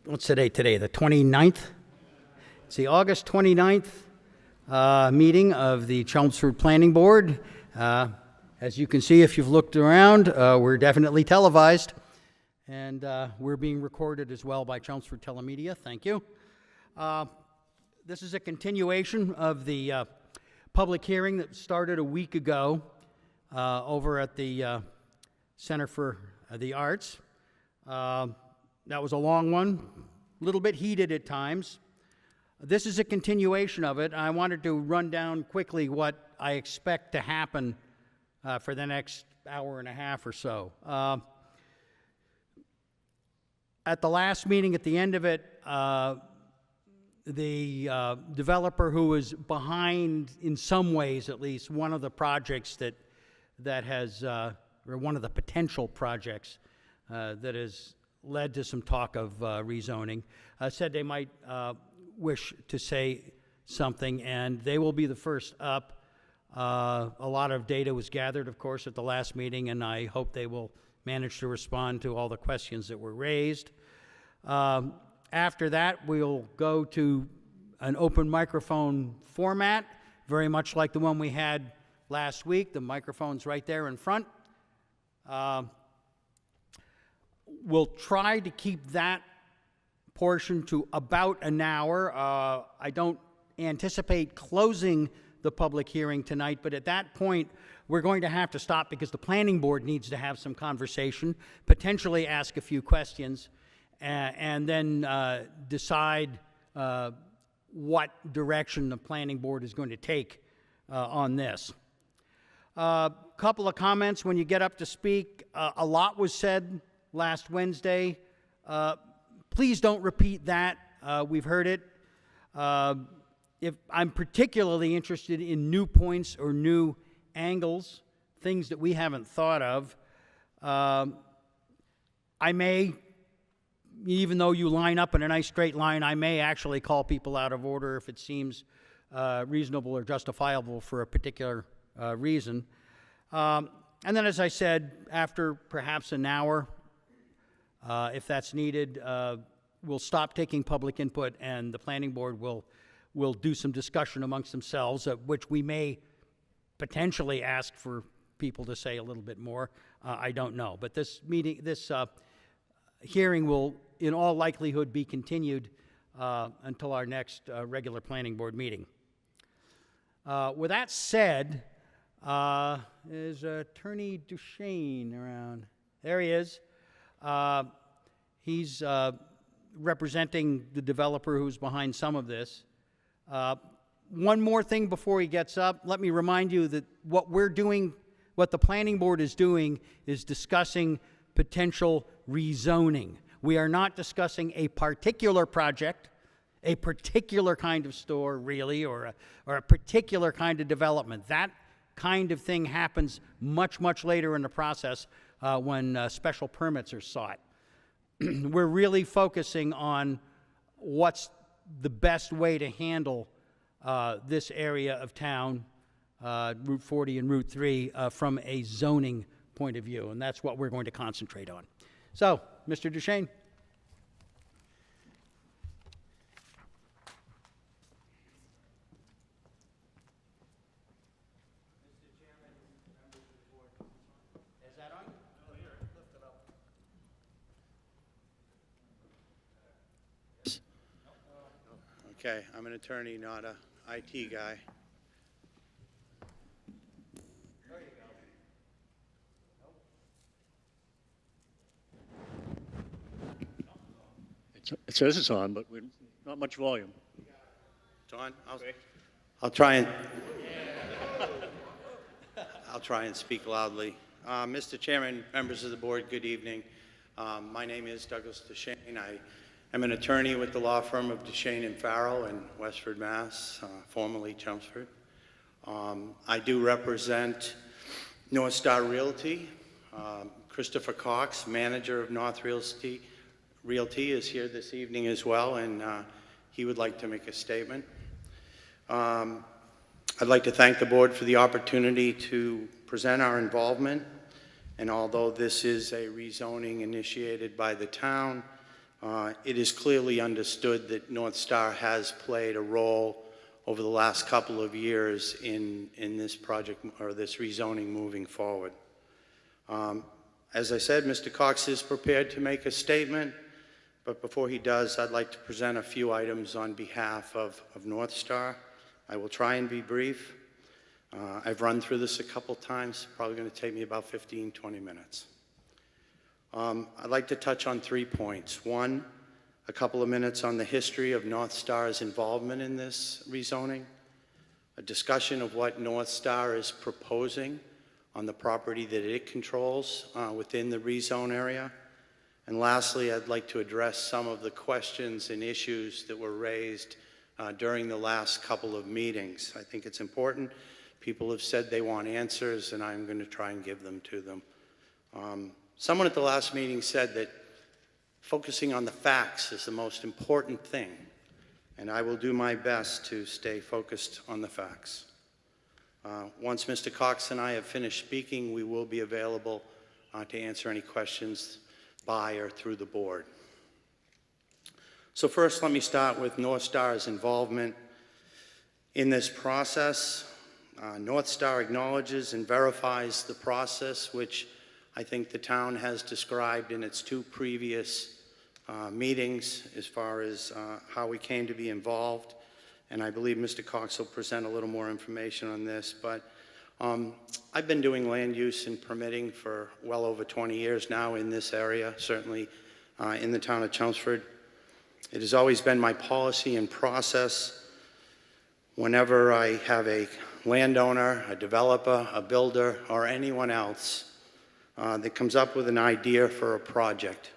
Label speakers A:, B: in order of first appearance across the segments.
A: What's today? The 29th? It's the August 29th meeting of the Chelmsford Planning Board. As you can see, if you've looked around, we're definitely televised, and we're being recorded as well by Chelmsford Telemedia. Thank you. This is a continuation of the public hearing that started a week ago over at the Center for the Arts. That was a long one, a little bit heated at times. This is a continuation of it. I wanted to run down quickly what I expect to happen for the next hour and a half or so. At the last meeting, at the end of it, the developer who was behind, in some ways at least, one of the projects that has, or one of the potential projects that has led to some talk of rezoning, said they might wish to say something, and they will be the first up. A lot of data was gathered, of course, at the last meeting, and I hope they will manage to respond to all the questions that were raised. After that, we'll go to an open microphone format, very much like the one we had last week. The microphone's right there in front. We'll try to keep that portion to about an hour. I don't anticipate closing the public hearing tonight, but at that point, we're going to have to stop because the planning board needs to have some conversation, potentially ask a few questions, and then decide what direction the planning board is going to take on this. Couple of comments when you get up to speak. A lot was said last Wednesday. Please don't repeat that. We've heard it. If I'm particularly interested in new points or new angles, things that we haven't thought of, I may, even though you line up in a nice straight line, I may actually call people out of order if it seems reasonable or justifiable for a particular reason. And then, as I said, after perhaps an hour, if that's needed, we'll stop taking public input, and the planning board will do some discussion amongst themselves, which we may potentially ask for people to say a little bit more. I don't know. But this hearing will, in all likelihood, be continued until our next regular planning board meeting. With that said, is Attorney Duchesne around? There he is. He's representing the developer who's behind some of this. One more thing before he gets up. Let me remind you that what we're doing, what the planning board is doing, is discussing potential rezoning. We are not discussing a particular project, a particular kind of store, really, or a particular kind of development. That kind of thing happens much, much later in the process when special permits are sought. We're really focusing on what's the best way to handle this area of town, Route 40 and Route 3, from a zoning point of view, and that's what we're going to concentrate on. So, Mr. Duchesne.
B: Okay, I'm an attorney, not a IT guy.
A: There you
C: go. It says it's on, but not much volume.
B: It's on? I'll try and speak loudly. Mr. Chairman, members of the board, good evening. My name is Douglas Duchesne. I'm an attorney with the law firm of Duchesne & Farrell in Westford, Mass., formerly Chelmsford. I do represent North Star Realty. Christopher Cox, manager of North Realty, is here this evening as well, and he would like to make a statement. I'd like to thank the board for the opportunity to present our involvement And although this is a rezoning initiated by the town, it is clearly understood that North Star has played a role over the last couple of years in this project or this rezoning moving forward. As I said, Mr. Cox is prepared to make a statement, but before he does, I'd like to present a few items on behalf of North Star. I will try and be brief. I've run through this a couple times, probably going to take me about 15, 20 minutes. I'd like to touch on 3 points. One, a couple of minutes on the history of North Star's involvement in this rezoning, a discussion of what North Star is proposing on the property that it controls within the rezone area. And lastly, I'd like to address some of the questions and issues that were raised during the last couple of meetings. I think it's important. People have said they want answers, and I'm going to try and give them to them. Someone at the last meeting said that focusing on the facts is the most important thing, and I will do my best to stay focused on the facts. Once Mr. Cox and I have finished speaking, we will be available to answer any questions by or through the board. So first, let me start with North Star's involvement in this process. North Star acknowledges and verifies the process, which I think the town has described in its 2 previous meetings as far as how we came to be involved. And I believe Mr. Cox will present a little more information on this. But I've been doing land use and permitting for well over 20 years now in this area, certainly in the town of Chelmsford. It has always been my policy and process whenever I have a landowner, a developer, a builder, or anyone else that comes up with an idea for a project.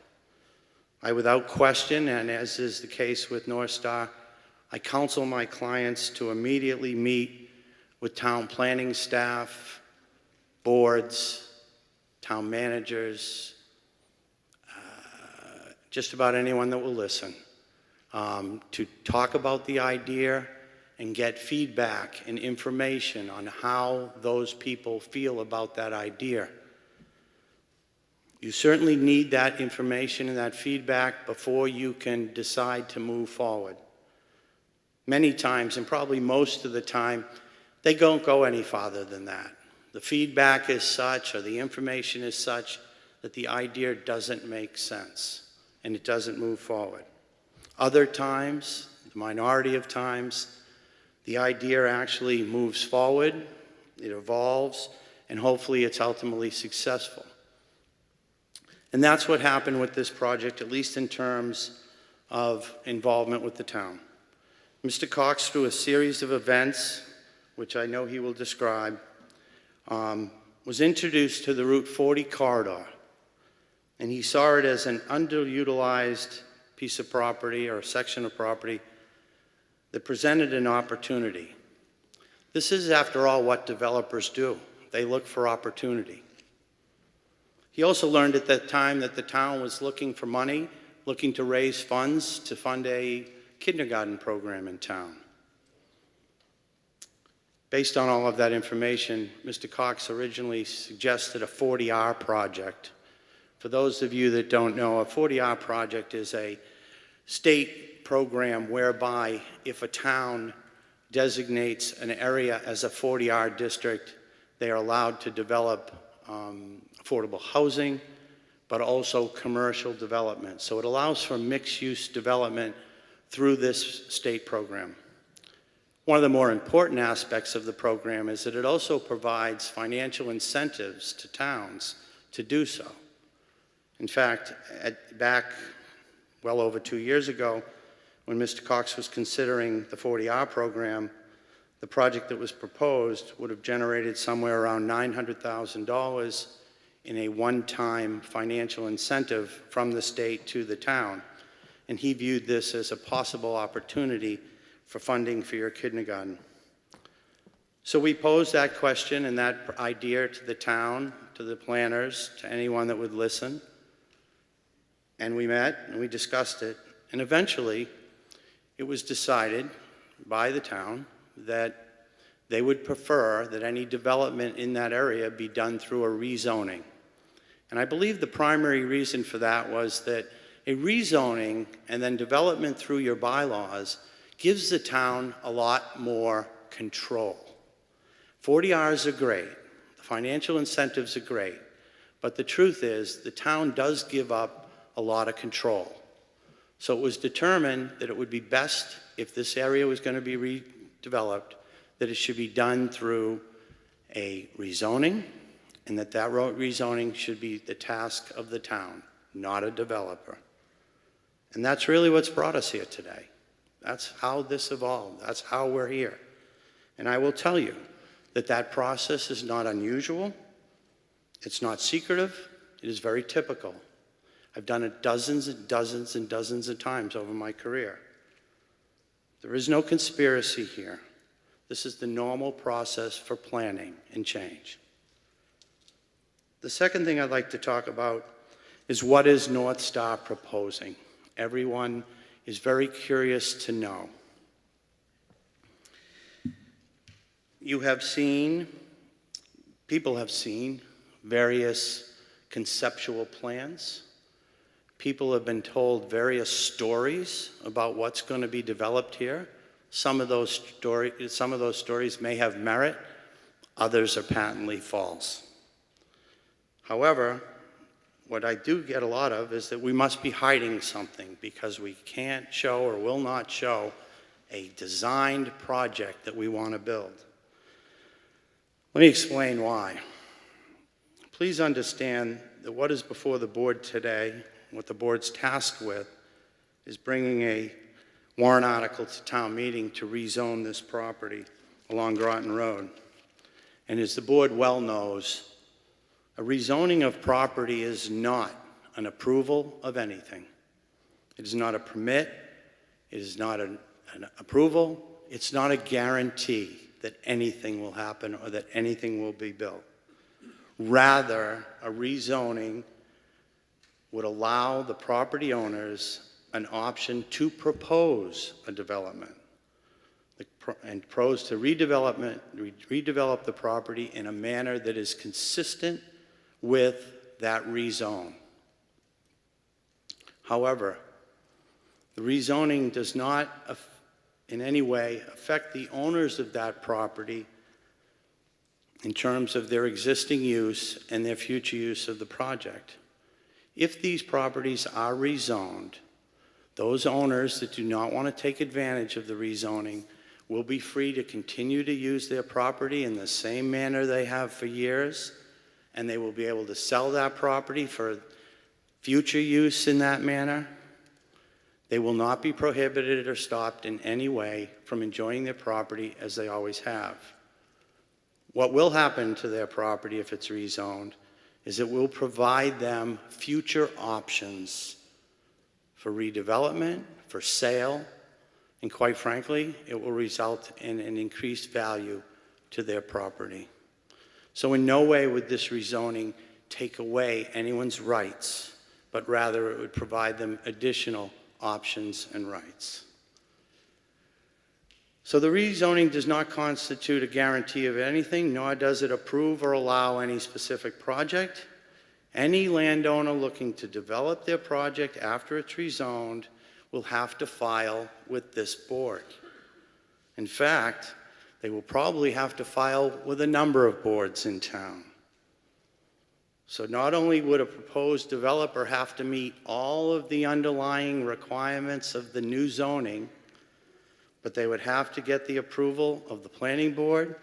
B: I, without question, and as is the case with North Star, I counsel my clients to immediately meet with town planning staff, boards, town managers, just about anyone that will listen, to talk about the idea and get feedback and information on how those people feel about that idea. You certainly need that information and that feedback before you can decide to move forward. Many times, and probably most of the time, they don't go any farther than that. The feedback is such, or the information is such, that the idea doesn't make sense and it doesn't move forward. Other times, the minority of times, the idea actually moves forward, it evolves, and hopefully it's ultimately successful. And that's what happened with this project, at least in terms of involvement with the town. Mr. Cox, through a series of events, which I know he will describe, was introduced to the Route 40 corridor, and he saw it as an underutilized piece of property or a section of property that presented an opportunity. This is, after all, what developers do. They look for opportunity. He also learned at that time that the town was looking for money, looking to raise funds to fund a kindergarten program in town. Based on all of that information, Mr. Cox originally suggested a 40R project. For those of you that don't know, a 40R project is a state program whereby if a town designates an area as a 40R district, they are allowed to develop affordable housing, but also commercial development. So it allows for mixed-use development through this state program. One of the more important aspects of the program is that it also provides financial incentives to towns to do so. In fact, back well over 2 years ago, when Mr. Cox was considering the 40R program, the project that was proposed would have generated somewhere around $900,000 in a one-time financial incentive from the state to the town. And he viewed this as a possible opportunity for funding for your kindergarten. So we posed that question and that idea to the town, to the planners, to anyone that would listen. And we met and we discussed it. And eventually, it was decided by the town that they would prefer that any development in that area be done through a rezoning. And I believe the primary reason for that was that a rezoning and then development through your bylaws gives the town a lot more control. 40 hours are great, the financial incentives are great, but the truth is the town does give up a lot of control. So it was determined that it would be best, if this area was going to be redeveloped, that it should be done through a rezoning, and that rezoning should be the task of the town, not a developer. And that's really what's brought us here today. That's how this evolved. That's how we're here. And I will tell you that that process is not unusual. It's not secretive. It is very typical. I've done it dozens and dozens and dozens of times over my career. There is no conspiracy here. This is the normal process for planning and change. The second thing I'd like to talk about is what is North Star proposing? Everyone is very curious to know. People have seen various conceptual plans. People have been told various stories about what's going to be developed here. Some of those stories may have merit, others are patently false. However, what I do get a lot of is that we must be hiding something because we can't show or will not show a designed project that we want to build. Let me explain why. Please understand that what is before the board today, what the board's tasked with, is bringing a warrant article to town meeting to rezone this property along Groton Road. And as the board well knows, a rezoning of property is not an approval of anything. It is not a permit. It is not an approval. It's not a guarantee that anything will happen or that anything will be built. Rather, a rezoning would allow the property owners an option to propose a development and propose to redevelop the property in a manner that is consistent with that rezone. However, the rezoning does not in any way affect the owners of that property in terms of their existing use and their future use of the project. If these properties are rezoned, those owners that do not want to take advantage of the rezoning will be free to continue to use their property in the same manner they have for years, and they will be able to sell that property for future use in that manner. They will not be prohibited or stopped in any way from enjoying their property as they always have. What will happen to their property if it's rezoned is it will provide them future options for redevelopment, for sale, and quite frankly, it will result in an increased value to their property. So in no way would this rezoning take away anyone's rights, but rather it would provide them additional options and rights. So the rezoning does not constitute a guarantee of anything, nor does it approve or allow any specific project. Any landowner looking to develop their project after it's rezoned will have to file with this board. In fact, they will probably have to file with a number of boards in town. So not only would a proposed developer have to meet all of the underlying requirements of the new zoning, but they would have to get the approval of the planning board,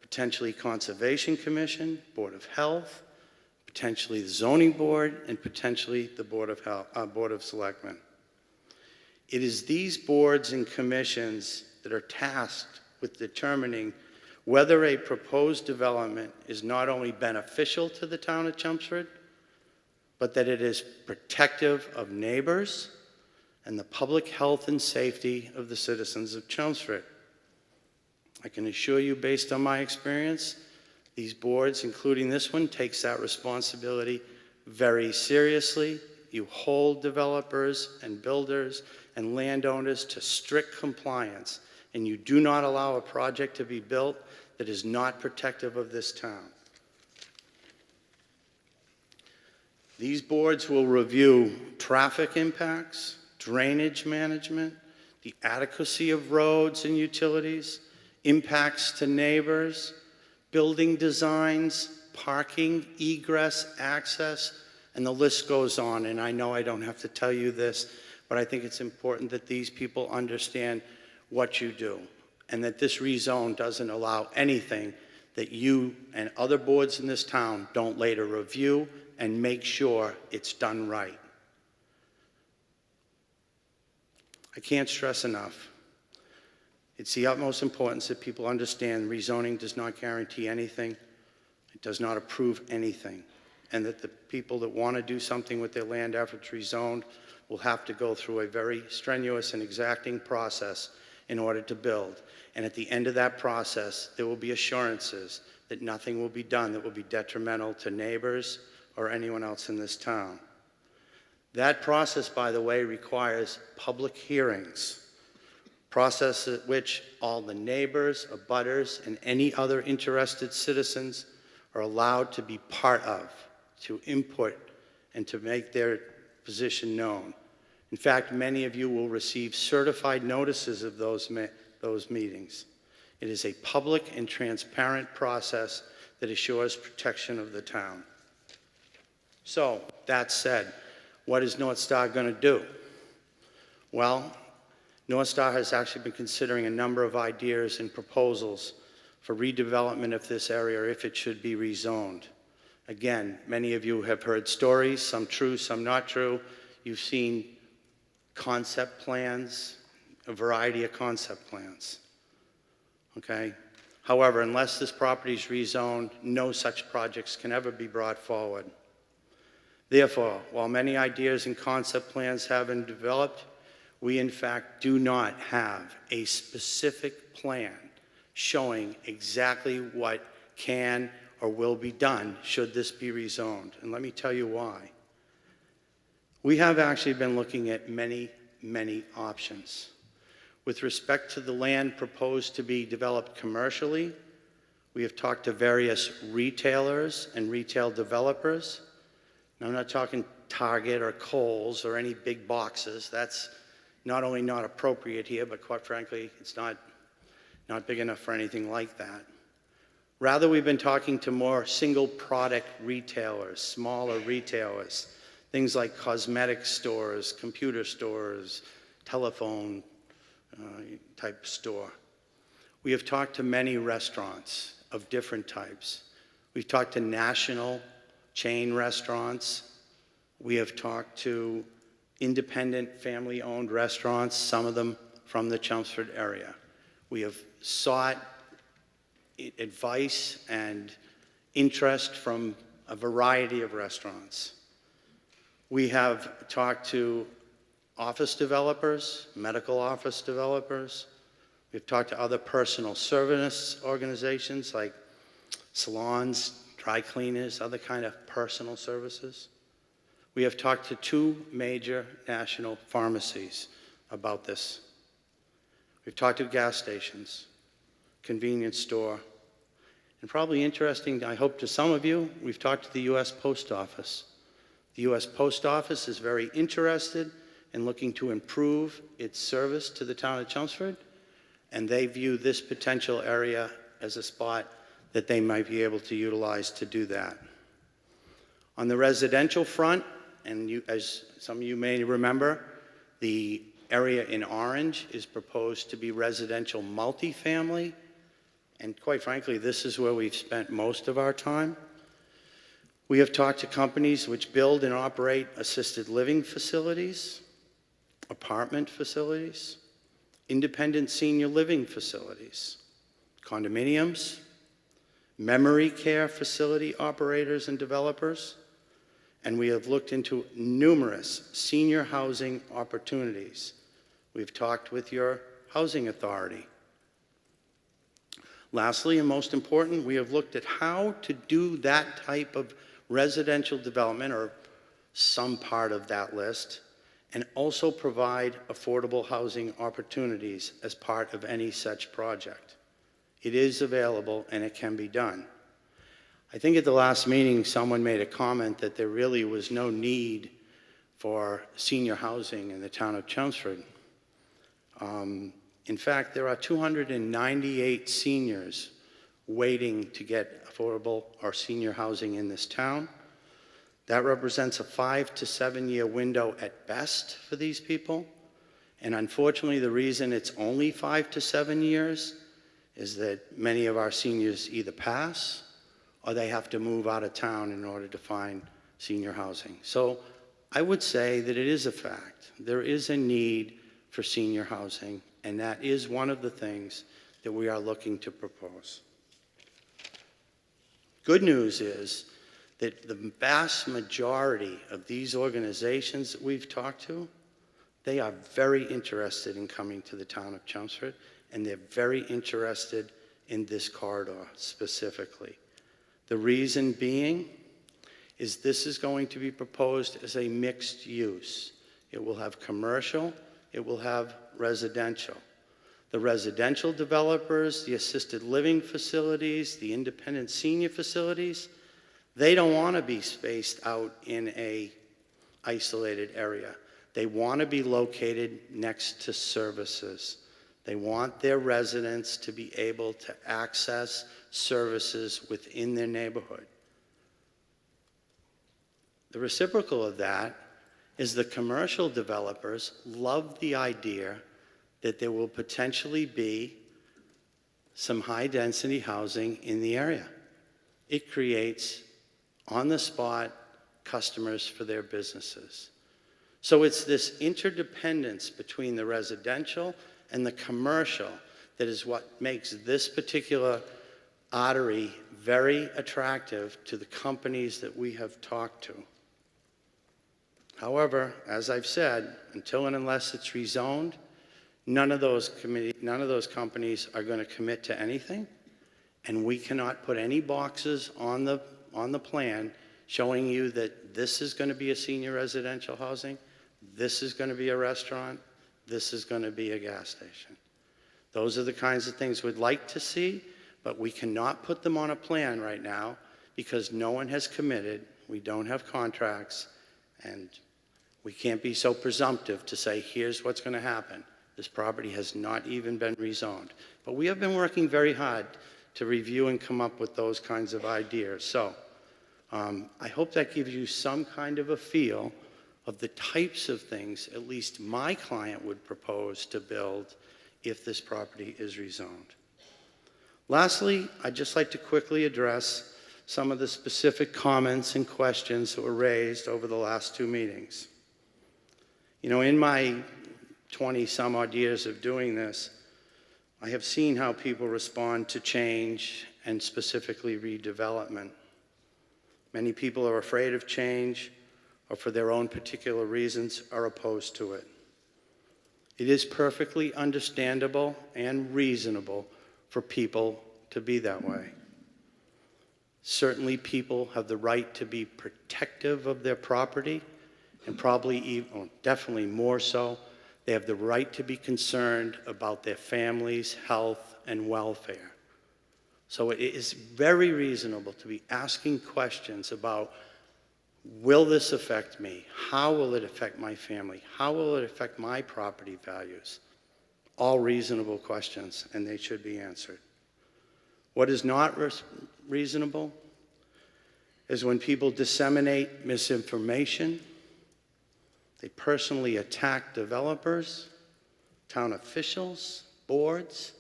B: potentially Conservation Commission, Board of Health, potentially the zoning board, and potentially the Board of Selectmen. It is these boards and commissions that are tasked with determining whether a proposed development is not only beneficial to the town of Chelmsford, but that it is protective of neighbors and the public health and safety of the citizens of Chelmsford. I can assure you, based on my experience, these boards, including this one, takes that responsibility very seriously. You hold developers and builders and landowners to strict compliance, and you do not allow a project to be built that is not protective of this town. These boards will review traffic impacts, drainage management, the adequacy of roads and utilities, impacts to neighbors, building designs, parking, egress, access, and the list goes on. And I know I don't have to tell you this, but I think it's important that these people understand what you do and that this rezone doesn't allow anything that you and other boards in this town don't later review and make sure it's done right. I can't stress enough. It's the utmost importance that people understand rezoning does not guarantee anything. It does not approve anything. And that the people that want to do something with their land after it's rezoned will have to go through a very strenuous and exacting process in order to build. And at the end of that process, there will be assurances that nothing will be done that will be detrimental to neighbors or anyone else in this town. That process, by the way, requires public hearings, process at which all the neighbors, abutters, and any other interested citizens are allowed to be part of, to input, and to make their position known. In fact, many of you will receive certified notices of those meetings. It is a public and transparent process that assures protection of the town. So, that said, what is North Star going to do? Well, North Star has actually been considering a number of ideas and proposals for redevelopment of this area if it should be rezoned. Again, many of you have heard stories, some true, some not true. You've seen concept plans, a variety of concept plans. Okay? However, unless this property is rezoned, no such projects can ever be brought forward. Therefore, while many ideas and concept plans have been developed, we in fact do not have a specific plan showing exactly what can or will be done should this be rezoned. And let me tell you why. We have actually been looking at many, many options. With respect to the land proposed to be developed commercially, we have talked to various retailers and retail developers. Now, I'm not talking Target or Kohl's or any big boxes. That's not only not appropriate here, but quite frankly, it's not big enough for anything like that. Rather, we've been talking to more single product retailers, smaller retailers, things like cosmetic stores, computer stores, telephone type store. We have talked to many restaurants of different types. We've talked to national chain restaurants. We have talked to independent family-owned restaurants, some of them from the Chelmsford area. We have sought advice and interest from a variety of restaurants. We have talked to office developers, medical office developers. We've talked to other personal service organizations like salons, dry cleaners, other kind of personal services. We have talked to 2 major national pharmacies about this. We've talked to gas stations, convenience store, and probably interesting, I hope to some of you, we've talked to the U.S. Post Office. The U.S. Post Office is very interested in looking to improve its service to the town of Chelmsford, and they view this potential area as a spot that they might be able to utilize to do that. On the residential front, and as some of you may remember, the area in orange is proposed to be residential multifamily, and quite frankly, this is where we've spent most of our time. We have talked to companies which build and operate assisted living facilities, apartment facilities, independent senior living facilities, condominiums, memory care facility operators and developers, and we have looked into numerous senior housing opportunities. We've talked with your housing authority. Lastly, and most important, we have looked at how to do that type of residential development, or some part of that list, and also provide affordable housing opportunities as part of any such project. It is available and it can be done. I think at the last meeting, someone made a comment that there really was no need for senior housing in the town of Chelmsford. In fact, there are 298 seniors waiting to get affordable or senior housing in this town. That represents a 5 to 7 year window at best for these people. And unfortunately, the reason it's only 5 to 7 years is that many of our seniors either pass or they have to move out of town in order to find senior housing. So I would say that it is a fact. There is a need for senior housing, and that is one of the things that we are looking to propose. Good news is that the vast majority of these organizations that we've talked to, they are very interested in coming to the town of Chelmsford, and they're very interested in this corridor specifically. The reason being is this is going to be proposed as a mixed use. It will have commercial, it will have residential. The residential developers, the assisted living facilities, the independent senior facilities, they don't want to be spaced out in a isolated area. They want to be located next to services. They want their residents to be able to access services within their neighborhood. The reciprocal of that is the commercial developers love the idea that there will potentially be some high-density housing in the area. It creates on-the-spot customers for their businesses. So it's this interdependence between the residential and the commercial that is what makes this particular artery very attractive to the companies that we have talked to. However, as I've said, until and unless it's rezoned, none of those companies are going to commit to anything, and we cannot put any boxes on the plan showing you that this is going to be a senior residential housing, this is going to be a restaurant, this is going to be a gas station. Those are the kinds of things we'd like to see, but we cannot put them on a plan right now because no one has committed, we don't have contracts, and we can't be so presumptive to say, here's what's going to happen. This property has not even been rezoned. But we have been working very hard to review and come up with those kinds of ideas. So I hope that gives you some kind of a feel of the types of things at least my client would propose to build if this property is rezoned. Lastly, I'd just like to quickly address some of the specific comments and questions that were raised over the last two meetings. You know, in my 20-some odd years of doing this, I have seen how people respond to change and specifically redevelopment. Many people are afraid of change or for their own particular reasons are opposed to it. It is perfectly understandable and reasonable for people to be that way. Certainly people have the right to be protective of their property, and probably even, or definitely more so, they have the right to be concerned about their family's health and welfare. So it is very reasonable to be asking questions about, will this affect me? How will it affect my family? How will it affect my property values? All reasonable questions, and they should be answered. What is not reasonable is when people disseminate misinformation. They personally attack developers, town officials, boards,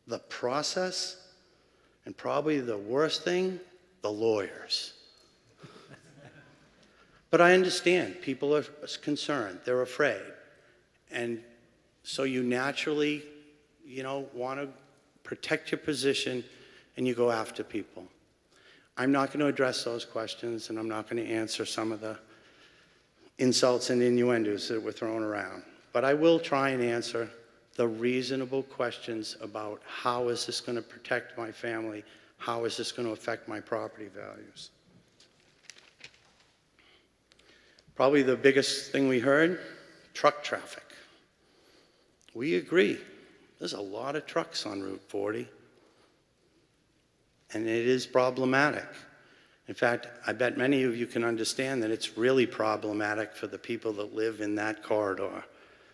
B: the process, and probably the worst thing, the lawyers. But I understand people are concerned, they're afraid. And so you naturally, want to protect your position and you go after people. I'm not going to address those questions and I'm not going to answer some of the insults and innuendos that were thrown around. But I will try and answer the reasonable questions about how is this going to protect my family? How is this going to affect my property values? Probably the biggest thing we heard, truck traffic. We agree. There's a lot of trucks on Route 40. And it is problematic. In fact, I bet many of you can understand that it's really problematic for the people that live in that corridor.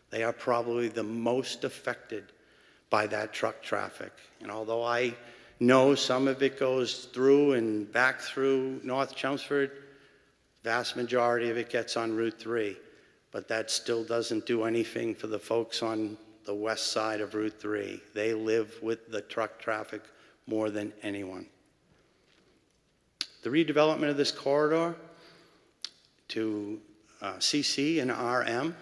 B: They are probably the most affected by that truck traffic. And although I know some of it goes through and back through North Chelmsford, vast majority of it gets on Route 3. But that still doesn't do anything for the folks on the west side of Route 3. They live with the truck traffic more than anyone. The redevelopment of this corridor to CC and RM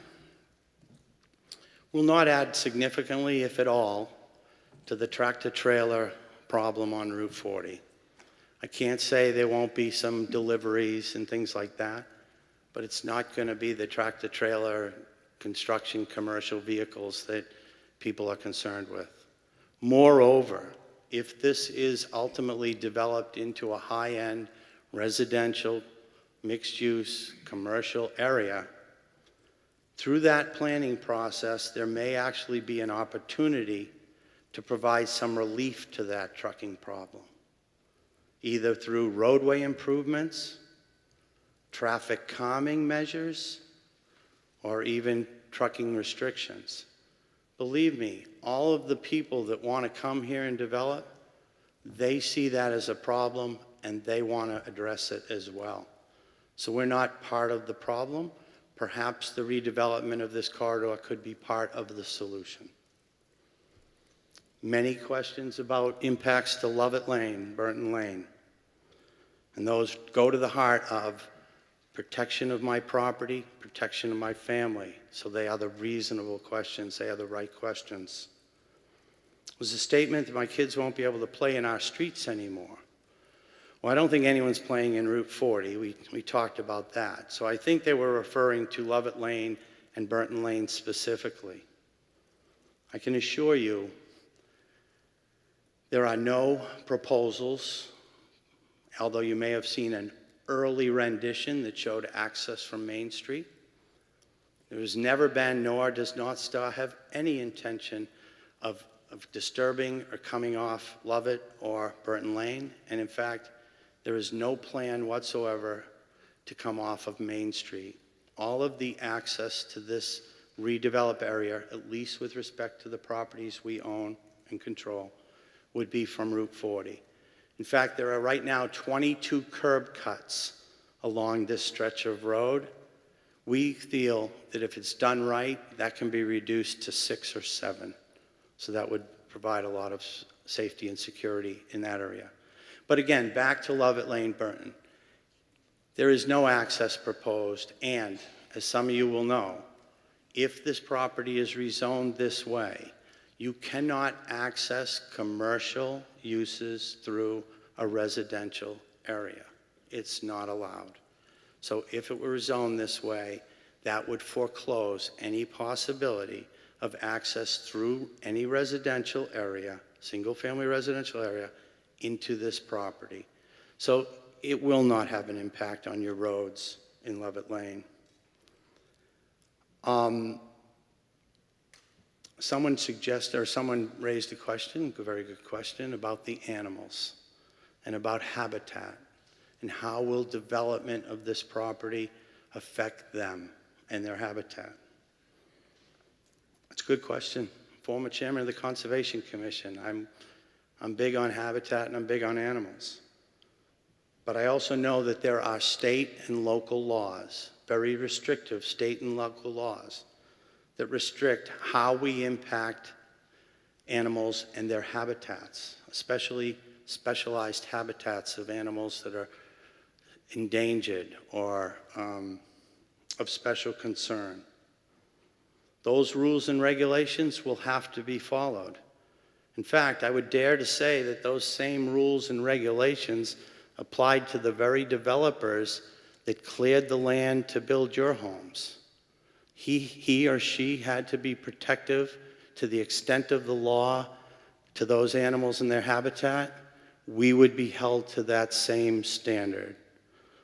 B: will not add significantly, if at all, to the tractor-trailer problem on Route 40. I can't say there won't be some deliveries and things like that, but it's not going to be the tractor-trailer construction commercial vehicles that people are concerned with. Moreover, if this is ultimately developed into a high-end residential, mixed-use, commercial area, through that planning process, there may actually be an opportunity to provide some relief to that trucking problem, either through roadway improvements, traffic calming measures, or even trucking restrictions. Believe me, all of the people that want to come here and develop, they see that as a problem and they want to address it as well. So we're not part of the problem. Perhaps the redevelopment of this corridor could be part of the solution. Many questions about impacts to Lovett Lane, Burton Lane. And those go to the heart of protection of my property, protection of my family. So they are the reasonable questions. They are the right questions. It was a statement that my kids won't be able to play in our streets anymore. Well, I don't think anyone's playing in Route 40. We talked about that. So I think they were referring to Lovett Lane and Burton Lane specifically. I can assure you there are no proposals, although you may have seen an early rendition that showed access from Main Street. There has never been, nor does North Star have any intention of disturbing or coming off Lovett or Burton Lane. And in fact, there is no plan whatsoever to come off of Main Street. All of the access to this redeveloped area, at least with respect to the properties we own and control, would be from Route 40. In fact, there are right now 22 curb cuts along this stretch of road. We feel that if it's done right, that can be reduced to 6 or 7. So that would provide a lot of safety and security in that area. But again, back to Lovett Lane, Burton. There is no access proposed, and as some of you will know, if this property is rezoned this way, you cannot access commercial uses through a residential area. It's not allowed. So if it were zoned this way, that would foreclose any possibility of access through any residential area, single-family residential area, into this property. So it will not have an impact on your roads in Lovett Lane. Someone suggested, or someone raised a question, a very good question, about the animals and about habitat and how will development of this property affect them and their habitat. That's a good question. Former chairman of the Conservation Commission. I'm big on habitat and I'm big on animals. But I also know that there are state and local laws, very restrictive state and local laws, that restrict how we impact animals and their habitats, especially specialized habitats of animals that are endangered or of special concern. Those rules and regulations will have to be followed. In fact, I would dare to say that those same rules and regulations applied to the very developers that cleared the land to build your homes. He or she had to be protective to the extent of the law to those animals and their habitat. We would be held to that same standard.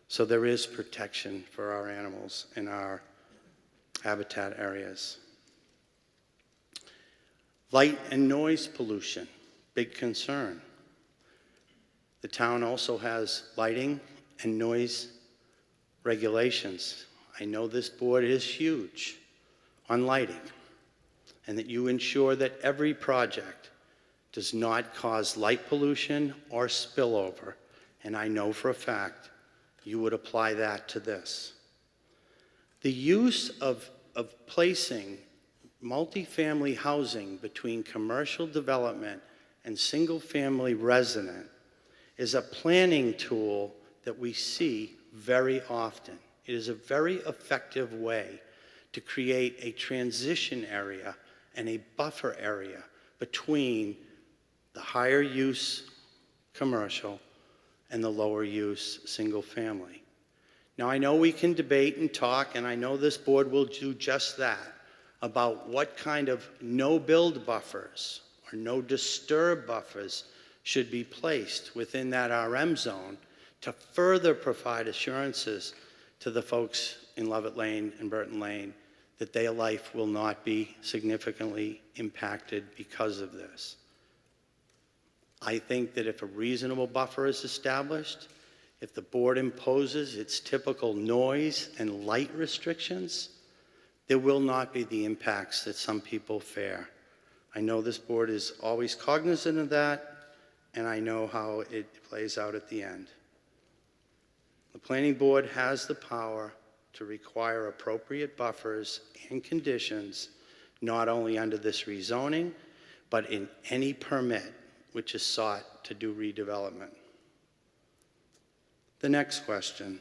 B: So there is protection for our animals in our habitat areas. Light and noise pollution, big concern. The town also has lighting and noise regulations. I know this board is huge on lighting, and that you ensure that every project does not cause light pollution or spillover, and I know for a fact you would apply that to this. The use of placing multifamily housing between commercial development and single-family resident is a planning tool that we see very often. It is a very effective way to create a transition area and a buffer area between the higher use commercial and the lower use single family. Now, I know we can debate and talk, and I know this board will do just that, about what kind of no-build buffers or no-disturb buffers should be placed within that RM zone to further provide assurances to the folks in Lovett Lane and Burton Lane that their life will not be significantly impacted because of this. I think that if a reasonable buffer is established, if the board imposes its typical noise and light restrictions, there will not be the impacts that some people fear. I know this board is always cognizant of that, and I know how it plays out at the end. The planning board has the power to require appropriate buffers and conditions, not only under this rezoning, but in any permit which is sought to do redevelopment. The next question: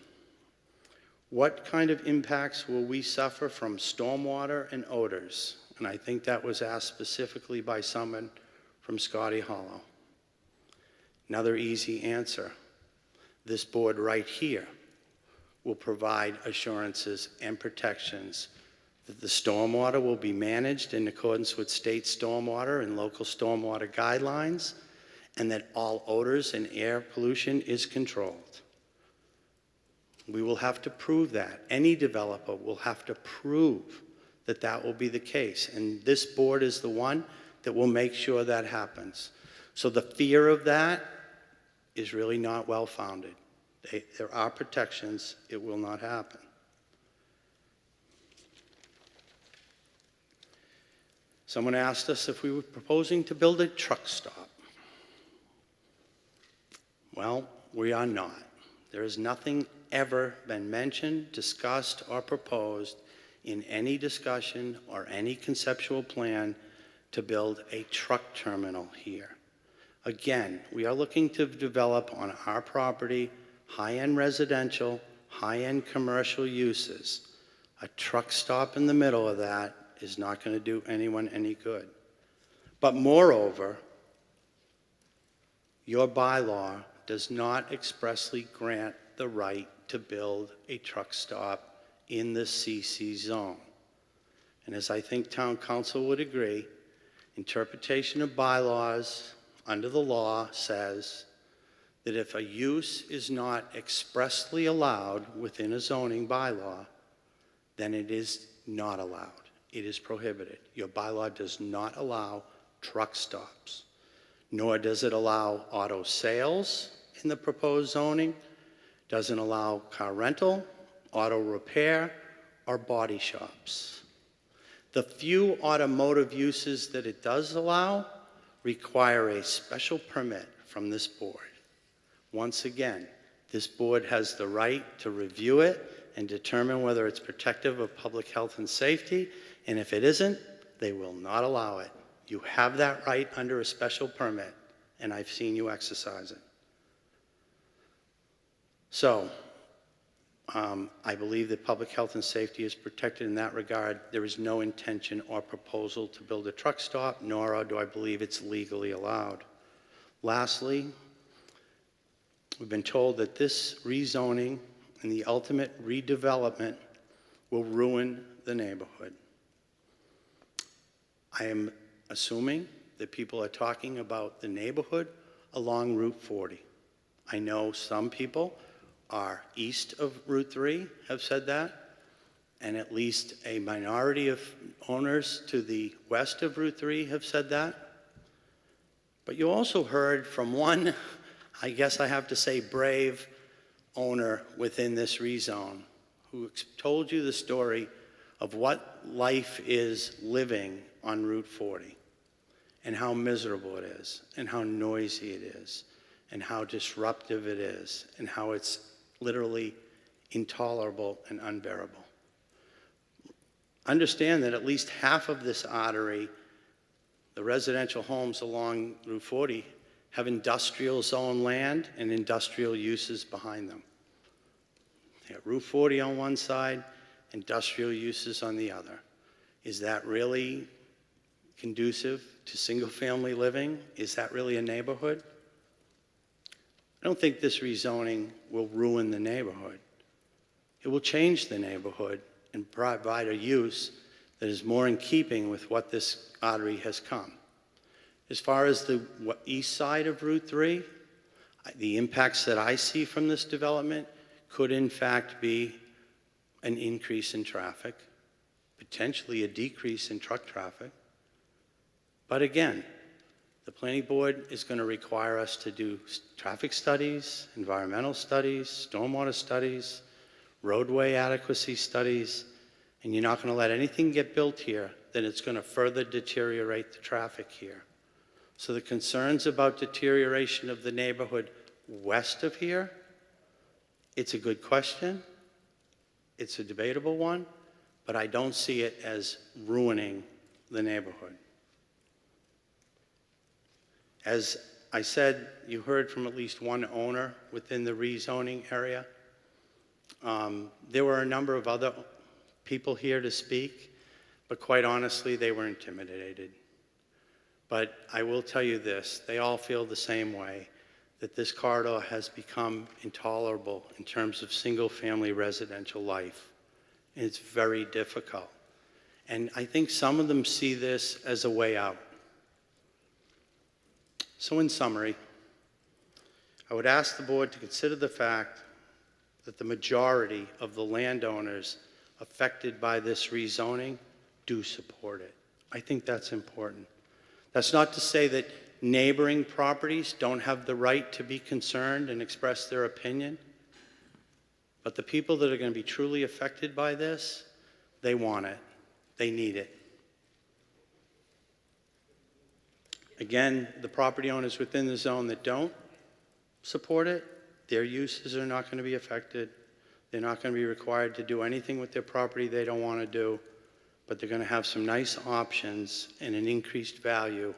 B: what kind of impacts will we suffer from stormwater and odors? And I think that was asked specifically by someone from Scotty Hollow. Another easy answer: this board right here will provide assurances and protections that the stormwater will be managed in accordance with state stormwater and local stormwater guidelines, and that all odors and air pollution is controlled. We will have to prove that. Any developer will have to prove that that will be the case, and this board is the one that will make sure that happens. So the fear of that is really not well-founded. There are protections. It will not happen. Someone asked us if we were proposing to build a truck stop. Well, we are not. There has nothing ever been mentioned, discussed, or proposed in any discussion or any conceptual plan to build a truck terminal here. Again, we are looking to develop on our property high-end residential, high-end commercial uses. A truck stop in the middle of that is not going to do anyone any good. But moreover, your bylaw does not expressly grant the right to build a truck stop in the CC zone. And as I think town council would agree, interpretation of bylaws under the law says that if a use is not expressly allowed within a zoning bylaw, then it is not allowed. It is prohibited. Your bylaw does not allow truck stops, nor does it allow auto sales in the proposed zoning, doesn't allow car rental, auto repair, or body shops. The few automotive uses that it does allow require a special permit from this board. Once again, this board has the right to review it and determine whether it's protective of public health and safety, and if it isn't, they will not allow it. You have that right under a special permit, and I've seen you exercise it. So, I believe that public health and safety is protected in that regard. There is no intention or proposal to build a truck stop, nor do I believe it's legally allowed. Lastly, we've been told that this rezoning and the ultimate redevelopment will ruin the neighborhood. I am assuming that people are talking about the neighborhood along Route 40. I know some people are east of Route 3 have said that, and at least a minority of owners to the west of Route 3 have said that. But you also heard from one, I guess I have to say brave, owner within this rezone who told you the story of what life is living on Route 40 and how miserable it is and how noisy it is and how disruptive it is and how it's literally intolerable and unbearable. Understand that at least half of this artery, the residential homes along Route 40, have industrial zone land and industrial uses behind them. They have Route 40 on one side, industrial uses on the other. Is that really conducive to single-family living? Is that really a neighborhood? I don't think this rezoning will ruin the neighborhood. It will change the neighborhood and provide a use that is more in keeping with what this artery has come. As far as the east side of Route 3, the impacts that I see from this development could in fact be an increase in traffic, potentially a decrease in truck traffic. But again, the planning board is going to require us to do traffic studies, environmental studies, stormwater studies, roadway adequacy studies, and you're not going to let anything get built here that it's going to further deteriorate the traffic here. So the concerns about deterioration of the neighborhood west of here, it's a good question. It's a debatable one, but I don't see it as ruining the neighborhood. As I said, you heard from at least one owner within the rezoning area. There were a number of other people here to speak, but quite honestly, they were intimidated. But I will tell you this, they all feel the same way, that this corridor has become intolerable in terms of single-family residential life. And it's very difficult. And I think some of them see this as a way out. So in summary, I would ask the board to consider the fact that the majority of the landowners affected by this rezoning do support it. I think that's important. That's not to say that neighboring properties don't have the right to be concerned and express their opinion, but the people that are going to be truly affected by this, they want it. They need it. Again, the property owners within the zone that don't support it, their uses are not going to be affected. They're not going to be required to do anything with their property they don't want to do, but they're going to have some nice options and an increased value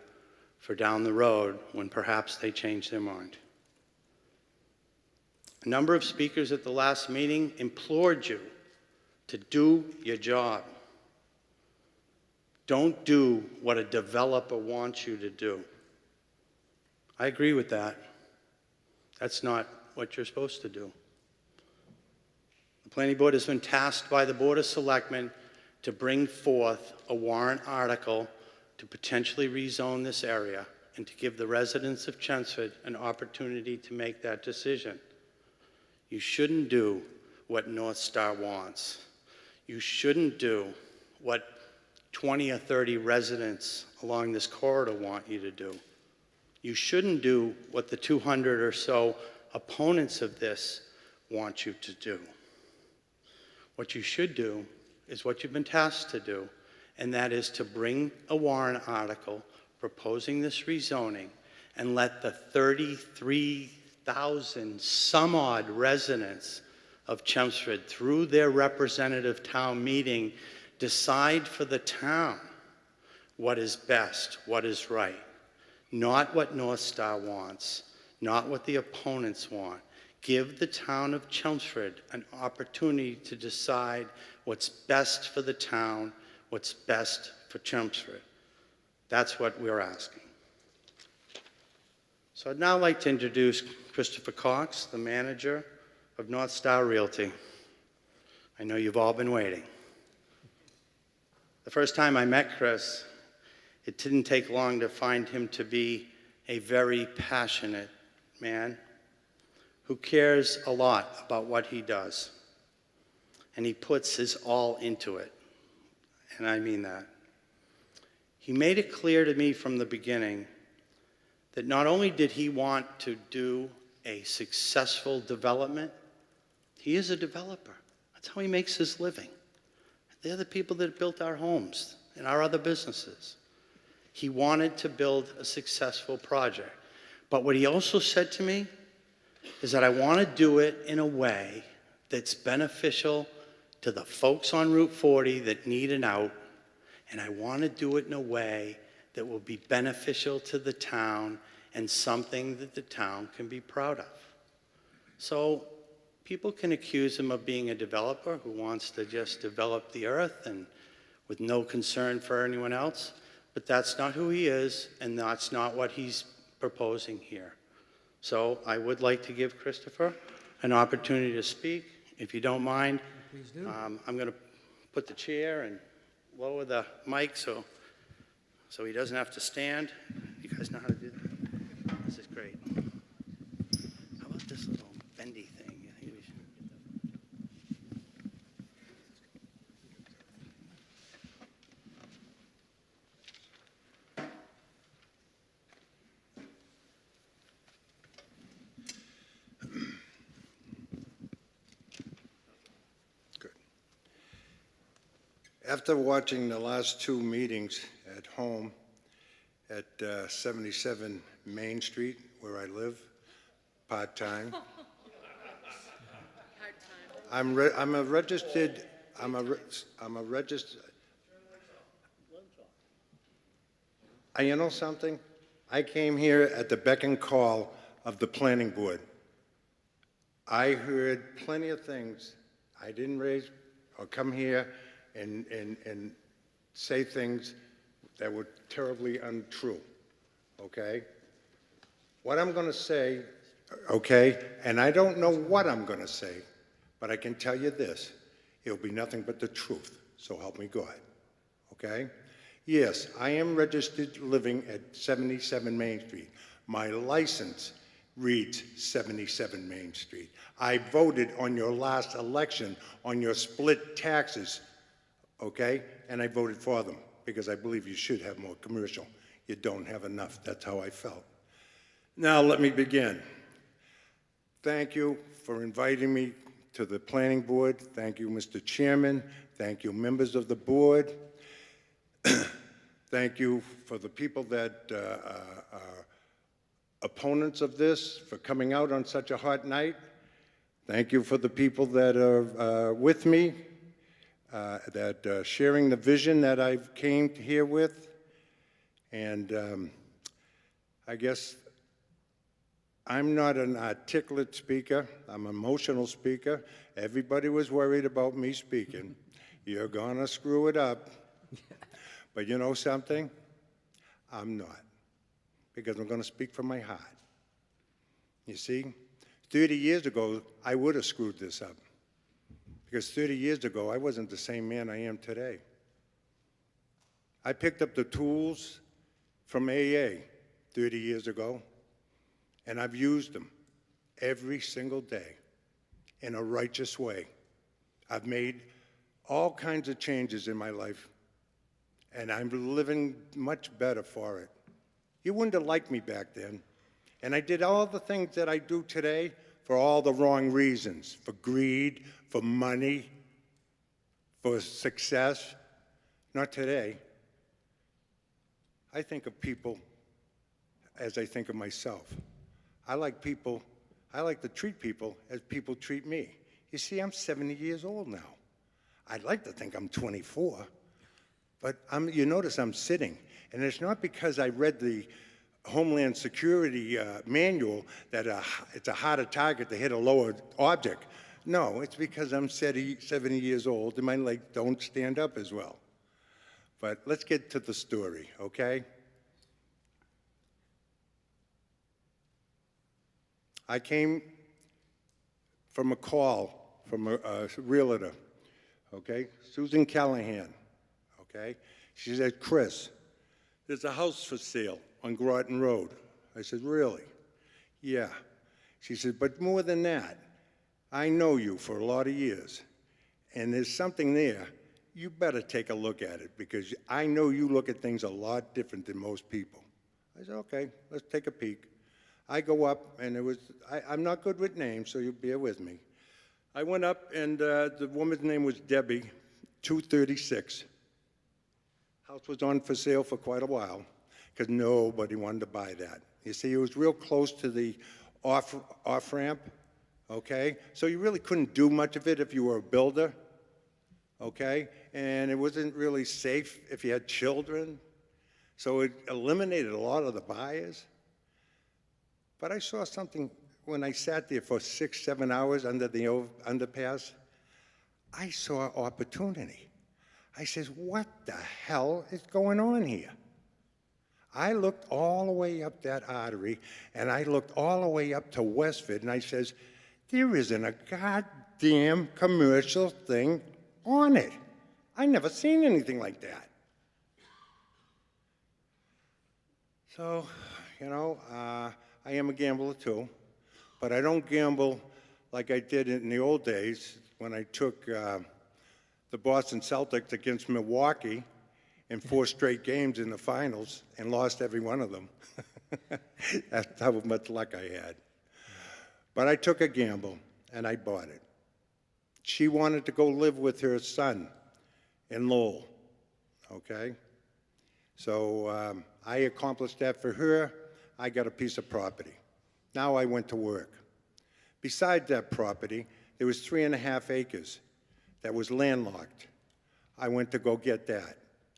B: for down the road when perhaps they change their mind. A number of speakers at the last meeting implored you to do your job. Don't do what a developer wants you to do. I agree with that. That's not what you're supposed to do. The Planning Board has been tasked by the Board of Selectmen to bring forth a warrant article to potentially rezone this area and to give the residents of Chelmsford an opportunity to make that decision. You shouldn't do what North Star wants. You shouldn't do what 20 or 30 residents along this corridor want you to do. You shouldn't do what the 200 or so opponents of this want you to do. What you should do is what you've been tasked to do, and that is to bring a warrant article proposing this rezoning and let the 33,000 some odd residents of Chelmsford, through their representative town meeting, decide for the town what is best, what is right. Not what North Star wants, not what the opponents want. Give the town of Chelmsford an opportunity to decide what's best for the town, what's best for Chelmsford. That's what we're asking. So I'd now like to introduce Christopher Cox, the manager of North Star Realty. I know you've all been waiting. The first time I met Chris, it didn't take long to find him to be a very passionate man who cares a lot about what he does. And he puts his all into it. And I mean that. He made it clear to me from the beginning that not only did he want to do a successful development, He is a developer. That's how he makes his living. They're the people that built our homes and our other businesses. He wanted to build a successful project. But what he also said to me is that I want to do it in a way that's beneficial to the folks on Route 40 that need an out, and I want to do it in a way that will be beneficial to the town and something that the town can be proud of. So people can accuse him of being a developer who wants to just develop the earth and with no concern for anyone else, but that's not who he is, and that's not what he's proposing here. So I would like to give Christopher an opportunity to speak. If you don't mind,
A: Please do.
B: I'm going to put the chair and lower the mic so he doesn't have to stand. You guys know how to do that? This is great. How about this little bendy thing? You think we should-
D: Good. After watching the last two meetings at home at 77 Main Street, where I live, part-time, I'm a registered, you know something? I came here at the beck and call of the planning board. I heard plenty of things. I didn't raise or come here and say things that were terribly untrue, okay? What I'm going to say, okay, and I don't know what I'm going to say, but I can tell you this, it'll be nothing but the truth, so help me God, okay? Yes, I am registered living at 77 Main Street. My license reads 77 Main Street. I voted on your last election on your split taxes, okay? And I voted for them because I believe you should have more commercial. You don't have enough. That's how I felt. Now let me begin. Thank you for inviting me to the planning board. Thank you, Mr. Chairman. Thank you, members of the board. Thank you for the people that are opponents of this, for coming out on such a hot night. Thank you for the people that are with me, that are sharing the vision that I came here with. And I guess I'm not an articulate speaker. I'm an emotional speaker. Everybody was worried about me speaking. You're gonna screw it up. But you know something? I'm not, because I'm going to speak from my heart. You see, 30 years ago, I would have screwed this up, because 30 years ago, I wasn't the same man I am today. I picked up the tools from AA 30 years ago, and I've used them every single day in a righteous way. I've made all kinds of changes in my life, and I'm living much better for it. You wouldn't have liked me back then. And I did all the things that I do today for all the wrong reasons, for greed, for money, for success. Not today. I think of people as I think of myself. I like to treat people as people treat me. You see, I'm 70 years old now. I'd like to think I'm 24. But you notice I'm sitting, and it's not because I read the Homeland Security manual that it's a harder target to hit a lower object. No, it's because I'm 70 years old, and my legs don't stand up as well. But let's get to the story, okay? I came from a call from a realtor, okay? Susan Callahan. Okay? She said, Chris, there's a house for sale on Groton Road. I said, really? Yeah. She said, but more than that, I know you for a lot of years, and there's something there. You better take a look at it, because I know you look at things a lot different than most people. I said, okay, let's take a peek. I go up, and I'm not good with names, so you bear with me. I went up, and the woman's name was Debbie, 236. House was on for sale for quite a while because nobody wanted to buy that. You see, it was real close to the off-ramp, okay? So you really couldn't do much of it if you were a builder, okay? And it wasn't really safe if you had children. So it eliminated a lot of the buyers. But I saw something when I sat there for 6, 7 hours under the underpass. I saw opportunity. I says, what the hell is going on here? I looked all the way up that artery, and I looked all the way up to Westford, and I says, there isn't a goddamn commercial thing on it. I never seen anything like that. So, you know, I am a gambler too, but I don't gamble like I did in the old days when I took the Boston Celtics against Milwaukee in 4 straight games in the finals and lost every one of them. That's how much luck I had. But I took a gamble, and I bought it. She wanted to go live with her son in Lowell, okay? So I accomplished that for her. I got a piece of property. Now I went to work. Beside that property, there was 3.5 acres that was landlocked. I went to go get that.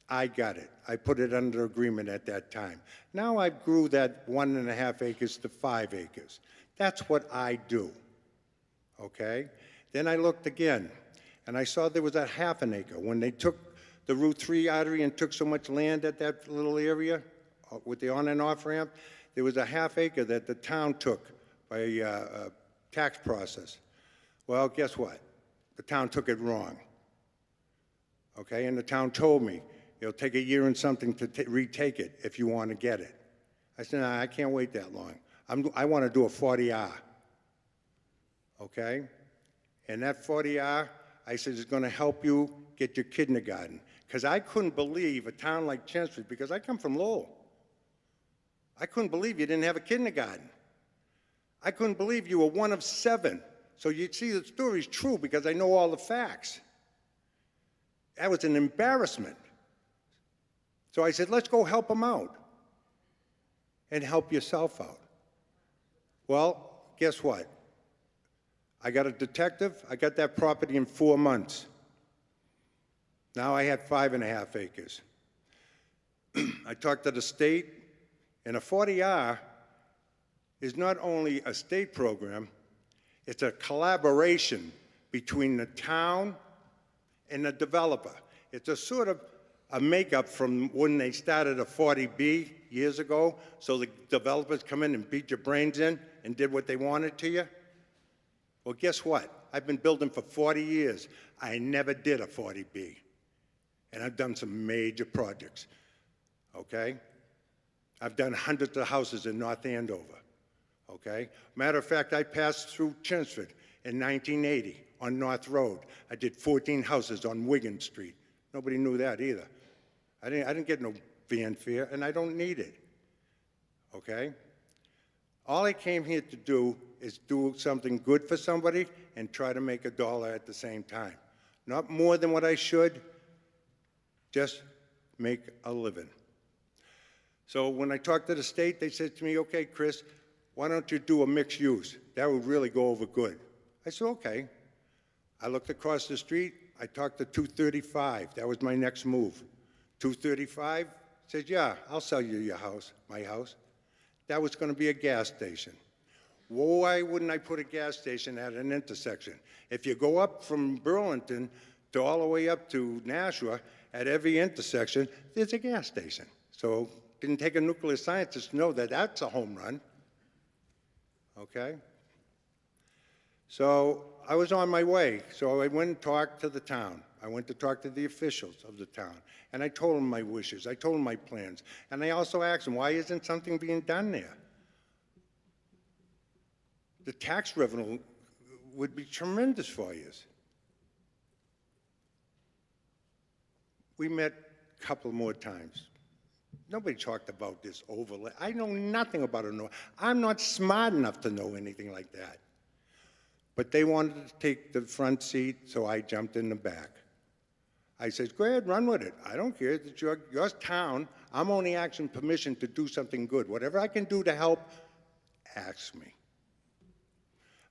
D: I got it. I put it under agreement at that time. Now I grew that 1.5 acres to 5 acres. That's what I do, okay? Then I looked again, and I saw there was a 1/2 acre. When they took the Route 3 artery and took so much land at that little area with the on and off ramp, there was a 1/2 acre that the town took by a tax process. Well, guess what? The town took it wrong, okay? And the town told me, it'll take 1 year and something to retake it if you want to get it. I said, nah, I can't wait that long. I want to do a 40R, okay? And that 40R, I said, is going to help you get your kindergarten. Because I couldn't believe a town like Chelmsford, because I come from Lowell, I couldn't believe you didn't have a kindergarten. I couldn't believe you were one of 7. So you see the story's true because I know all the facts. That was an embarrassment. So I said, let's go help them out and help yourself out. Well, guess what? I got a detective. I got that property in 4 months. Now I had 5.5 acres. I talked to the state, and a 40R is not only a state program, it's a collaboration between the town and the developer. It's a sort of a makeup from when they started a 40B years ago, so the developers come in and beat your brains in and did what they wanted to you. Well, guess what? I've been building for 40 years. I never did a 40B. And I've done some major projects, okay? I've done hundreds of houses in North Andover, okay? Matter of fact, I passed through Chelmsford in 1980 on North Road. I did 14 houses on Wigan Street. Nobody knew that either. I didn't get no fanfare, and I don't need it, okay? All I came here to do is do something good for somebody and try to make $1 at the same time. Not more than what I should, just make a living. So when I talked to the state, they said to me, okay, Chris, why don't you do a mixed use? That would really go over good. I said, okay. I looked across the street. I talked to 235. That was my next move. 235 said, yeah, I'll sell you your house, my house. That was going to be a gas station. Why wouldn't I put a gas station at an intersection? If you go up from Burlington to all the way up to Nashua, at every intersection, there's a gas station. So it didn't take a nuclear scientist to know that that's a home run, okay? So I was on my way. So I went and talked to the town. I went to talk to the officials of the town. And I told them my wishes. I told them my plans. And I also asked them, why isn't something being done there? The tax revenue would be tremendous for you. We met a couple more times. Nobody talked about this overlay. I know nothing about it. I'm not smart enough to know anything like that. But they wanted to take the front seat, so I jumped in the back. I said, go ahead, run with it. I don't care. It's your town. I'm only asking permission to do something good. Whatever I can do to help, ask me.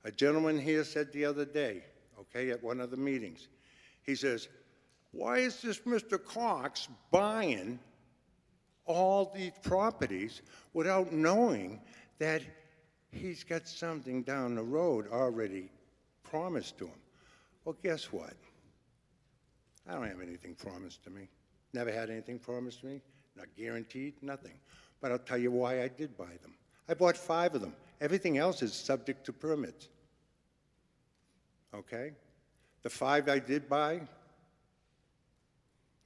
D: A gentleman here said the other day, okay, at one of the meetings, he says, why is this Mr. Cox buying all these properties without knowing that he's got something down the road already promised to him? Well, guess what? I don't have anything promised to me. Never had anything promised to me. Not guaranteed, nothing. But I'll tell you why I did buy them. I bought 5 of them. Everything else is subject to permits. Okay? The 5 I did buy,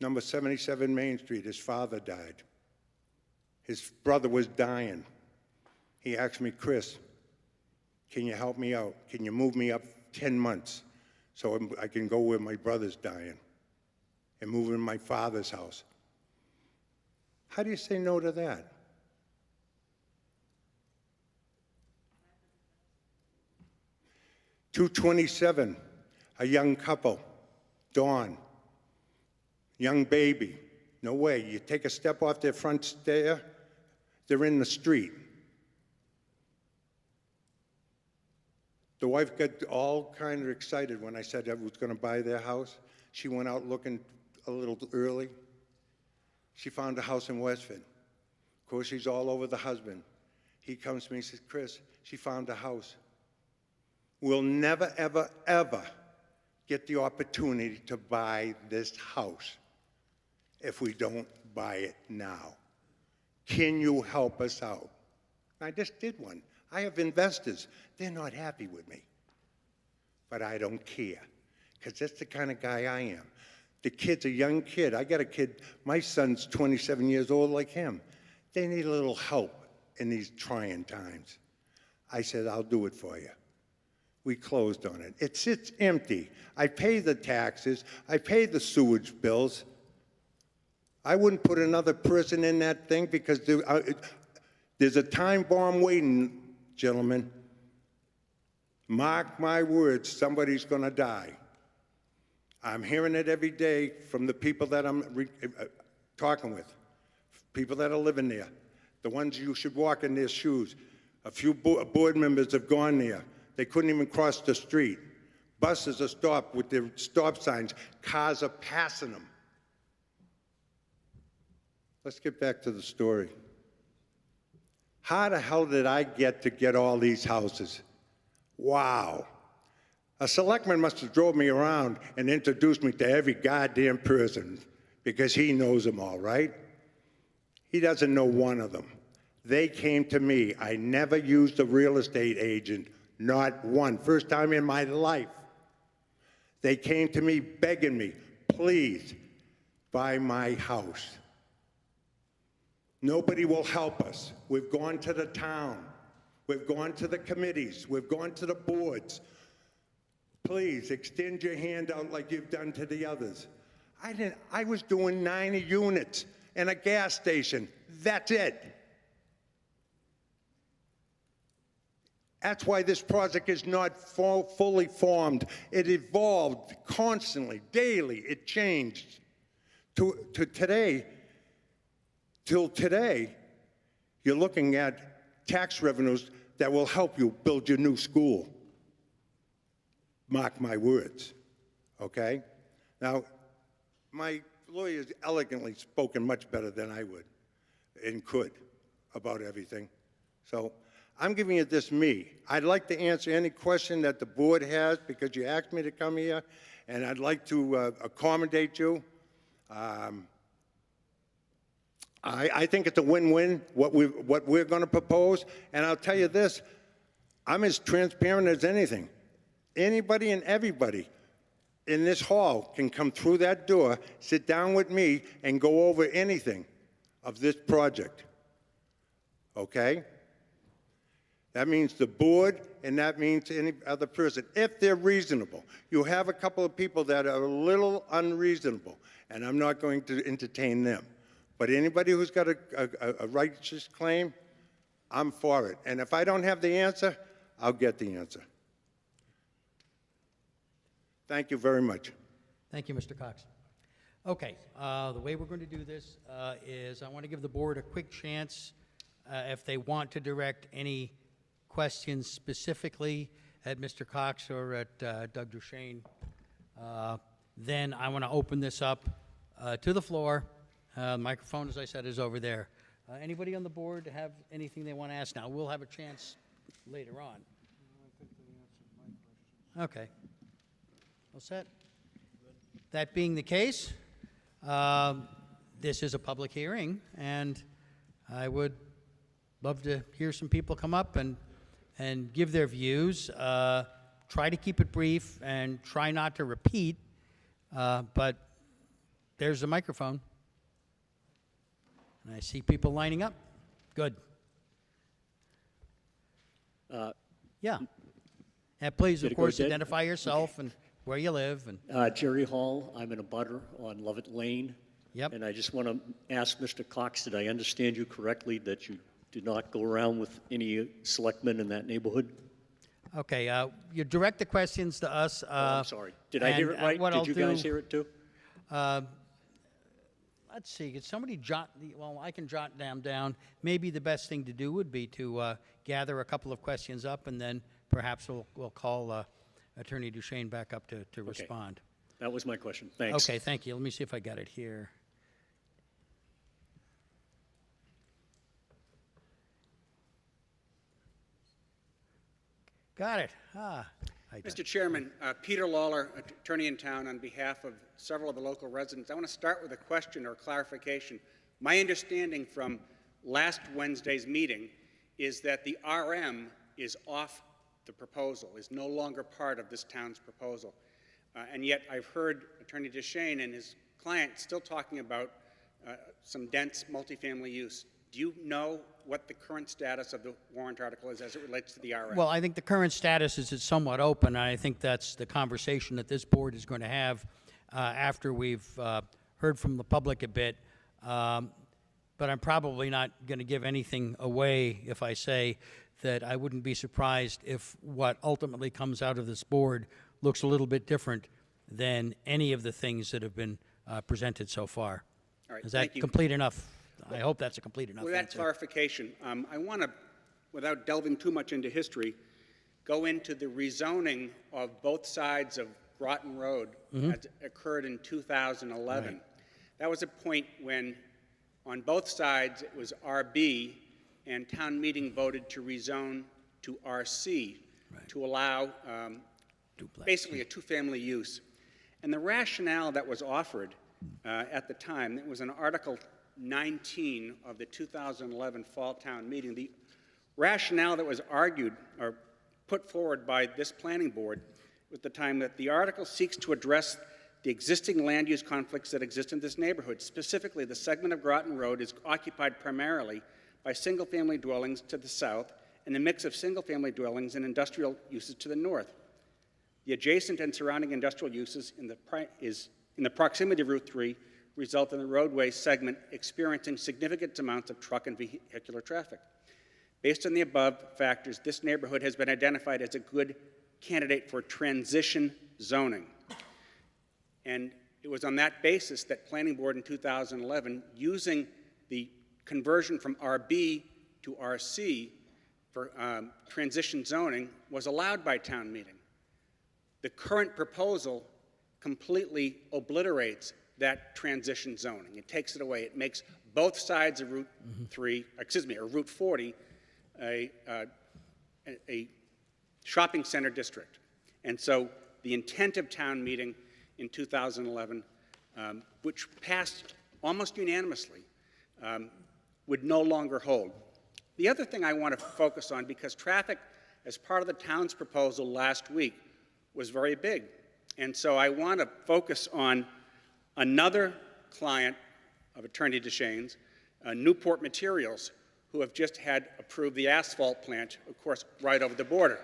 D: number 77 Main Street, his father died. His brother was dying. He asked me, Chris, can you help me out? Can you move me up 10 months so I can go where my brother's dying and move in my father's house? How do you say no to that? $227, a young couple, Dawn, young baby. No way. You take a step off their front stair, they're in the street. The wife got all kind of excited when I said I was going to buy their house. She went out looking a little early. She found a house in Westford. Of course, she's all over the husband. He comes to me and says, Chris, she found a house. We'll never, ever, ever get the opportunity to buy this house if we don't buy it now. Can you help us out? I just did one. I have investors. They're not happy with me. But I don't care, because that's the kind of guy I am. The kid's a young kid. I got a kid, my son's 27 years old like him. They need a little help in these trying times. I said, I'll do it for you. We closed on it. It sits empty. I pay the taxes. I pay the sewage bills. I wouldn't put another person in that thing because there's a time bomb waiting, gentlemen. Mark my words, somebody's going to die. I'm hearing it every day from the people that I'm talking with, people that are living there, the ones you should walk in their shoes. A few board members have gone there. They couldn't even cross the street. Buses are stopped with their stop signs. Cars are passing them. Let's get back to the story. How the hell did I get all these houses? Wow. A selectman must have drove me around and introduced me to every goddamn person because he knows them all, right? He doesn't know one of them. They came to me. I never used a real estate agent, not one. First time in my life. They came to me begging me, please buy my house. Nobody will help us. We've gone to the town. We've gone to the committees. We've gone to the boards. Please extend your hand out like you've done to the others. I was doing 90 units and a gas station. That's it. That's why this project is not fully formed. It evolved constantly, daily. It changed. To today, till today, you're looking at tax revenues that will help you build your new school. Mark my words, okay? Now, my lawyer's elegantly spoken much better than I would and could about everything. So I'm giving it this me. I'd like to answer any question that the board has because you asked me to come here, and I'd like to accommodate you. I think it's a win-win, what we're going to propose. And I'll tell you this, I'm as transparent as anything. Anybody and everybody in this hall can come through that door, sit down with me, and go over anything of this project. Okay? That means the board, and that means any other person, if they're reasonable. You have a couple of people that are a little unreasonable, and I'm not going to entertain them. But anybody who's got a righteous claim, I'm for it. And if I don't have the answer, I'll get the answer. Thank you very much.
A: Thank you, Mr. Cox. Okay, the way we're going to do this is I want to give the board a quick chance if they want to direct any questions specifically at Mr. Cox or at Doug Duchesne. Then I want to open this up to the floor. The microphone, as I said, is over there. Anybody on the board have anything they want to ask now? We'll have a chance later on. Okay. All set? That being the case, this is a public hearing, and I would love to hear some people come up and give their views. Try to keep it brief and try not to repeat, but there's a microphone. And I see people lining up. Good. Yeah. And please,
C: Did
A: of
C: it go
A: course,
C: dead?
A: identify yourself and where you live. And
C: Jerry Hall, I'm in a butter on Lovett Lane.
A: Yep.
C: And I just want to ask Mr. Cox, did I understand you correctly that you did not go around with any selectmen in that neighborhood?
A: Okay, you direct the questions to us.
C: I'm sorry. Did I hear it right?
A: what
C: Did
A: I'll
C: you guys
A: do-
C: hear it too?
A: Let's see, could somebody well, I can jot them down. Maybe the best thing to do would be to gather a couple of questions up, and then perhaps we'll call Attorney Duchesne back up to respond.
C: That was my question. Thanks.
A: Okay, thank you. Let me see if I got it here. Got it. I got
E: Mr. Chairman, Peter Lawler, attorney in town, on behalf of several of the local residents. I want to start with a question or clarification. My understanding from last Wednesday's meeting is that the RM is off the proposal, is no longer part of this town's proposal. And yet I've heard Attorney Duchesne and his client still talking about some dense multifamily use. Do you know what the current status of the warrant article is as it relates to the RM?
A: Well, I think the current status is it's somewhat open, and I think that's the conversation that this board is going to have after we've heard from the public a bit. But I'm probably not going to give anything away if I say that I wouldn't be surprised if what ultimately comes out of this board looks a little bit different than any of the things that have been presented so far.
E: All right,
A: Is that
E: thank you.
A: complete enough? I hope that's a complete enough
E: With that
A: answer.
E: clarification, I want to, without delving too much into history, go into the rezoning of both sides of Groton Road as occurred in 2011.
A: Right.
E: That was a point when, on both sides, it was RB, and town meeting voted to rezone to RC to allow
A: Duplex.
E: basically a two-family use. And the rationale that was offered at the time, it was in Article 19 of the 2011 Fall Town Meeting. The rationale that was argued or put forward by this planning board at the time that the article seeks to address the existing land use conflicts that exist in this neighborhood. Specifically, the segment of Groton Road is occupied primarily by single-family dwellings to the south and a mix of single-family dwellings and industrial uses to the north. The adjacent and surrounding industrial uses in the proximity of Route 3 result in the roadway segment experiencing significant amounts of truck and vehicular traffic. Based on the above factors, this neighborhood has been identified as a good candidate for transition zoning. And it was on that basis that Planning Board in 2011, using the conversion from RB to RC for transition zoning, was allowed by town meeting. The current proposal completely obliterates that transition zoning. It takes it away. It makes both sides of Route 3, or Route 40, a shopping center district. And so the intent of town meeting in 2011, which passed almost unanimously, would no longer hold. The other thing I want to focus on, because traffic as part of the town's proposal last week was very big. And so I want to focus on another client of Attorney Duchesne's, Newport Materials, who have just had approved the asphalt plant, of course, right over the border.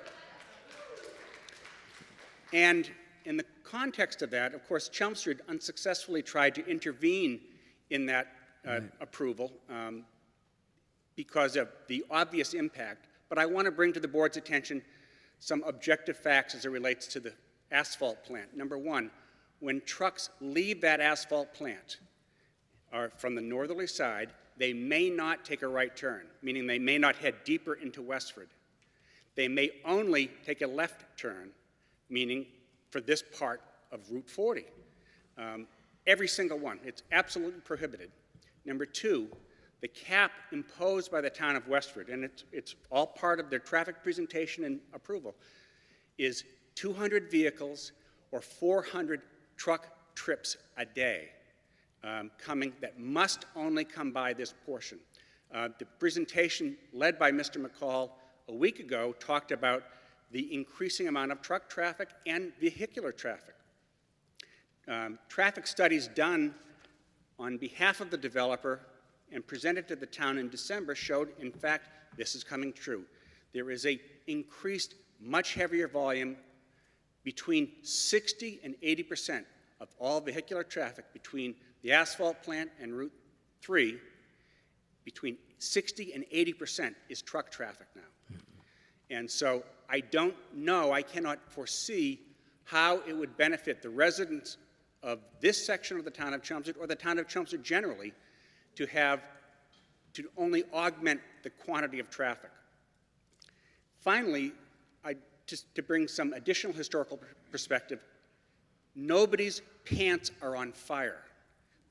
E: And in the context of that, of course, Chelmsford unsuccessfully tried to intervene in that approval because of the obvious impact. But I want to bring to the board's attention some objective facts as it relates to the asphalt plant. Number one, when trucks leave that asphalt plant or from the northerly side, they may not take a right turn, meaning they may not head deeper into Westford. They may only take a left turn, meaning for this part of Route 40. Every single one. It's absolutely prohibited. Number two, the cap imposed by the town of Westford, and it's all part of their traffic presentation and approval, is 200 vehicles or 400 truck trips a day that must only come by this portion. The presentation led by Mr. McCall a week ago talked about the increasing amount of truck traffic and vehicular traffic. Traffic studies done on behalf of the developer and presented to the town in December showed, in fact, this is coming true. There is a increased, much heavier volume between 60 and 80% of all vehicular traffic between the asphalt plant and Route 3, between 60 and 80% is truck traffic now. And so I don't know, I cannot foresee how it would benefit the residents of this section of the town of Chelmsford or the town of Chelmsford generally to only augment the quantity of traffic. Finally, just to bring some additional historical perspective, nobody's pants are on fire.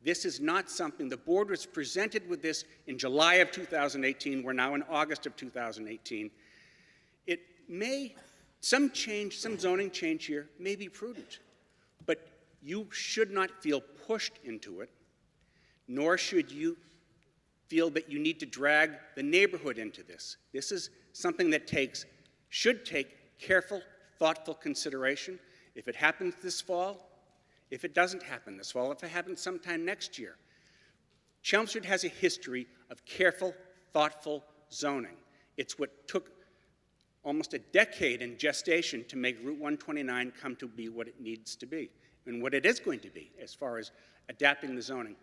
E: This is not something, the board was presented with this in July of 2018, we're now in August of 2018. It may, some zoning change here may be prudent, but you should not feel pushed into it, nor should you feel that you need to drag the neighborhood into this. This is something that should take careful, thoughtful consideration. If it happens this fall, if it doesn't happen this fall, if it happens sometime next year. Chelmsford has a history of careful, thoughtful zoning. It's what took almost a decade in gestation to make Route 129 come to be what it needs to be, and what it is going to be as far as adapting the zoning.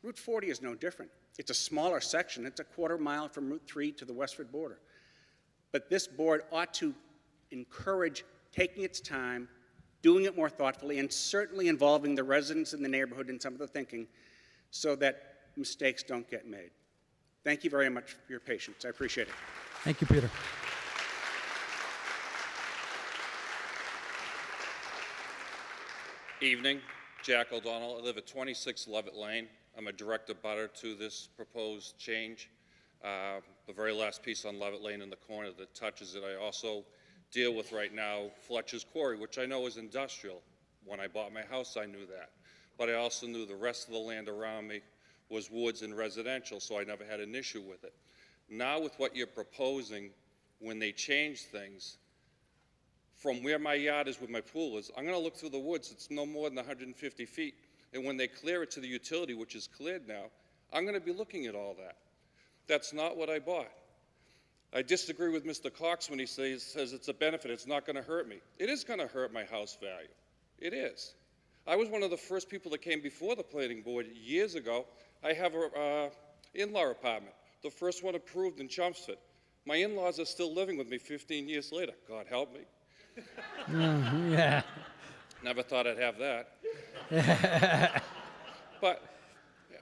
E: Route 40 is no different. It's a smaller section. It's a quarter mile from Route 3 to the Westford border. But this board ought to encourage taking its time, doing it more thoughtfully, and certainly involving the residents in the neighborhood in some of the thinking so that mistakes don't get made. Thank you very much for your patience. I appreciate it.
A: Thank you, Peter.
F: Evening, Jack O'Donnell. I live at 26 Levitt Lane. I'm a direct abutter to this proposed change. The very last piece on Levitt Lane in the corner that touches it, I also deal with right now Fletcher's Quarry, which I know is industrial. When I bought my house, I knew that. But I also knew the rest of the land around me was woods and residential, so I never had an issue with it. Now with what you're proposing, when they change things, from where my yard is, where my pool is, I'm going to look through the woods. It's no more than 150 feet. And when they clear it to the utility, which is cleared now, I'm going to be looking at all that. That's not what I bought. I disagree with Mr. Cox when he says it's a benefit. It's not going to hurt me. It is going to hurt my house value. It is. I was one of the first people that came before the planning board years ago. I have an in-law apartment, the first one approved in Chelmsford. My in-laws are still living with me 15 years later. God help me.
A: Yeah.
F: Never thought I'd have that. But,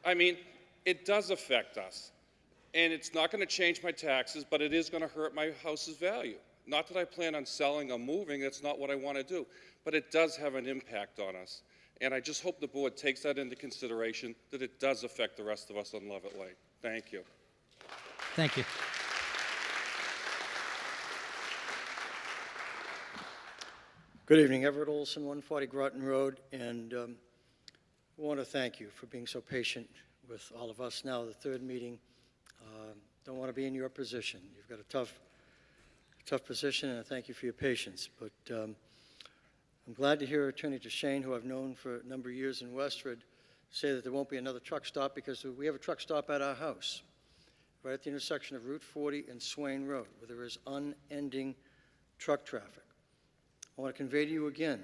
F: I mean, it does affect us. And it's not going to change my taxes, but it is going to hurt my house's value. Not that I plan on selling or moving. That's not what I want to do. But it does have an impact on us. And I just hope the board takes that into consideration, that it does affect the rest of us on Levitt Lane. Thank you.
A: Thank you.
G: Good evening, Everett Olson, 140 Groton Road, and I want to thank you for being so patient with all of us now, the third meeting. Don't want to be in your position. You've got a tough position, and I thank you for your patience. But I'm glad to hear Attorney DeShane, who I've known for a number of years in Westford, say that there won't be another truck stop, because we have a truck stop at our house, right at the intersection of Route 40 and Swain Road, where there is unending truck traffic. I want to convey to you again,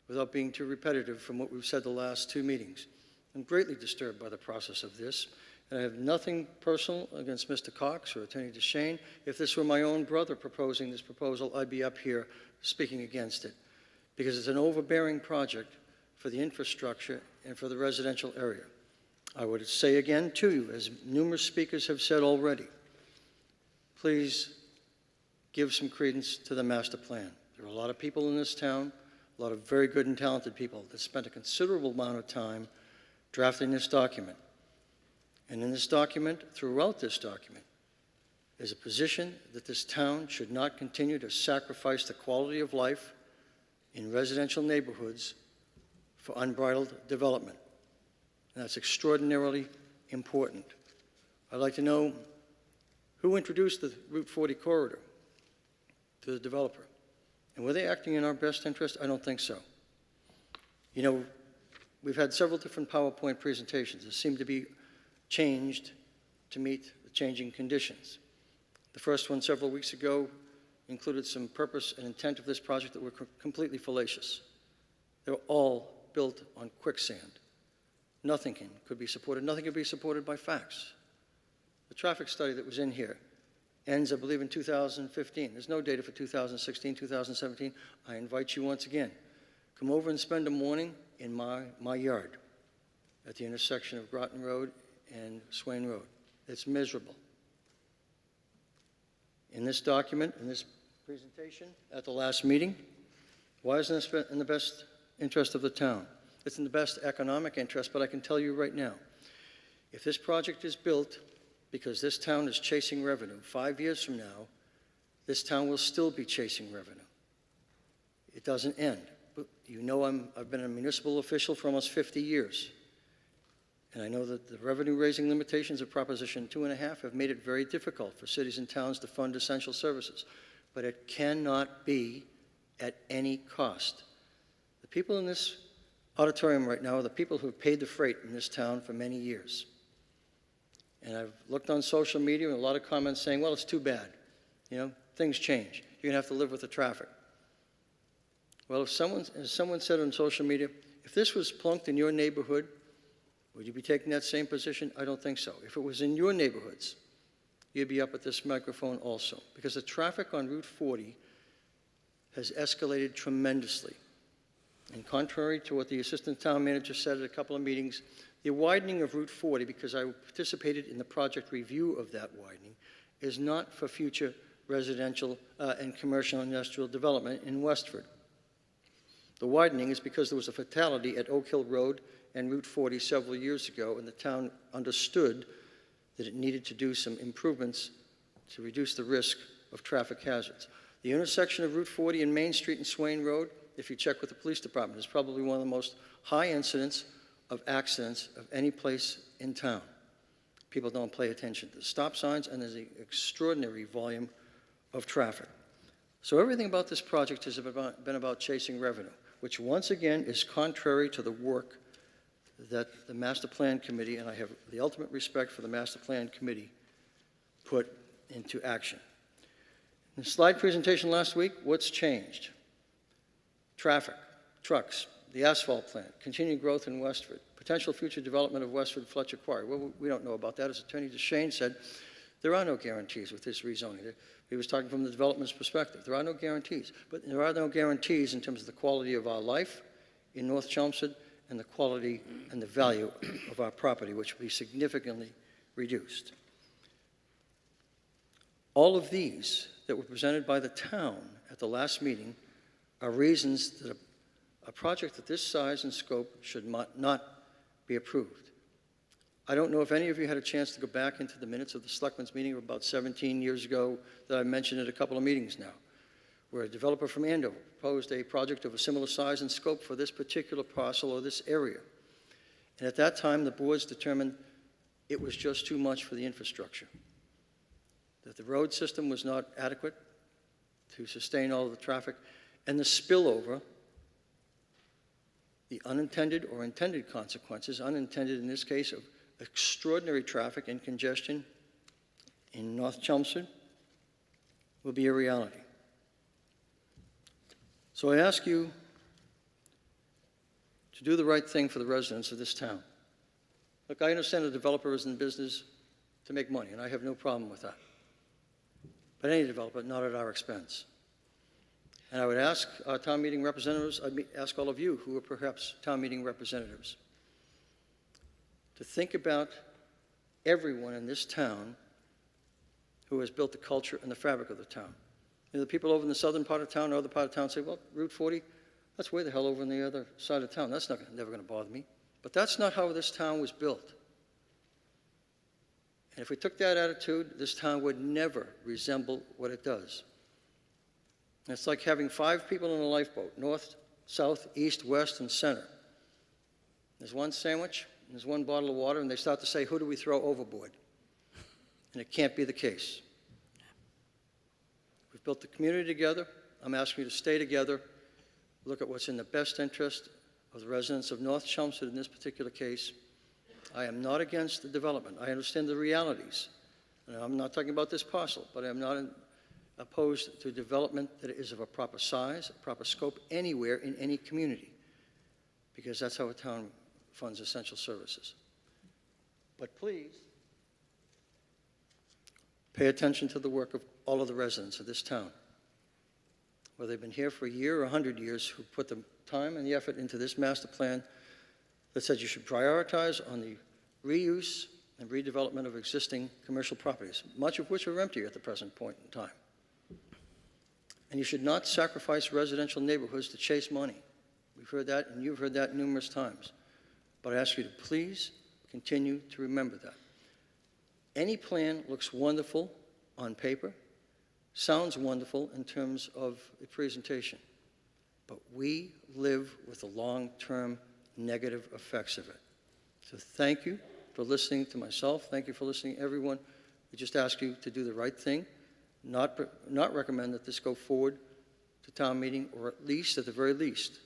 G: without being too repetitive from what we've said the last two meetings, I'm greatly disturbed by the process of this, and I have nothing personal against Mr. Cox or Attorney DeShane. If this were my own brother proposing this proposal, I'd be up here speaking against it. because it's an overbearing project for the infrastructure and for the residential area. I would say again to you, as numerous speakers have said already, please give some credence to the master plan. There are a lot of people in this town, a lot of very good and talented people that spent a considerable amount of time drafting this document. And in this document, throughout this document, is a position that this town should not continue to sacrifice the quality of life in residential neighborhoods for unbridled development. And that's extraordinarily important. I'd like to know who introduced the Route 40 corridor to the developer. And were they acting in our best interest? I don't think so. You know, we've had several different PowerPoint presentations that seem to be changed to meet the changing conditions. The first one several weeks ago included some purpose and intent of this project that were completely fallacious. They were all built on quicksand. Nothing could be supported. Nothing could be supported by facts. The traffic study that was in here ends, I believe, in 2015. There's no data for 2016, 2017. I invite you once again, come over and spend a morning in my yard at the intersection of Groton Road and Swain Road. It's miserable. In this document, in this presentation at the last meeting, why isn't this in the best interest of the town? It's in the best economic interest, but I can tell you right now, if this project is built because this town is chasing revenue, 5 years from now, this town will still be chasing revenue. It doesn't end. But you know I've been a municipal official for almost 50 years. And I know that the revenue-raising limitations of Proposition 2.5 have made it very difficult for cities and towns to fund essential services. But it cannot be at any cost. The people in this auditorium right now are the people who have paid the freight in this town for many years. And I've looked on social media and a lot of comments saying, well, it's too bad. You know, things change. You're going to have to live with the traffic. Well, as someone said on social media, if this was plunked in your neighborhood, would you be taking that same position? I don't think so. If it was in your neighborhoods, you'd be up at this microphone also. Because the traffic on Route 40 has escalated tremendously. And contrary to what the assistant town manager said at a couple of meetings, the widening of Route 40, because I participated in the project review of that widening, is not for future residential and commercial industrial development in Westford. The widening is because there was a fatality at Oak Hill Road and Route 40 several years ago, and the town understood that it needed to do some improvements to reduce the risk of traffic hazards. The intersection of Route 40 and Main Street and Swain Road, if you check with the police department, is probably one of the most high incidents of accidents of any place in town. People don't pay attention to the stop signs, and there's an extraordinary volume of traffic. So everything about this project has been about chasing revenue, which once again is contrary to the work that the Master Plan Committee, and I have the ultimate respect for the Master Plan Committee, put into action. In the slide presentation last week, what's changed? Traffic, trucks, the asphalt plant, continued growth in Westford, potential future development of Westford Fletcher Quarry. Well, we don't know about that. As Attorney DeShane said, there are no guarantees with this rezoning. He was talking from the development's perspective. There are no guarantees, but there are no guarantees in terms of the quality of our life in North Chelmsford and the quality and the value of our property, which will be significantly reduced. All of these that were presented by the town at the last meeting are reasons that a project of this size and scope should not be approved. I don't know if any of you had a chance to go back into the minutes of the Selectmen's meeting of about 17 years ago that I mentioned at a couple of meetings now, where a developer from Andover proposed a project of a similar size and scope for this particular parcel or this area. And at that time, the boards determined it was just too much for the infrastructure, that the road system was not adequate to sustain all of the traffic, and the spillover, the unintended or intended consequences, unintended in this case, of extraordinary traffic and congestion in North Chelmsford will be a reality. So I ask you to do the right thing for the residents of this town. Look, I understand a developer is in business to make money, and I have no problem with that. But any developer, not at our expense. And I would ask our town meeting representatives, ask all of you who are perhaps town meeting representatives, to think about everyone in this town who has built the culture and the fabric of the town. You know, the people over in the southern part of town or other part of town say, well, Route 40, that's way the hell over on the other side of town. That's never going to bother me. But that's not how this town was built. And if we took that attitude, this town would never resemble what it does. And it's like having 5 people in a lifeboat, north, south, east, west, and center. There's one sandwich, and there's one bottle of water, and they start to say, who do we throw overboard? And it can't be the case. We've built the community together. I'm asking you to stay together, look at what's in the best interest of the residents of North Chelmsford in this particular case. I am not against the development. I understand the realities. And I'm not talking about this parcel, but I'm not opposed to development that is of a proper size, a proper scope anywhere in any community, because that's how a town funds essential services. But please, pay attention to the work of all of the residents of this town, whether they've been here for a year or 100 years, who put the time and the effort into this master plan that said you should prioritize on the reuse and redevelopment of existing commercial properties, much of which are empty at the present point in time. And you should not sacrifice residential neighborhoods to chase money. We've heard that, and you've heard that numerous times. But I ask you to please continue to remember that. Any plan looks wonderful on paper, sounds wonderful in terms of the presentation, but we live with the long-term negative effects of it. So thank you for listening to myself. Thank you for listening to everyone. We just ask you to do the right thing, not recommend that this go forward to town meeting, or at the very least,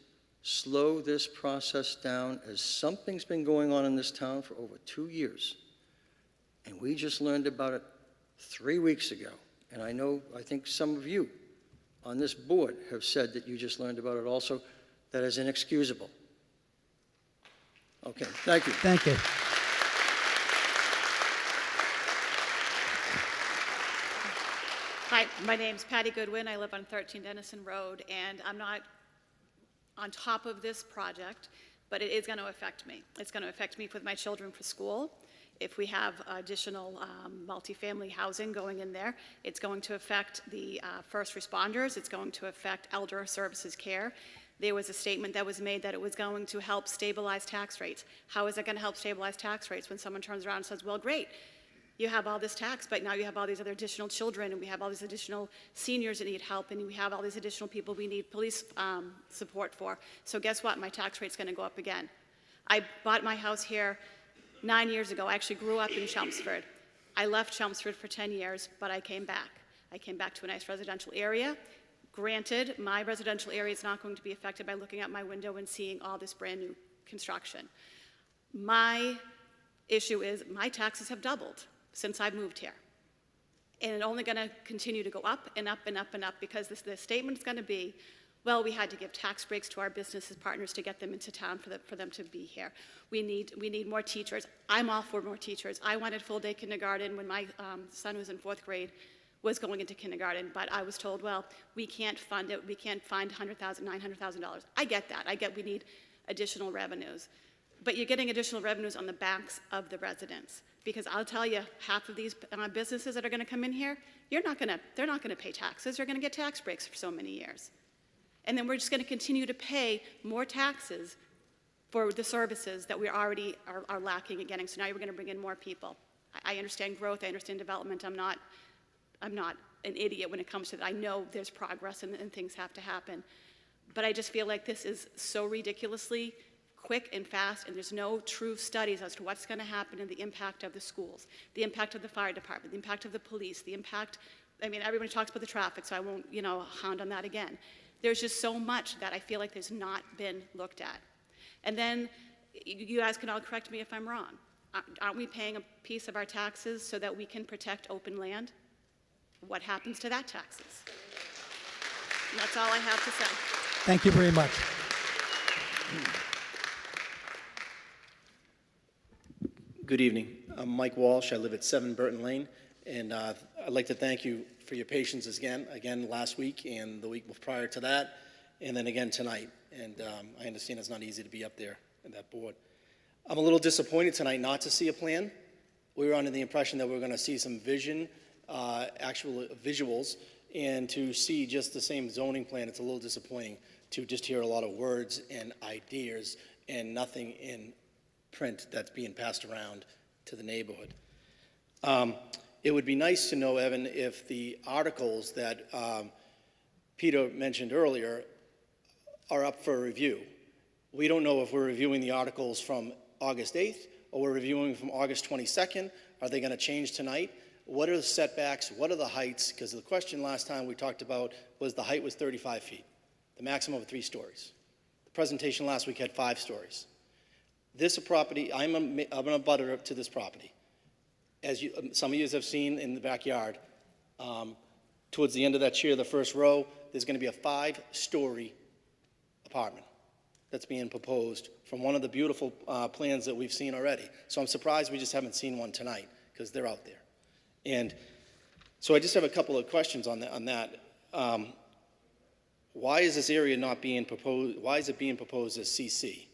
G: slow this process down, as something's been going on in this town for over 2 years. And we just learned about it 3 weeks ago. And I think some of you on this board have said that you just learned about it also. That is inexcusable. Okay, thank you.
A: Thank you.
H: Hi, my name's Patty Goodwin. I live on 13 Dennison Road, and I'm not on top of this project, but it is going to affect me. It's going to affect me with my children for school. If we have additional multifamily housing going in there, it's going to affect the first responders. It's going to affect elder services care. There was a statement that was made that it was going to help stabilize tax rates. How is it going to help stabilize tax rates when someone turns around and says, well, great, you have all this tax, but now you have all these other additional children, and we have all these additional seniors that need help, and we have all these additional people we need police support for. So guess what? My tax rate's going to go up again. I bought my house here 9 years ago. I actually grew up in Chelmsford. I left Chelmsford for 10 years, but I came back. I came back to a nice residential area. Granted, my residential area is not going to be affected by looking out my window and seeing all this brand new construction. My issue is my taxes have doubled since I've moved here. And it's only going to continue to go up and up and up and up, because the statement is going to be, well, we had to give tax breaks to our business partners to get them into town for them to be here. We need more teachers. I'm all for more teachers. I wanted full-day kindergarten when my son was in 4th grade, was going into kindergarten, but I was told, well, we can't fund it. We can't find $100,000, $900,000. I get that. I get we need additional revenues. But you're getting additional revenues on the backs of the residents. Because I'll tell you, half of these businesses that are going to come in here, they're not going to pay taxes. They're going to get tax breaks for so many years. And then we're just going to continue to pay more taxes for the services that we already are lacking in getting. So now we're going to bring in more people. I understand growth. I understand development. I'm not an idiot when it comes to that. I know there's progress and things have to happen. But I just feel like this is so ridiculously quick and fast, and there's no true studies as to what's going to happen and the impact of the schools, the impact of the fire department, the impact of the police, the impact, I mean, everybody talks about the traffic, so I won't, hound on that again. There's just so much that I feel like there's not been looked at. And then, you guys can all correct me if I'm wrong. Aren't we paying a piece of our taxes so that we can protect open land? What happens to that taxes? And that's all I have to say.
A: Thank you very much.
I: Good evening. I'm Mike Walsh. I live at 7 Burton Lane, and I'd like to thank you for your patience again last week and the week prior to that, and then again tonight. And I understand it's not easy to be up there at that board. I'm a little disappointed tonight not to see a plan. We were under the impression that we were going to see some vision, actual visuals, and to see just the same zoning plan, it's a little disappointing to just hear a lot of words and ideas and nothing in print that's being passed around to the neighborhood. It would be nice to know, Evan, if the articles that Peter mentioned earlier are up for review. We don't know if we're reviewing the articles from August 8th or we're reviewing from August 22nd. Are they going to change tonight? What are the setbacks? What are the heights? Because the question last time we talked about was the height was 35 feet, the maximum of 3 stories. The presentation last week had 5 stories. This property, I'm a butter to this property. As some of you have seen in the backyard, towards the end of that chair, the first row, there's going to be a 5-story apartment that's being proposed from one of the beautiful plans that we've seen already. So I'm surprised we just haven't seen one tonight, because they're out there. And so I just have a couple of questions on that. Why is this area not being proposed? Why is it being proposed as CC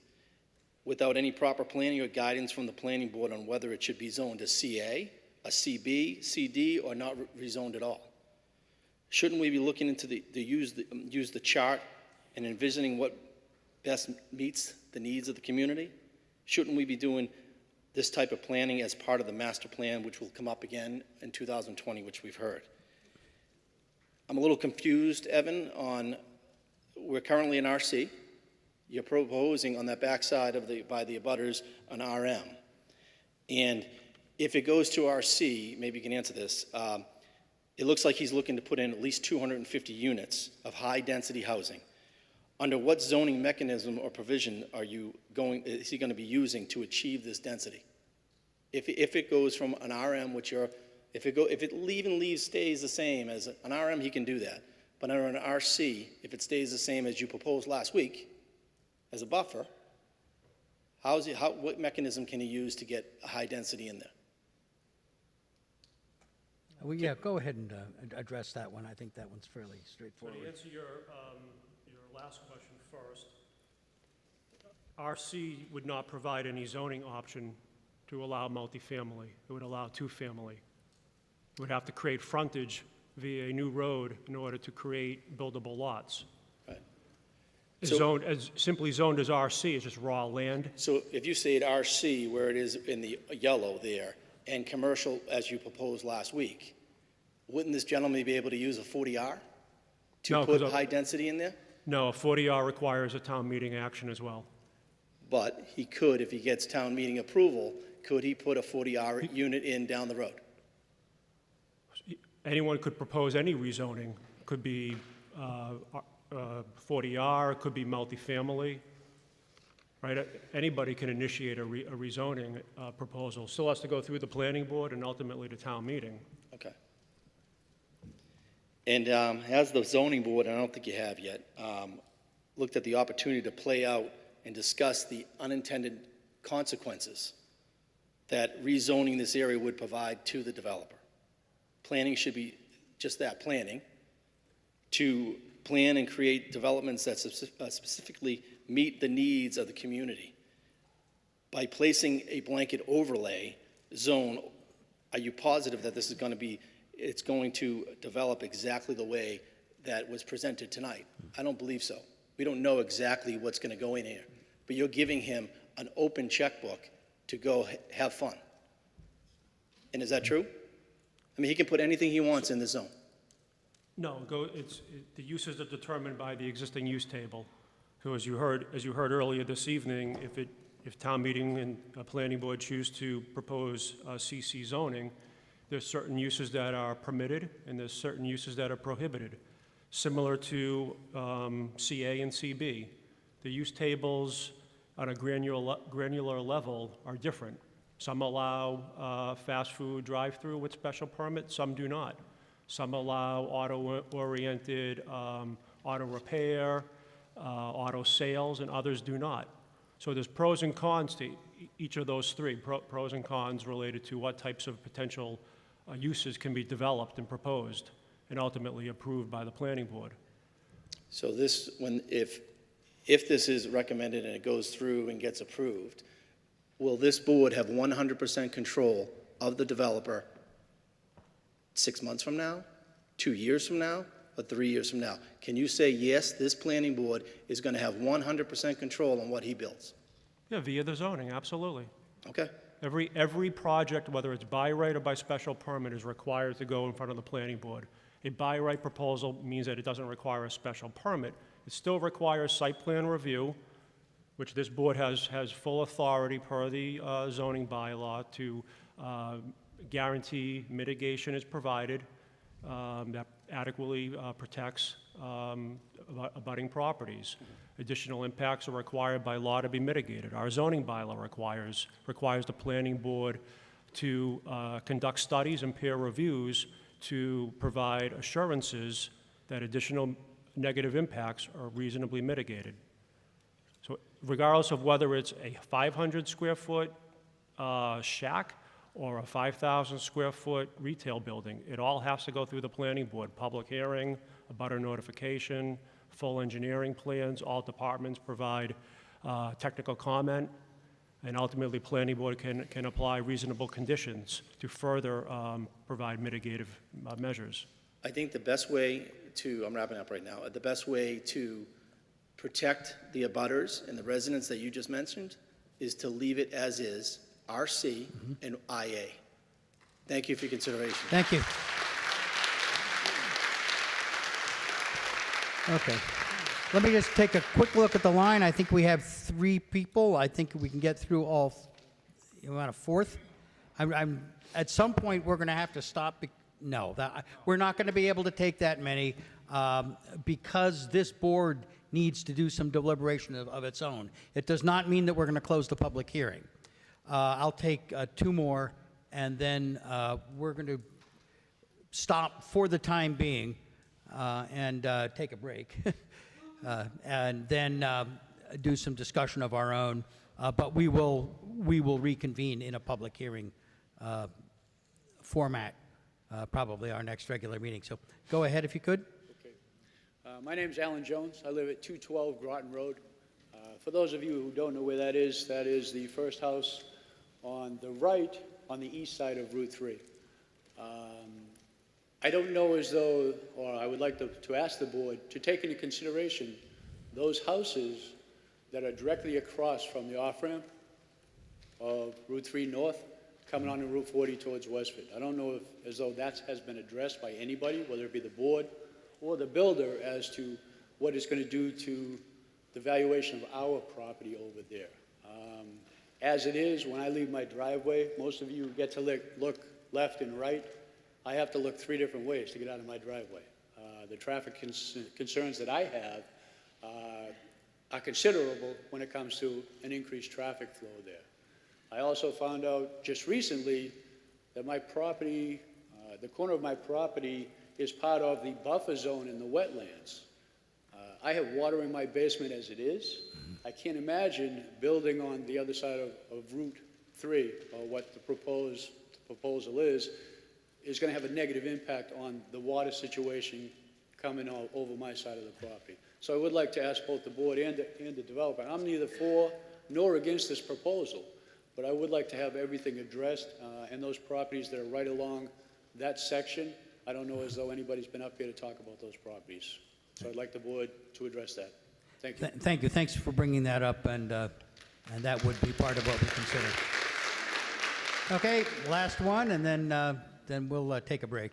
I: without any proper planning or guidance from the planning board on whether it should be zoned as CA, a CB, CD, or not rezoned at all? Shouldn't we be looking into use the chart and envisioning what best meets the needs of the community? Shouldn't we be doing this type of planning as part of the master plan, which will come up again in 2020, which we've heard? I'm a little confused, Evan, on, we're currently in RC. You're proposing on that backside of by the abutters an RM. And if it goes to RC, maybe you can answer this, it looks like he's looking to put in at least 250 units of high-density housing. Under what zoning mechanism or provision is he going to be using to achieve this density? If it goes from an RM, if it even stays the same as an RM, he can do that. But under an RC, if it stays the same as you proposed last week as a buffer, what mechanism can he use to get a high density in there?
A: Well, yeah, go ahead and address that one. I think that one's fairly
J: So
A: straightforward.
J: to answer your last question first, RC would not provide any zoning option to allow multifamily. It would allow 2-family. It would have to create frontage via a new road in order to create buildable lots.
I: Right.
J: It's simply zoned as RC, it's just raw land.
I: So if you say at RC, where it is in the yellow there, and commercial, as you proposed last week, wouldn't this gentleman be able to use a 40R to
J: No,
I: put
J: 'cause
I: high density in there?
J: No, a 40R requires a town meeting action as well.
I: But he could, if he gets town meeting approval, could he put a 40R unit in down the road?
J: Anyone could propose any rezoning. Could be 40R, could be multifamily, right? Anybody can initiate a rezoning proposal. Still has to go through the planning board and ultimately the town meeting.
I: Okay. And has the zoning board, and I don't think you have yet, looked at the opportunity to play out and discuss the unintended consequences that rezoning this area would provide to the developer? Planning should be just that, planning, to plan and create developments that specifically meet the needs of the community. By placing a blanket overlay zone, are you positive that this is going to develop exactly the way that was presented tonight? I don't believe so. We don't know exactly what's going to go in here, but you're giving him an open checkbook to go have fun. And is that true? I mean, he can put anything he wants in the zone.
J: No, the uses are determined by the existing use table. So as you heard earlier this evening, if town meeting and a planning board choose to propose CC zoning, there's certain uses that are permitted and there's certain uses that are prohibited. Similar to CA and CB, the use tables on a granular level are different. Some allow fast food drive-through with special permit, some do not. Some allow auto-oriented auto repair, auto sales, and others do not. So there's pros and cons to each of those three, pros and cons related to what types of potential uses can be developed and proposed. and ultimately approved by the planning board.
I: So this, if this is recommended and it goes through and gets approved, will this board have 100% control of the developer 6 months from now, 2 years from now, or 3 years from now? Can you say, yes, this planning board is going to have 100% control on what he builds?
J: Yeah, via the zoning, absolutely.
I: Okay?
J: Every project, whether it's by right or by special permit, is required to go in front of the planning board. A by right proposal means that it doesn't require a special permit. It still requires site plan review, which this board has full authority per the zoning bylaw to guarantee mitigation is provided that adequately protects abutting properties. Additional impacts are required by law to be mitigated. Our zoning bylaw requires the planning board to conduct studies and peer reviews to provide assurances that additional negative impacts are reasonably mitigated. So regardless of whether it's a 500 square foot shack or a 5,000 square foot retail building, it all has to go through the planning board. Public hearing, abutter notification, full engineering plans, all departments provide technical comment, and ultimately planning board can apply reasonable conditions to further provide mitigative measures.
I: I think the best way to, I'm wrapping up right now, the best way to protect the abutters and the residents that you just mentioned is to leave it as is, RC and IA. Thank you for your consideration.
A: Thank you. Okay. Let me just take a quick look at the line. I think we have 3 people. I think we can get through all. You want a 4th? I'm at some point we're going to have to stop. No, we're not going to be able to take that many because this board needs to do some deliberation of its own. It does not mean that we're going to close the public hearing. I'll take 2 more, and then we're going to stop for the time being and take a break, and then do some discussion of our own. But we will reconvene in a public hearing format, probably our next regular meeting. So go ahead if you could.
K: Okay. My name's Alan Jones. I live at 212 Groton Road. For those of you who don't know where that is the first house on the right on the east side of Route 3. I don't know as though, or I would like to ask the board to take into consideration those houses that are directly across from the off-ramp of Route 3 North coming onto Route 40 towards Westford. I don't know as though that has been addressed by anybody, whether it be the board or the builder, as to what it's going to do to the valuation of our property over there. As it is, when I leave my driveway, most of you get to look left and right. I have to look 3 different ways to get out of my driveway. The traffic concerns that I have are considerable when it comes to an increased traffic flow there. I also found out just recently that my property, the corner of my property, is part of the buffer zone in the wetlands. I have water in my basement as it is. I can't imagine building on the other side of Route 3, or what the proposal is going to have a negative impact on the water situation coming over my side of the property. So I would like to ask both the board and the developer. I'm neither for nor against this proposal, but I would like to have everything addressed, and those properties that are right along that section. I don't know as though anybody's been up here to talk about those properties. So I'd like the board to address that. Thank you.
A: Thank you. Thanks for bringing that up, and that would be part of what we consider. Okay, last one, and then we'll take a break.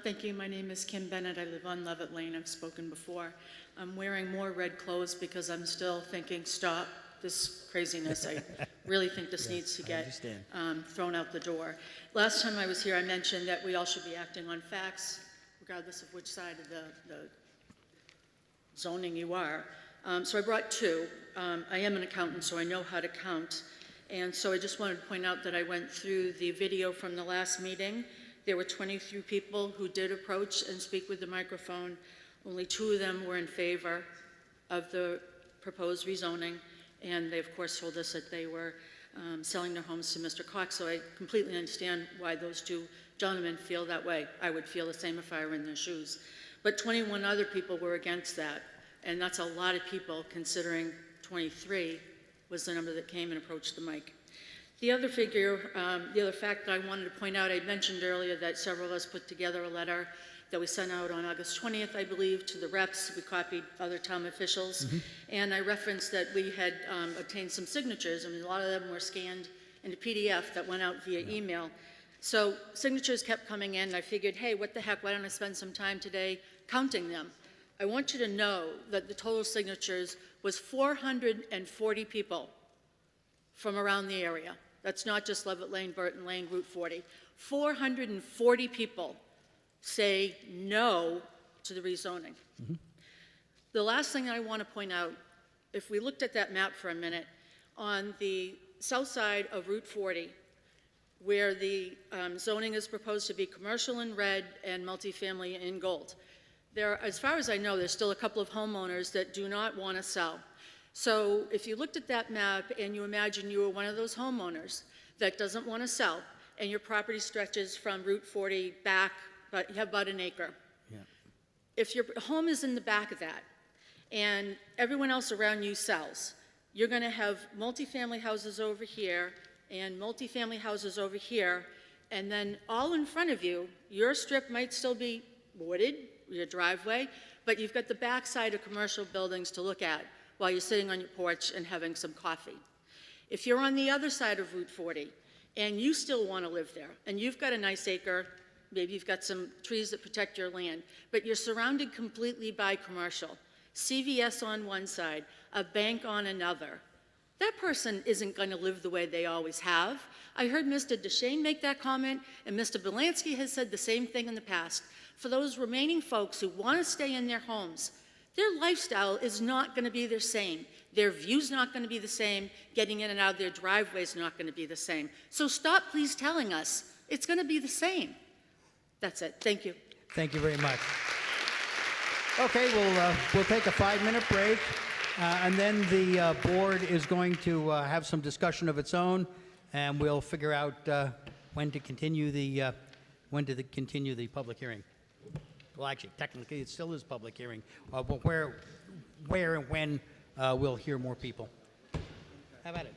L: Thank you. My name is Kim Bennett. I live on Levitt Lane. I've spoken before. I'm wearing more red clothes because I'm still thinking, stop this craziness. I really think this needs to get thrown out the door. Last time I was here, I mentioned that we all should be acting on facts, regardless of which side of the zoning you are. So I brought 2. I am an accountant, so I know how to count. And so I just wanted to point out that I went through the video from the last meeting. There were 23 people who did approach and speak with the microphone. Only 2 of them were in favor of the proposed rezoning, and they, of course, told us that they were selling their homes to Mr. Cox. So I completely understand why those two gentlemen feel that way. I would feel the same if I were in their shoes. But 21 other people were against that, and that's a lot of people considering 23 was the number that came and approached the mic. The other fact that I wanted to point out, I mentioned earlier that several of us put together a letter that we sent out on August 20th, I believe, to the reps. We copied other town officials. And I referenced that we had obtained some signatures. I mean, a lot of them were scanned into PDF that went out via email. So signatures kept coming in, and I figured, hey, what the heck, why don't I spend some time today counting them? I want you to know that the total signatures was 440 people from around the area. That's not just Levitt Lane, Burton Lane, Route 40. 440 people say no to the rezoning. The last thing I want to point out, if we looked at that map for a minute, on the south side of Route 40, where the zoning is proposed to be commercial in red and multifamily in gold, as far as I know, there's still a couple of homeowners that do not want to sell. So if you looked at that map and you imagine you were one of those homeowners that doesn't want to sell, and your property stretches from Route 40 back, but you have about an acre. If your home is in the back of that, and everyone else around you sells, you're going to have multifamily houses over here and multifamily houses over here, and then all in front of you, your strip might still be wooded, your driveway, but you've got the backside of commercial buildings to look at while you're sitting on your porch and having some coffee. If you're on the other side of Route 40 and you still want to live there, and you've got a nice acre, maybe you've got some trees that protect your land, but you're surrounded completely by commercial, CVS on one side, a bank on another, that person isn't going to live the way they always have. I heard Mr. DeShane make that comment, and Mr. Belansky has said the same thing in the past. For those remaining folks who want to stay in their homes, their lifestyle is not going to be the same. Their view's not going to be the same. Getting in and out of their driveway is not going to be the same. So stop please telling us it's going to be the same. That's it. Thank you.
A: Thank you very much. Okay, we'll take a 5-minute break, and then the board is going to have some discussion of its own, and we'll figure out when to continue the public hearing. Well, actually, technically, it still is public hearing, but where and when we'll hear more people. How about it?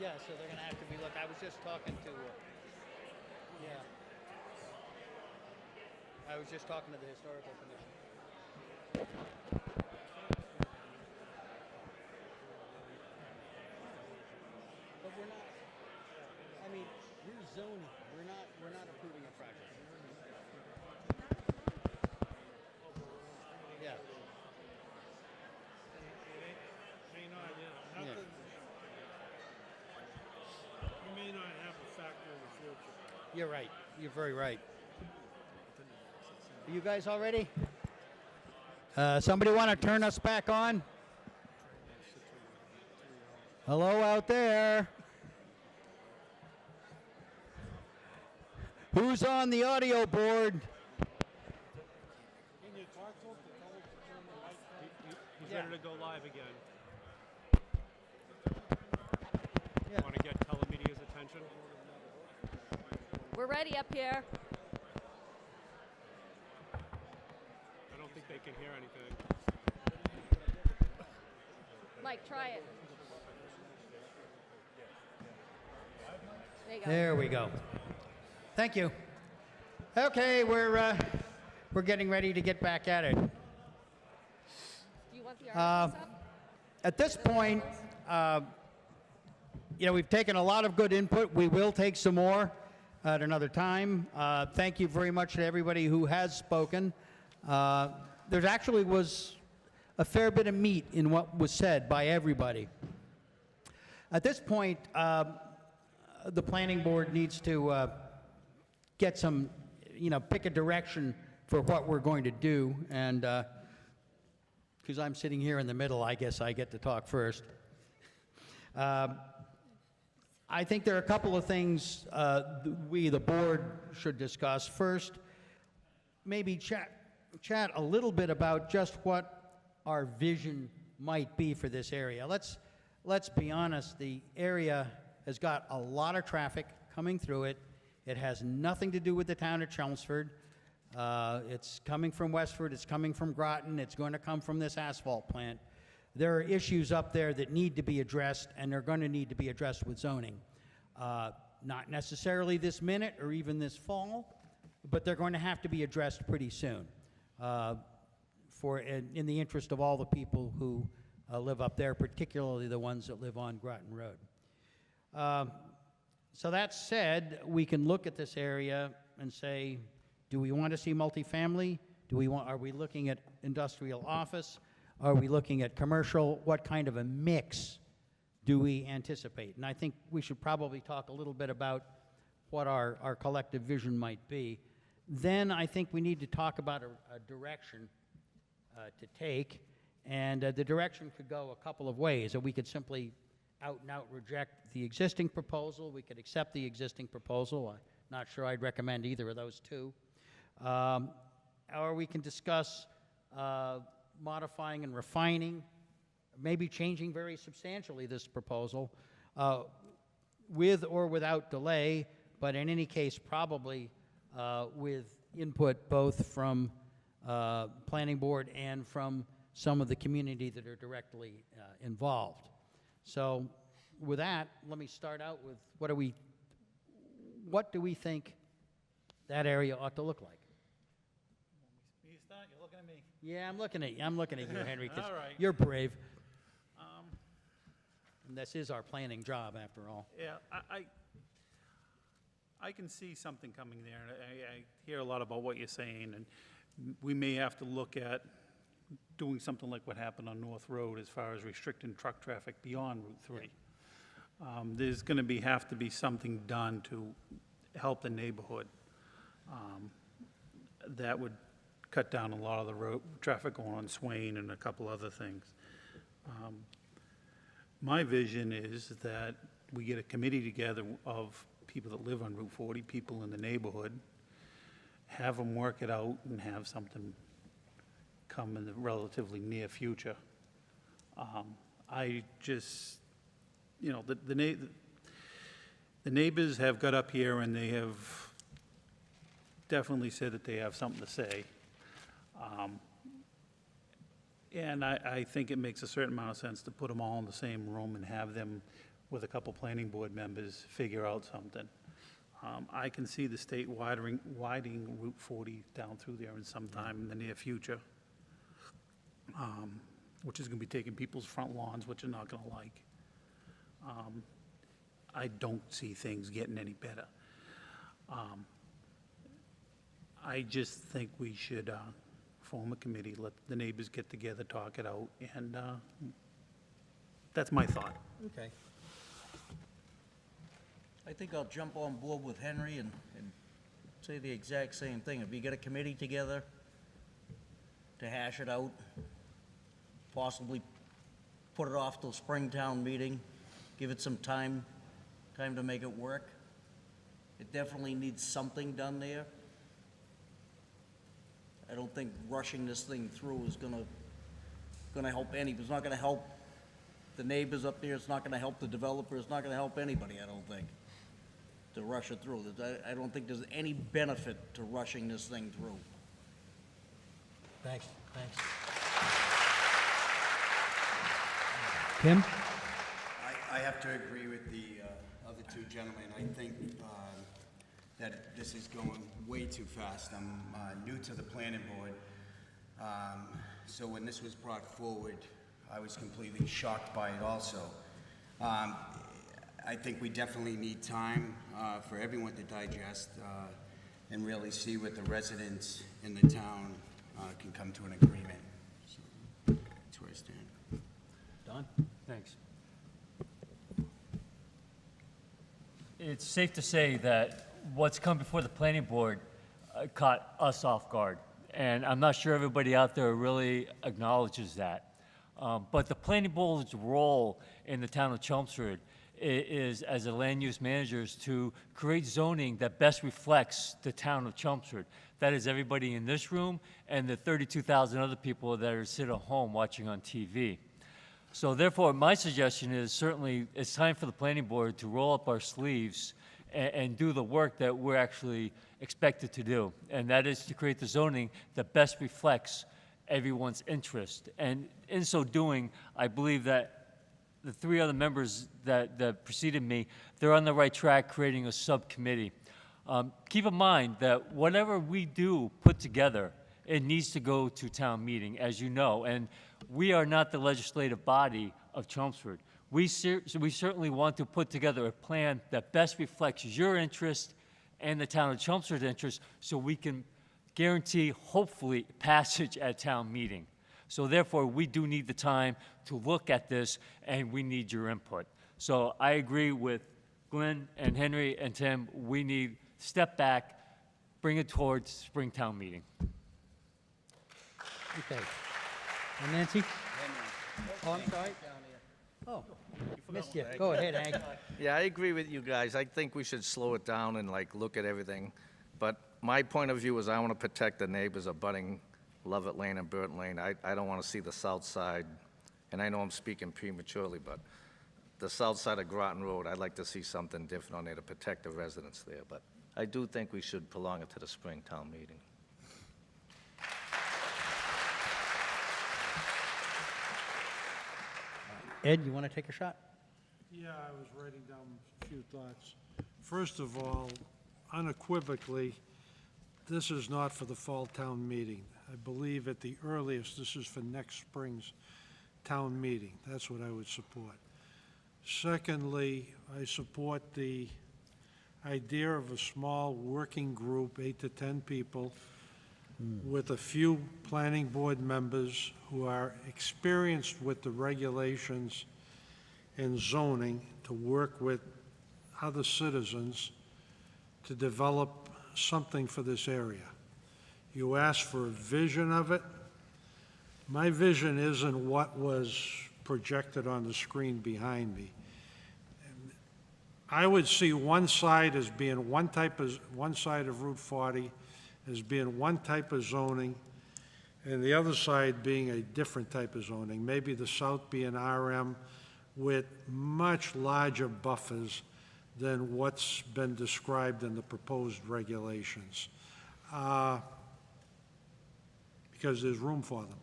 A: Yeah, so they're gonna have to be, look, I was just talking to, yeah. I was just talking to the Historical Commission. But we're not, I mean, we're zoning, we're not approving a project. Yeah.
M: May not, yeah,
A: Yeah.
M: nothing, you may not have a factor in the future.
A: You're right. You're very right. Are you guys all ready? Somebody want to turn us back on? Hello out there. Who's on the audio board?
M: Can you talk to him to tell him to turn the mic on?
J: He's
A: Yeah.
J: ready to go live again.
A: Yeah.
J: Want to get telemedia's attention?
N: We're ready up here.
J: I don't think they can hear anything.
N: Mike, try it. There you go.
A: There we go. Thank you. Okay, we're getting ready to get back at it.
N: Do you want the articles up?
A: At this point, we've taken a lot of good input. We will take some more at another time. Thank you very much to everybody who has spoken. There actually was a fair bit of meat in what was said by everybody. At this point, the planning board needs to get some, pick a direction for what we're going to do. And because I'm sitting here in the middle, I guess I get to talk first. I think there are a couple of things we, the board, should discuss. First, maybe chat a little bit about just what our vision might be for this area. Let's be honest, the area has got a lot of traffic coming through it. It has nothing to do with the town of Chelmsford. It's coming from Westford, it's coming from Groton, it's going to come from this asphalt plant. There are issues up there that need to be addressed, and they're going to need to be addressed with zoning. Not necessarily this minute or even this fall, but they're going to have to be addressed pretty soon in the interest of all the people who live up there, particularly the ones that live on Groton Road. So that said, we can look at this area and say, do we want to see multifamily? Are we looking at industrial office? Are we looking at commercial? What kind of a mix do we anticipate? And I think we should probably talk a little bit about what our collective vision might be. Then I think we need to talk about a direction to take, and the direction could go a couple of ways. We could simply out and out reject the existing proposal. We could accept the existing proposal. I'm not sure I'd recommend either of those two. Or we can discuss modifying and refining, maybe changing very substantially this proposal with or without delay, but in any case probably with input both from planning board and from some of the community that are directly involved. So with that, let me start out with what do we think that area ought to look like?
M: You start, you're looking at me.
A: Yeah, I'm looking at you, Henry, 'cause
M: All right.
A: you're brave. And this is our planning job, after all.
M: Yeah, I can see something coming there, and I hear a lot about what you're saying, and we may have to look at doing something like what happened on North Road as far as restricting truck traffic beyond Route 3. There's going to have to be something done to help the neighborhood. That would cut down a lot of the road traffic going on Swain and a couple other things. My vision is that we get a committee together of people that live on Route 40, people in the neighborhood, have them work it out and have something come in the relatively near future. I just, the neighbors have got up here and they have definitely said that they have something to say. And I think it makes a certain amount of sense to put them all in the same room and have them with a couple planning board members, figure out something. I can see the state widening Route 40 down through there in some time in the near future, which is going to be taking people's front lawns, which are not going to like. I don't see things getting any better. I just think we should form a committee, let the neighbors get together, talk it out, and that's my thought.
A: Okay.
O: I think I'll jump on board with Henry and say the exact same thing. If you get a committee together to hash it out, possibly put it off till Springtown meeting, give it some time to make it work. It definitely needs something done there. I don't think rushing this thing through is gonna help any, it's not gonna help the neighbors up there, it's not gonna help the developer, it's not gonna help anybody, I don't think, to rush it through. I don't think there's any benefit to rushing this thing through.
A: Thanks. Tim?
P: I have to agree with the other two gentlemen. I think that this is going way too fast. I'm new to the planning board, so when this was brought forward, I was completely shocked by it also. I think we definitely need time for everyone to digest and really see what the residents in the town can come to an agreement. So that's where I stand.
A: Don?
Q: Thanks. It's safe to say that what's come before the planning board caught us off guard. And I'm not sure everybody out there really acknowledges that. But the planning board's role in the town of Chelmsford is, as a land use manager, is to create zoning that best reflects the town of Chelmsford. That is everybody in this room and the 32,000 other people that are sitting at home watching on TV. So therefore, my suggestion is certainly it's time for the planning board to roll up our sleeves and do the work that we're actually expected to do. And that is to create the zoning that best reflects everyone's interest. And in so doing, I believe that the three other members that preceded me, they're on the right track creating a subcommittee. Keep in mind that whatever we do put together, it needs to go to town meeting, as you know. And we are not the legislative body of Chelmsford. We certainly want to put together a plan that best reflects your interest and the town of Chelmsford's interest so we can guarantee, hopefully, passage at town meeting. So therefore, we do need the time to look at this, and we need your input. So I agree with Glenn and Henry and Tim. We need step back, bring it towards Springtown meeting.
A: Okay. And Nancy? Oh, I'm sorry. Oh, missed you. Go ahead, Hank.
R: Yeah, I agree with you guys. I think we should slow it down and look at everything. But my point of view is I want to protect the neighbors abutting Lovett Lane and Burton Lane. I don't want to see the south side, and I know I'm speaking prematurely, but the south side of Groton Road, I'd like to see something different on there to protect the residents there. But I do think we should prolong it to the Springtown meeting.
A: Ed, you want to take a shot?
S: Yeah, I was writing down a few thoughts. First of all, unequivocally, this is not for the fall town meeting. I believe at the earliest, this is for next spring's town meeting. That's what I would support. Secondly, I support the idea of a small working group, 8 to 10 people, with a few planning board members who are experienced with the regulations and zoning to work with other citizens to develop something for this area. You asked for a vision of it. My vision isn't what was projected on the screen behind me. I would see one side as being one side of Route 40 as being one type of zoning, and the other side being a different type of zoning. Maybe the south being RM with much larger buffers than what's been described in the proposed regulations, because there's room for them.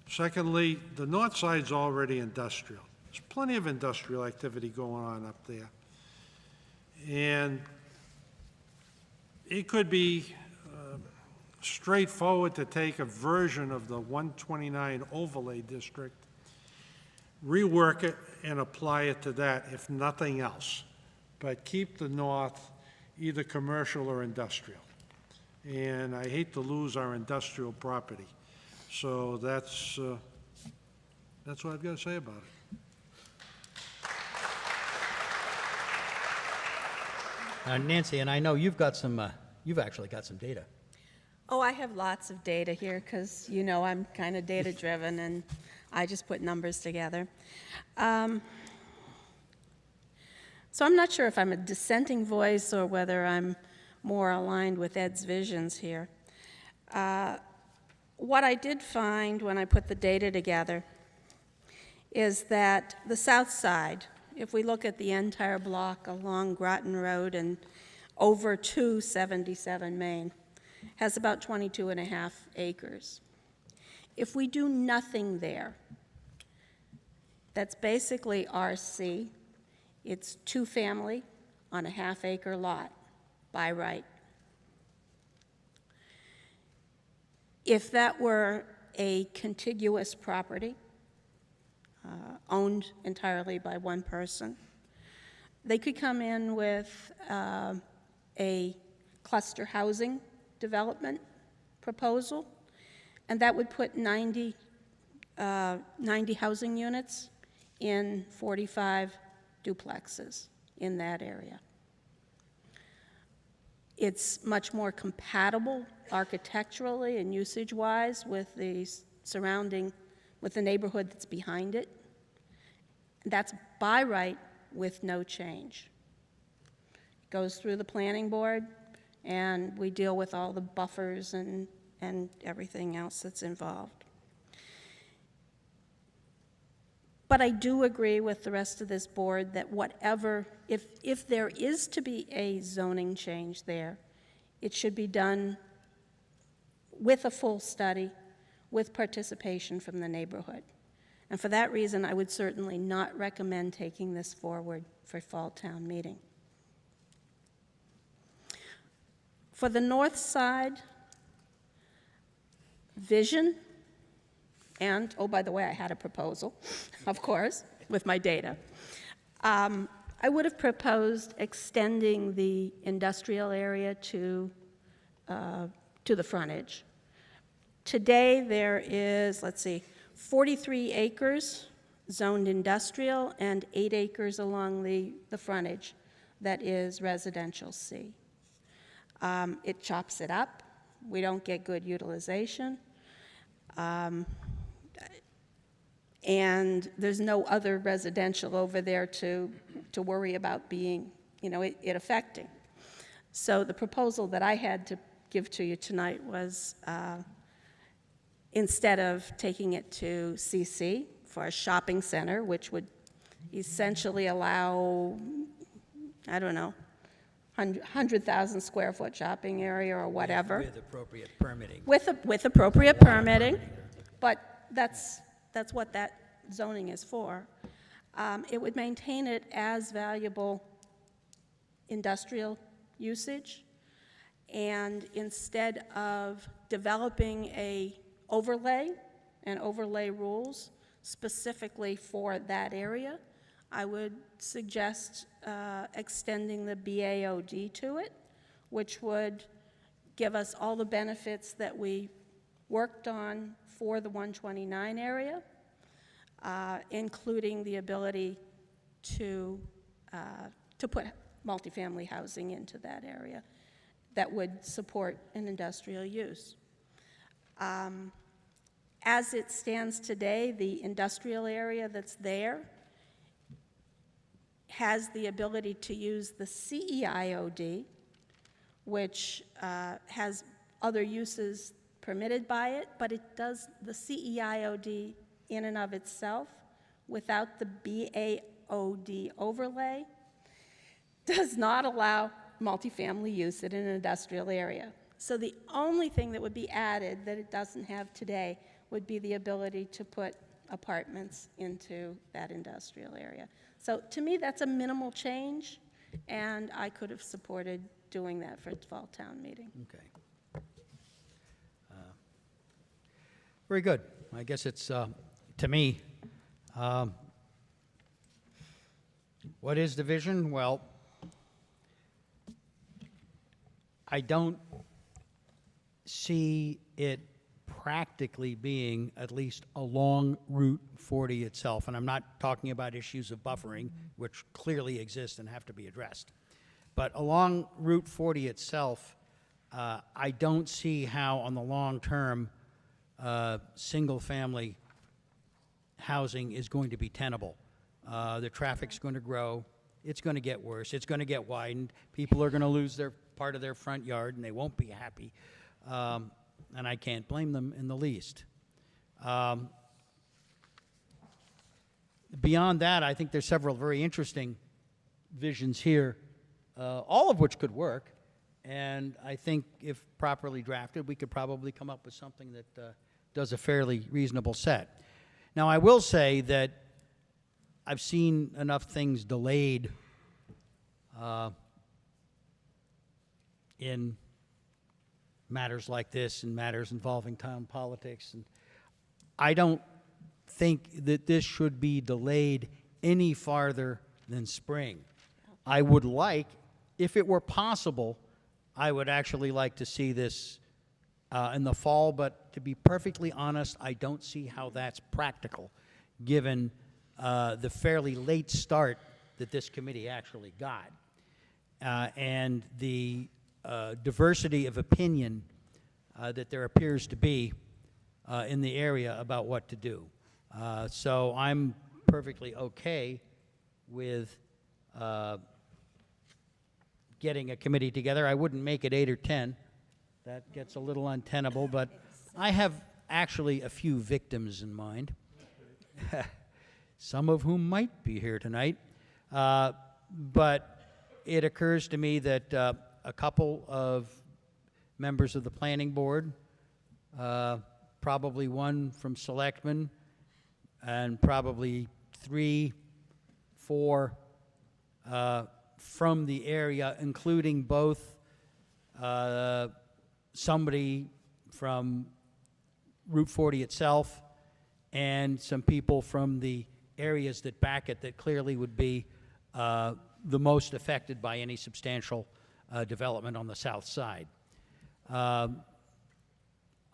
S: Secondly, the north side's already industrial, There's plenty of industrial activity going on up there. And it could be straightforward to take a version of the 129 overlay district, rework it, and apply it to that, if nothing else. But keep the north either commercial or industrial. And I hate to lose our industrial property. So that's what I've got to say about it.
A: Nancy, and I know you've got some, you've actually got some data.
T: Oh, I have lots of data here because, you know, I'm kind of data-driven and I just put numbers together. So I'm not sure if I'm a dissenting voice or whether I'm more aligned with Ed's visions here. What I did find when I put the data together is that the south side, if we look at the entire block along Groton Road and over to 77 Main, has about 22.5 acres. If we do nothing there, that's basically RC. It's 2-family on a half-acre lot by right. If that were a contiguous property, owned entirely by one person, they could come in with a cluster housing development proposal, and that would put 90 housing units in 45 duplexes in that area. It's much more compatible architecturally and usage-wise with the surrounding, with the neighborhood that's behind it. That's by right with no change. It goes through the planning board, and we deal with all the buffers and everything else that's involved. But I do agree with the rest of this board that whatever, if there is to be a zoning change there, it should be done with a full study, with participation from the neighborhood. And for that reason, I would certainly not recommend taking this forward for fall town meeting. For the north side, vision, and, oh, by the way, I had a proposal, of course, with my data. I would have proposed extending the industrial area to the frontage. Today, there is, 43 acres zoned industrial and 8 acres along the frontage that is residential C. It chops it up. We don't get good utilization. And there's no other residential over there to worry about being, it affecting. So the proposal that I had to give to you tonight was instead of taking it to CC for a shopping center, which would essentially allow, 100,000 square foot shopping area or whatever.
A: With appropriate permitting.
T: With appropriate permitting, but that's what that zoning is for. It would maintain it as valuable industrial usage, and instead of developing an overlay and overlay rules specifically for that area, I would suggest extending the BAOD to it, which would give us all the benefits that we worked on for the 129 area, including the ability to put multifamily housing into that area that would support an industrial use. As it stands today, the industrial area that's there has the ability to use the CEIOD, which has other uses permitted by it, but it does the CEIOD in and of itself without the BAOD overlay does not allow multifamily use in an industrial area. So the only thing that would be added that it doesn't have today would be the ability to put apartments into that industrial area. So to me, that's a minimal change, and I could have supported doing that for fall town meeting.
A: Okay. Very good. I guess it's, to me, what is the vision? Well, I don't see it practically being at least along Route 40 itself. And I'm not talking about issues of buffering, which clearly exist and have to be addressed. But along Route 40 itself, I don't see how on the long term single-family housing is going to be tenable. The traffic's going to grow. It's going to get worse. It's going to get widened. People are going to lose their part of their front yard, and they won't be happy. And I can't blame them in the least. Beyond that, I think there's several very interesting visions here, all of which could work. And I think if properly drafted, we could probably come up with something that does a fairly reasonable set. Now, I will say that I've seen enough things delayed in matters like this and matters involving town politics. And I don't think that this should be delayed any farther than spring. I would like, if it were possible, I would actually like to see this in the fall, but to be perfectly honest, I don't see how that's practical, given the fairly late start that this committee actually got, and the diversity of opinion that there appears to be in the area about what to do. So I'm perfectly okay with getting a committee together. I wouldn't make it 8 or 10. That gets a little untenable, but I have actually a few victims in mind, some of whom might be here tonight. But it occurs to me that a couple of members of the planning board, probably one from selectmen, and probably 3, 4 from the area, including both somebody from Route 40 itself and some people from the areas that back it that clearly would be the most affected by any substantial development on the south side. I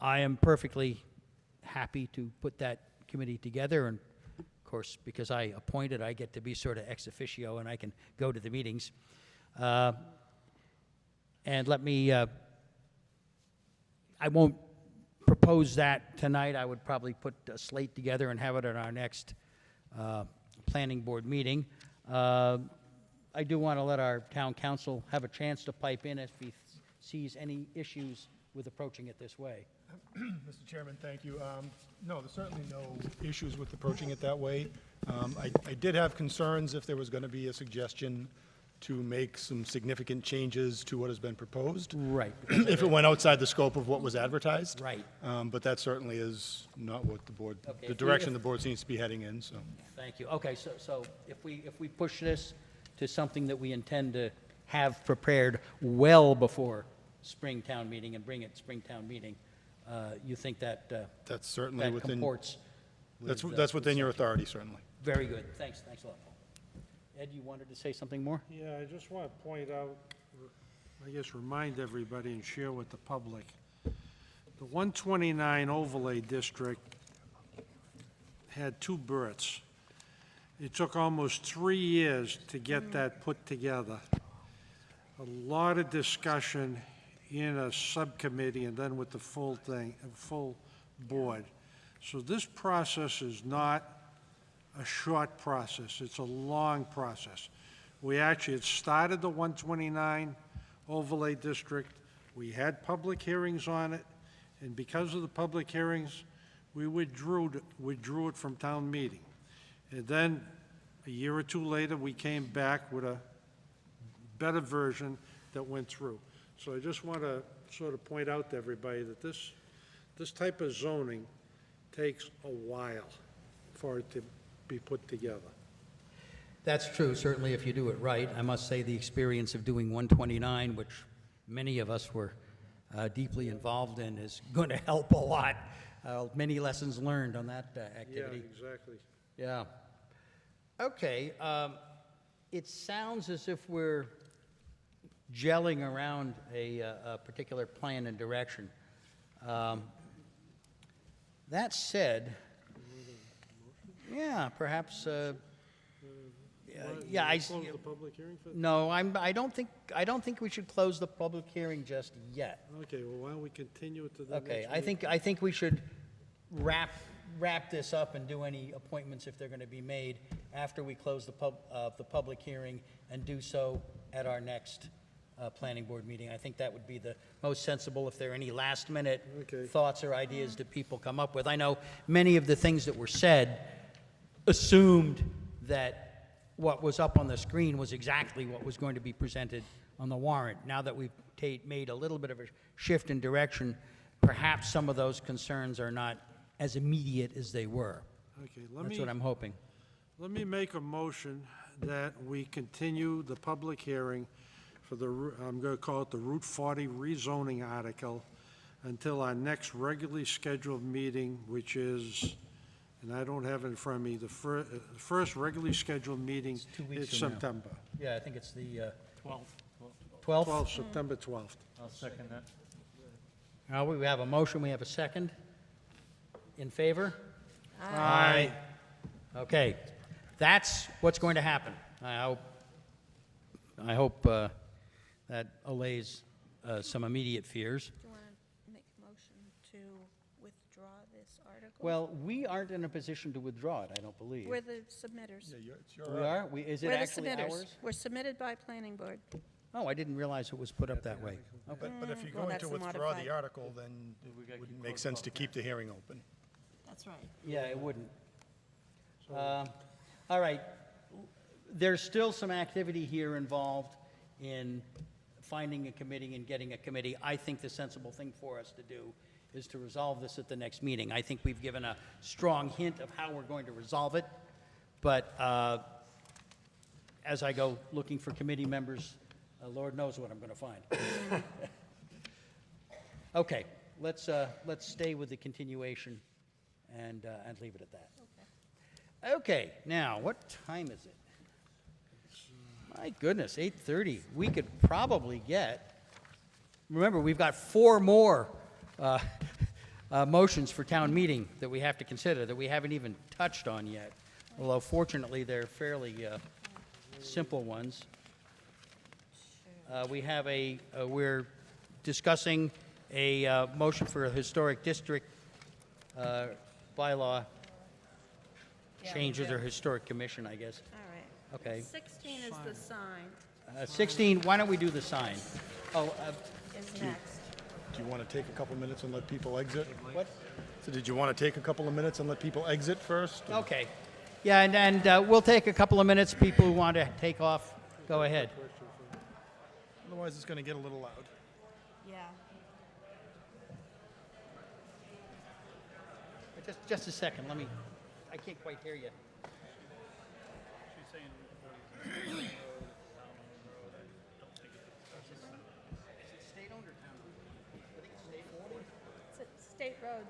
A: am perfectly happy to put that committee together, and of course, because I appointed, I get to be sort of ex officio and I can go to the meetings. And let me, I won't propose that tonight. I would probably put a slate together and have it at our next planning board meeting. I do want to let our town council have a chance to pipe in if he sees any issues with approaching it this way.
U: Mr. Chairman, thank you. No, there's certainly no issues with approaching it that way. I did have concerns if there was going to be a suggestion to make some significant changes to what has been proposed.
A: Right.
U: If it went outside the scope of what was advertised.
A: Right.
U: But that certainly is not what the board,
A: Okay,
U: the
A: if we-
U: direction the board seems to be heading in, so.
A: Thank you. Okay, so if we push this to something that we intend to have prepared well before spring town meeting and bring it spring town meeting, you think that
U: That's certainly
A: that
U: within,
A: comports with,
U: that's within your authority, certainly.
A: Very good. Thanks a lot, Paul. Ed, you wanted to say something more?
S: Yeah, I just want to point out, I guess remind everybody and share with the public, the 129 overlay district had 2 births. It took almost 3 years to get that put together. A lot of discussion in a subcommittee and then with the full thing, full board. So this process is not a short process, it's a long process. We actually had started the 129 overlay district, we had public hearings on it, and because of the public hearings, we withdrew it from town meeting. And then, a year or 2 later, we came back with a better version that went through. So I just want to sort of point out to everybody that this type of zoning takes a while. for it to be put together.
A: That's true, certainly if you do it right. I must say the experience of doing 129, which many of us were deeply involved in, is going to help a lot. Many lessons learned on that activity.
S: Yeah, exactly.
A: Yeah. Okay. It sounds as if we're gelling around a particular plan and direction. That said, yeah, perhaps. Yeah, I.
S: Close the public hearing for that?
A: No, I don't think we should close the public hearing just yet.
S: Okay, well, why don't we continue it to the next
A: Okay,
S: meeting?
A: I think we should wrap this up and do any appointments if they're going to be made after we close the public hearing, and do so at our next planning board meeting. I think that would be the most sensible if there are any last minute
S: Okay.
A: thoughts or ideas that people come up with. I know many of the things that were said assumed that what was up on the screen was exactly what was going to be presented on the warrant. Now that we've made a little bit of a shift in direction, perhaps some of those concerns are not as immediate as they were.
S: Okay,
A: That's what I'm hoping.
S: Let me make a motion that we continue the public hearing for the, I'm going to call it the Route 40 rezoning article, until our next regularly scheduled meeting, which is, and I don't have it in front of me, the first regularly scheduled meeting
A: It's 2 weeks
S: is
A: from now.
S: September.
A: Yeah, I think it's the
J: 12th.
A: 12th.
S: September 12th.
Q: I'll second that.
A: We have a motion, we have a second. In favor?
S: Aye.
A: Okay, that's what's going to happen. I hope that allays some immediate fears.
T: Do you want to make a motion to withdraw this article?
A: Well, we aren't in a position to withdraw it, I don't believe.
T: We're the submitters.
U: It's your
A: We are? Is it
T: We're the
A: actually
T: submitters.
A: ours?
T: We're submitted by planning board.
A: Oh, I didn't realize it was put up that way. Okay.
U: But if you're
T: Well,
U: going
T: that's
U: to
T: the
U: withdraw
T: modified.
U: the article, then it wouldn't make sense to keep the hearing open.
T: That's right.
A: Yeah, it wouldn't. All right. There's still some activity here involved in finding a committee and getting a committee. I think the sensible thing for us to do is to resolve this at the next meeting. I think we've given a strong hint of how we're going to resolve it, but as I go looking for committee members, Lord knows what I'm going to find. Okay, let's stay with the continuation and leave it at that. Okay, now, what time is it? My goodness, 8:30. We could probably get, remember, we've got 4 more motions for town meeting that we have to consider that we haven't even touched on yet, although fortunately they're fairly simple ones. We're discussing a motion for a historic district bylaw changes, or historic commission, I guess.
T: All right.
A: Okay.
T: 16 is the sign,
A: 16, why don't we do the sign? Oh,
T: is next.
U: Do you want to take a couple minutes and let people exit?
A: what?
U: So did you want to take a couple of minutes and let people exit first? or-
A: Okay. Yeah, and we'll take a couple of minutes. People who want to take off, go ahead.
U: Otherwise, it's going to get a little loud.
T: Yeah.
A: Just a second, I can't quite hear you.
T: It's a state road.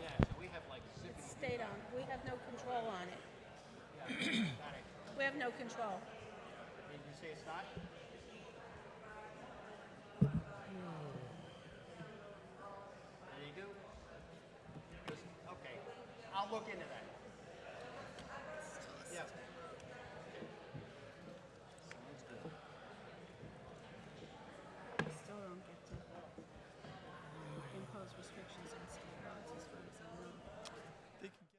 A: Yeah, we have like
T: It's state-owned. We have no control on it. We have no control.
A: Did you say it's not? There you go. Okay, I'll look into that. Yeah.
T: Still don't get to impose restrictions on state roads as far as I know.
U: They can get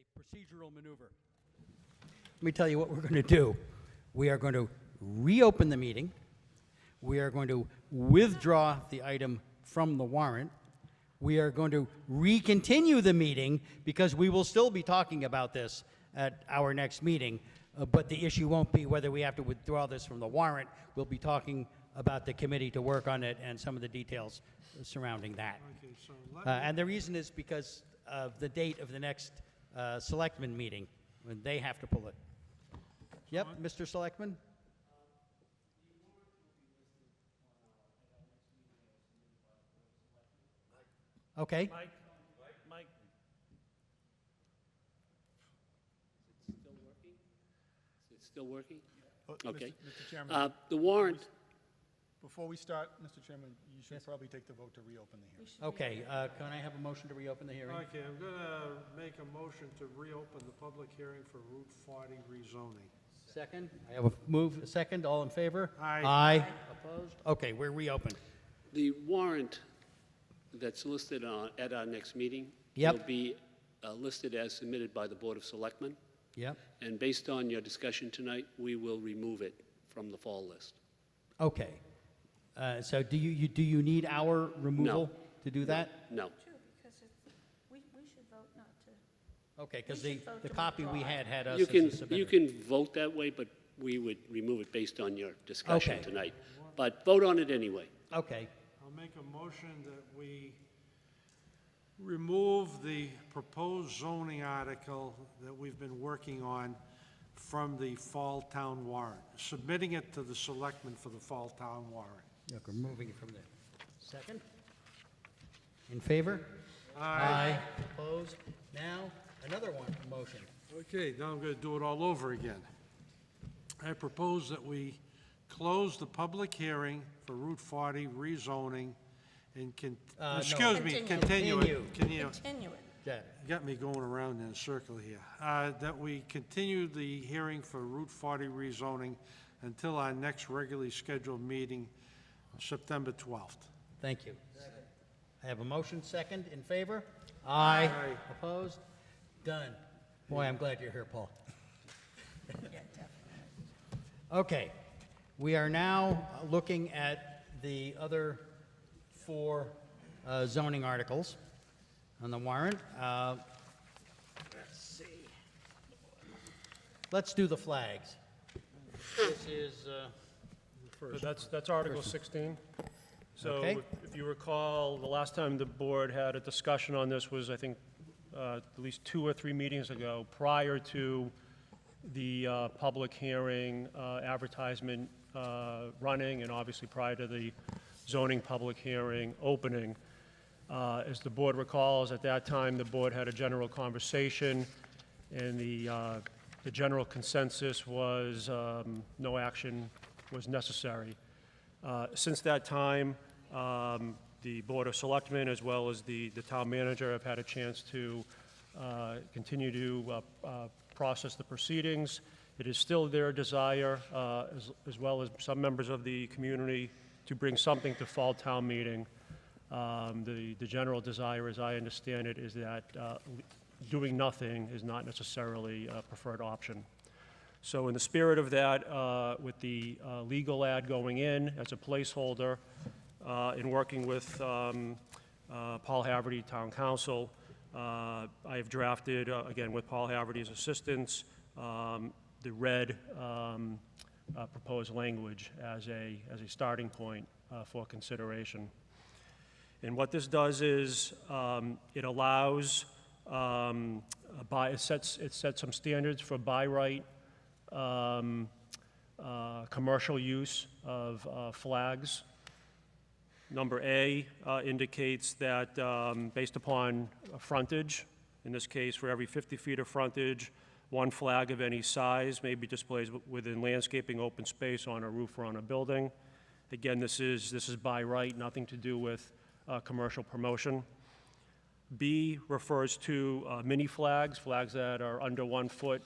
A: a procedural maneuver. Let me tell you what we're going to do. We are going to reopen the meeting. We are going to withdraw the item from the warrant. We are going to recontinue the meeting because we will still be talking about this at our next meeting, but the issue won't be whether we have to withdraw this from the warrant. We'll be talking about the committee to work on it and some of the details surrounding that.
S: Okay, so let me,
A: And the reason is because of the date of the next selectmen meeting, when they have to pull it. Yep, Mr. Selectman? Okay.
K: Mike? Is it still working? Is it still working? Okay.
U: Mr. Chairman.
K: The warrant,
U: Before we start, Mr. Chairman, you should probably take the vote to reopen the hearing.
A: Okay, can I have a motion to reopen the hearing?
S: okay, I'm going to make a motion to reopen the public hearing for Route 40 rezoning.
A: Second? I have a second. All in favor?
S: Aye.
A: Aye. Opposed? Okay, we're reopened.
K: the warrant that's listed at our next meeting
A: Yep.
K: will be listed as submitted by the Board of Selectmen.
A: Yep.
K: And based on your discussion tonight, we will remove it from the fall list.
A: Okay. So do you need our removal to do that?
K: No.
T: Because we should vote not to.
A: Okay, because
T: We
A: the
T: should vote to
A: copy we
T: withdraw.
A: had us
K: You
A: as a
K: can,
A: submitter.
K: you can vote that way, but we would remove it based on your discussion
A: Okay.
K: tonight. But vote on it anyway.
A: Okay.
S: I'll make a motion that we remove the proposed zoning article that we've been working on from the fall town warrant, submitting it to the selectmen for the fall town warrant.
A: Look, we're moving it from there. Second? In favor?
S: Aye.
A: Opposed? Now, another one, motion.
S: Okay, now I'm going to do it all over again. I propose that we close the public hearing for Route 40 rezoning and
A: No.
S: excuse me, continue it.
A: Continue.
T: Continue it.
A: Yeah.
S: You got me going around in a circle here. That we continue the hearing for Route 40 rezoning until our next regularly scheduled meeting, September 12th.
A: Thank you. I have a motion, second, in favor? Aye. Opposed? Done. Boy, I'm glad you're here, Paul. Okay, we are now looking at the other four zoning articles on the warrant. Let's see. Let's do the flags. This is,
J: So that's Article 16. So
A: Okay.
J: if you recall, the last time the board had a discussion on this was, I think, at least 2 or 3 meetings ago, prior to the public hearing, advertisement running, and obviously prior to the zoning public hearing opening. As the board recalls, at that time, the board had a general conversation, and the general consensus was no action was necessary. Since that time, the Board of Selectmen, as well as the town manager, have had a chance to continue to process the proceedings. It is still their desire, as well as some members of the community, to bring something to fall town meeting. The general desire, as I understand it, is that doing nothing is not necessarily a preferred option. So in the spirit of that, with the legal ad going in as a placeholder, in working with Paul Haverty, Town Council, I have drafted, again, with Paul Haverty's assistance, the red proposed language as a starting point for consideration. And what this does is it allows, it sets some standards for by right commercial use of flags. Number A indicates that based upon frontage, in this case for every 50 feet of frontage, one flag of any size may be displayed within landscaping open space on a roof or on a building. Again, this is by right, nothing to do with commercial promotion. B refers to mini flags, flags that are under 1 foot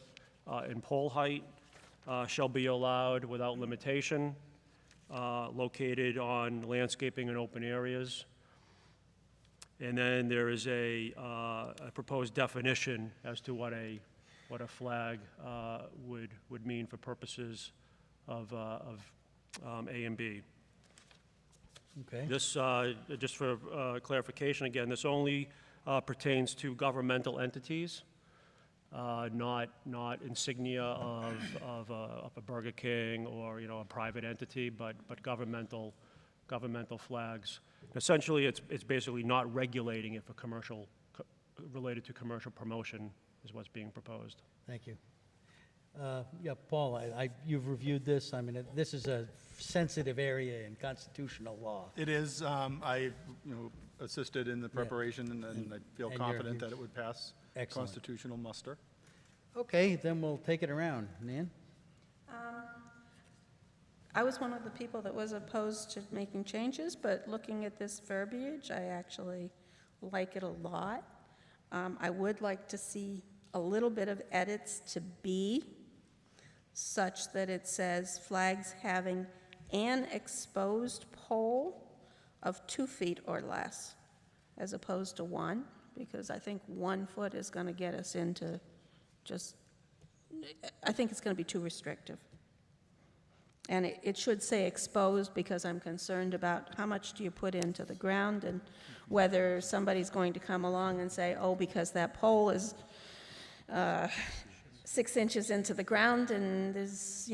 J: in pole height, shall be allowed without limitation, located on landscaping and open areas. And then there is a proposed definition as to what a flag would mean for purposes of A and B.
A: Okay.
J: This, just for clarification, again, this only pertains to governmental entities, not insignia of a Burger King or, a private entity, but governmental flags. Essentially, it's basically not regulating it for related to commercial promotion is what's being proposed.
A: Thank you. Yeah, Paul, you've reviewed this. I mean, this is a sensitive area in constitutional law.
U: It is, I, assisted in the preparation, and I feel
A: and
U: confident that it would pass
A: Excellent.
U: constitutional muster.
A: Okay, then we'll take it around. Nan?
T: I was one of the people that was opposed to making changes, but looking at this verbiage, I actually like it a lot. I would like to see a little bit of edits to B, such that it says flags having an exposed pole of 2 feet or less, as opposed to 1, because I think 1 foot is going to get us into I think it's going to be too restrictive. And it should say exposed, because I'm concerned about how much do you put into the ground, and whether somebody's going to come along and say, oh, because that pole is 6 inches into the ground, and there's,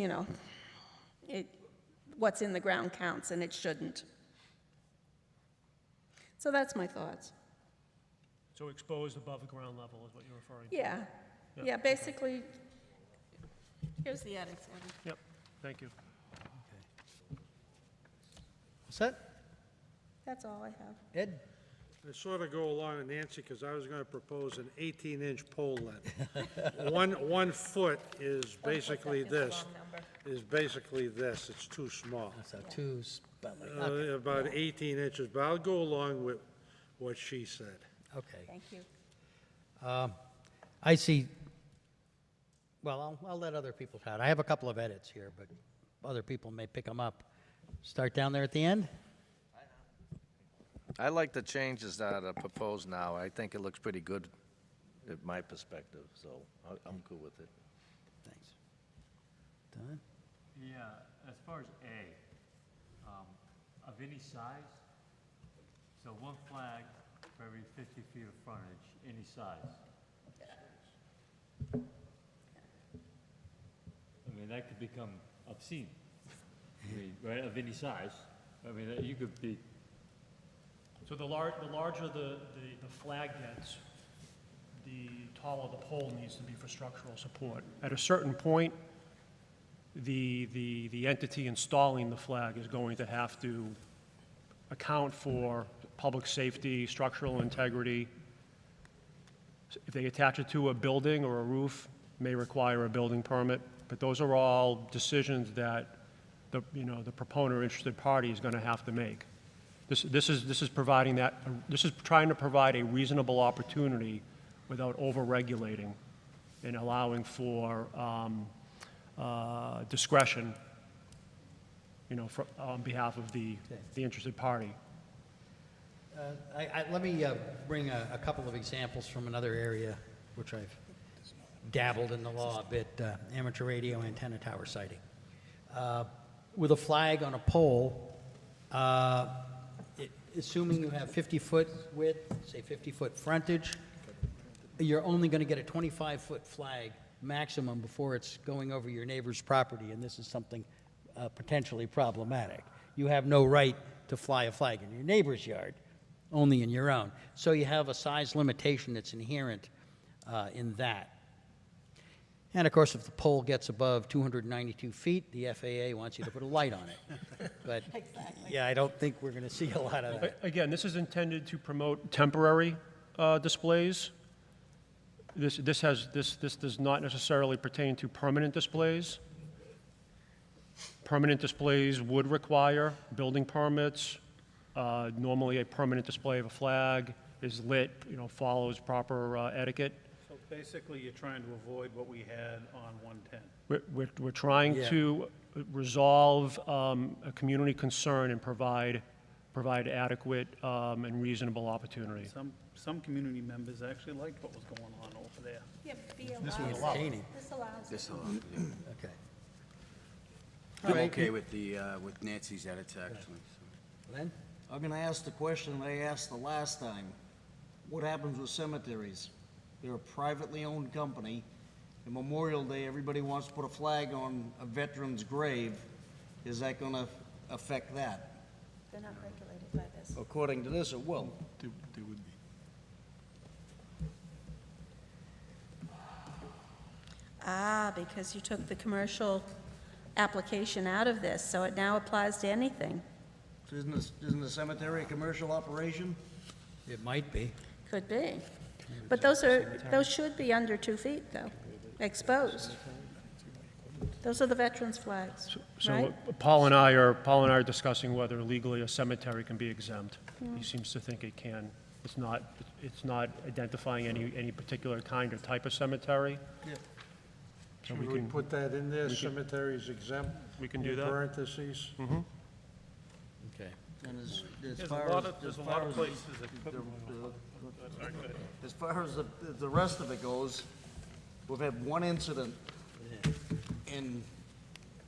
T: what's in the ground counts, and it shouldn't. So that's my thoughts.
J: So exposed above the ground level is what you're referring to?
T: Yeah.
J: Yep.
T: Yeah, basically, here's the edits.
J: Yep, thank you.
A: Set?
T: That's all I have.
A: Ed?
S: I sort of go along with Nancy, because I was going to propose an 18-inch pole length. 1 foot is basically this. It's too small.
A: So two,
S: About 18 inches, but I'll go along with what she said.
A: Okay.
T: Thank you.
A: I see, well, I'll let other people chat. I have a couple of edits here, but other people may pick them up. Start down there at the end?
R: I like the changes that are proposed now. I think it looks pretty good in my perspective, so I'm cool with it.
A: Thanks. Done?
Q: Yeah, as far as A, of any size, so 1 flag for every 50 feet of frontage, any size. I mean, that could become obscene, right, of any size. I mean, you could be...
J: So the larger the flag gets, the taller the pole needs to be for structural support. At a certain point, the entity installing the flag is going to have to account for public safety, structural integrity. If they attach it to a building or a roof, may require a building permit, but those are all decisions that the proponent or interested party is going to have to make. This is providing that. This is trying to provide a reasonable opportunity without over-regulating and allowing for discretion, on behalf of the interested party.
A: Let me bring a couple of examples from another area, which I've dabbled in the law a bit, amateur radio antenna tower siting. With a flag on a pole, assuming you have 50-foot width, say 50-foot frontage, you're only going to get a 25-foot flag maximum before it's going over your neighbor's property, and this is something potentially problematic. You have no right to fly a flag in your neighbor's yard, only in your own. So you have a size limitation that's inherent in that. And of course, if the pole gets above 292 feet, the FAA wants you to put a light on it. But yeah, I don't think we're going to see a lot of that.
J: Again, this is intended to promote temporary displays. This does not necessarily pertain to permanent displays. Permanent displays would require building permits. Normally, a permanent display of a flag is lit, follows proper etiquette.
M: So basically, you're trying to avoid what we had on 110.
J: We're trying to resolve a community concern and provide provide adequate and reasonable opportunity.
M: Some community members actually liked what was going on over there.
T: Yeah,
U: This was allowed.
T: This allows
P: This
T: it.
P: allows, yeah.
A: Okay.
P: I'm okay with the, with Nancy's edits, actually. so.
A: Len?
O: I'm gonna ask the question I asked the last time. What happens with cemeteries? They're a privately owned company. And Memorial Day, everybody wants to put a flag on a veteran's grave. Is that gonna affect that?
T: They're not regulated by this.
O: According to this, it will.
U: There would be.
T: Ah, because you took the commercial application out of this, so it now applies to anything.
O: So isn't the cemetery a commercial operation?
A: It might be.
T: Could be. But those should be under 2 feet, though, exposed. Those are the veterans' flags, right?
J: So Paul and I are discussing whether legally a cemetery can be exempt.
T: Hmm.
J: He seems to think it can. It's not identifying any particular kind or type of cemetery.
O: Yeah.
J: So
S: Should we put that in there, cemeteries exempt?
J: We can do
S: in
J: that.
S: parentheses?
J: Mm-hmm.
A: Okay.
O: And as
M: There's
O: far
M: a lot
O: as,
M: of, there's
O: as
M: a
O: far
M: lot of
O: as,
M: places that could.
O: as far as the rest of it goes, we've had one incident in,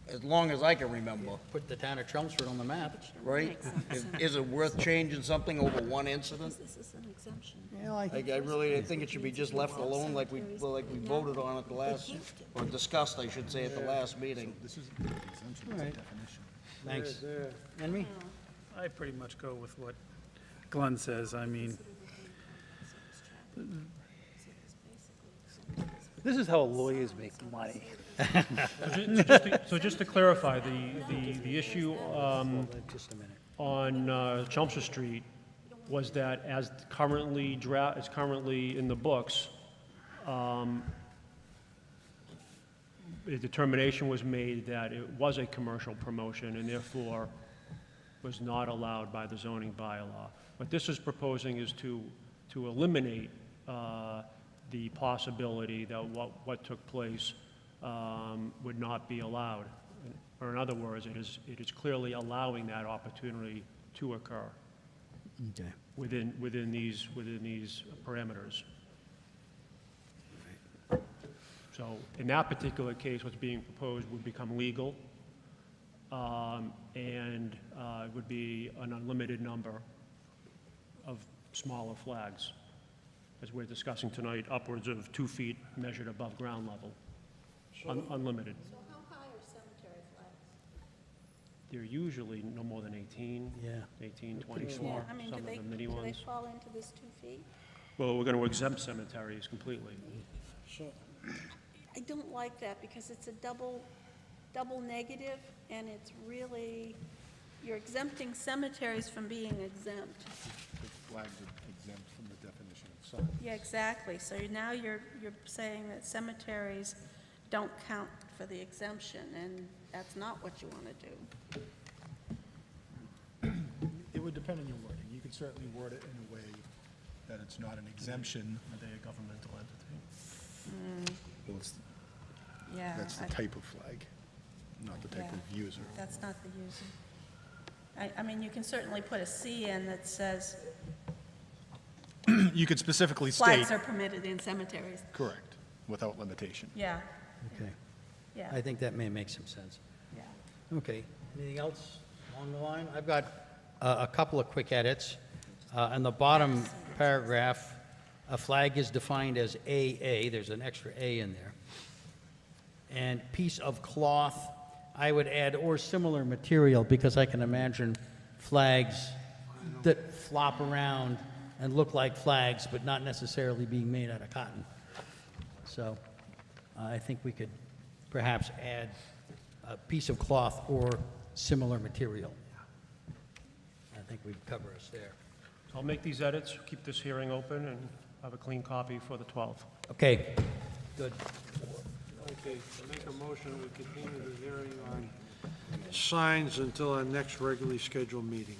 O: as long as I can remember,
A: Put the town of Chelmsford on the map.
O: right? Is it worth changing something over one incident?
T: This is an exemption.
A: Yeah, I
O: I really think it should be just left alone like we voted on at the last, or discussed, I should say, at the last meeting.
A: All right. Thanks. Henry?
M: I pretty much go with what Glenn says. I mean, this is how lawyers make money.
J: So just to clarify, the issue
A: Just a minute.
J: on Chelmsford Street was that as currently in the books, a determination was made that it was a commercial promotion and therefore was not allowed by the zoning bylaw. What this is proposing is to eliminate the possibility that what took place would not be allowed. Or in other words, it is clearly allowing that opportunity to occur
A: Okay.
J: within these parameters. So in that particular case, what's being proposed would become legal, and it would be an unlimited number of smaller flags, as we're discussing tonight, upwards of 2 feet measured above ground level, unlimited.
T: So how high are cemetery flags?
J: They're usually no more than 18,
A: Yeah.
J: 18, 20
T: Yeah,
J: small,
T: I mean,
J: some
T: do
J: of the mini
T: they
J: ones.
T: fall into this 2 feet?
J: Well, we're going to exempt cemeteries completely.
S: So,
T: I don't like that because it's a double negative, and it's really, you're exempting cemeteries from being exempt.
U: the flags are exempt from the definition of sign.
T: Yeah, exactly. So now you're saying that cemeteries don't count for the exemption, and that's not what you want to do.
U: It would depend on your wording. You could certainly word it in a way that it's not an exemption.
J: Are they a governmental entity?
U: Well, it's,
T: Yeah.
U: that's the type of flag, not the type of user.
T: That's not the user. I mean, you can certainly put a C in that says
U: You could specifically state,
T: flags are permitted in cemeteries.
U: correct, without limitation.
T: Yeah,
A: Okay.
T: yeah,
A: I think that may make some sense.
T: yeah.
A: Okay. Anything else along the line? I've got a couple of quick edits. In the bottom paragraph, a flag is defined as AA. There's an extra A in there. And piece of cloth, I would add, or similar material, because I can imagine flags that flop around and look like flags, but not necessarily being made out of cotton. So I think we could perhaps add a piece of cloth or similar material. I think we'd cover us there.
J: So I'll make these edits, keep this hearing open, and have a clean copy for the 12th.
A: Okay, good.
S: okay, make a motion, we continue the hearing on signs until our next regularly scheduled meeting.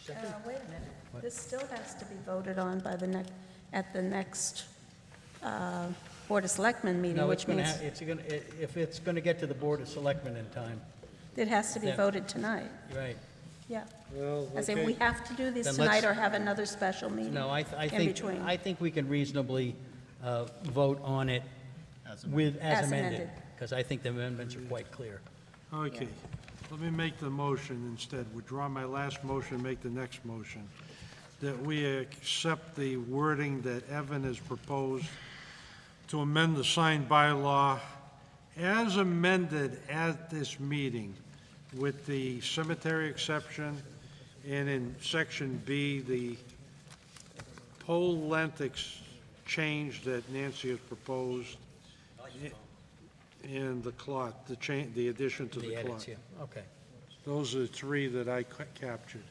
T: Wait a minute. This still has to be voted on by at the next Board of Selectmen meeting,
A: No,
T: which means,
A: if it's gonna get to the Board of Selectmen in time,
T: It has to be
A: Yeah.
T: voted tonight,
A: Right.
T: yeah.
S: Well,
T: I say
S: okay.
T: we have to do this
A: Then
T: tonight
A: let's-
T: or have another special meeting
A: No, I
T: in between.
A: think we can reasonably vote on it
T: As
A: amended.
T: amended.
A: Because I think the amendments are quite clear.
S: Okay, let me make the motion instead, withdraw my last motion, make the next motion, that we accept the wording that Evan has proposed to amend the sign bylaw as amended at this meeting, with the cemetery exception, and in section B, the pole length change that Nancy has proposed, and the clock, the addition to the
A: The
S: clock.
A: edits, yeah, okay.
S: Those are the three that I captured.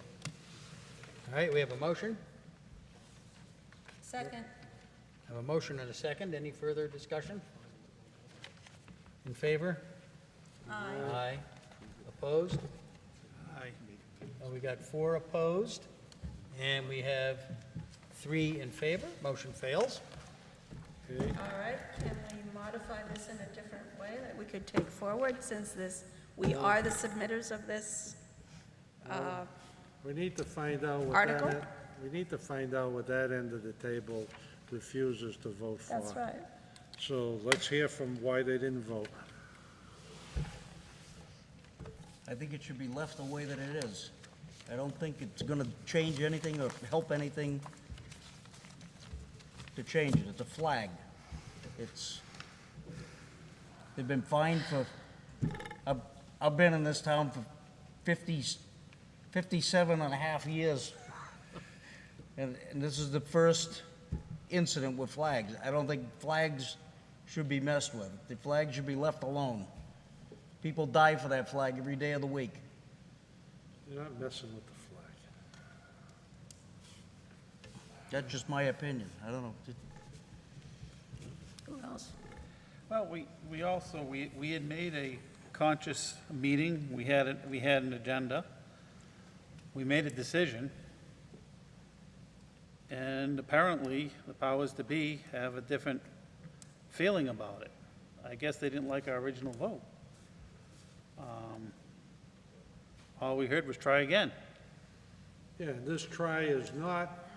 A: All right, we have a motion.
T: Second.
A: Have a motion and a second. Any further discussion? In favor?
T: Aye.
A: Aye. Opposed?
M: Aye.
A: We got 4 opposed, and we have 3 in favor. Motion fails.
T: All right, can we modify this in a different way that we could take forward, since we are the submitters of this?
S: We need to find out what
T: Article?
S: we need to find out what that end of the table refuses to vote for.
T: That's right.
S: So let's hear from why they didn't vote.
O: I think it should be left the way that it is. I don't think it's gonna change anything or help anything to change it. It's a flag. They've been fined for, I've been in this town for 57 and a half years. And this is the first incident with flags. I don't think flags should be messed with. The flag should be left alone. People die for that flag every day of the week.
S: You're not messing with the flag.
O: That's just my opinion. I don't know.
T: Who else?
M: Well, we also, we had made a conscious meeting, we had an agenda, we made a decision, and apparently, the powers to be have a different feeling about it. I guess they didn't like our original vote. All we heard was try again.
S: Yeah, this try is not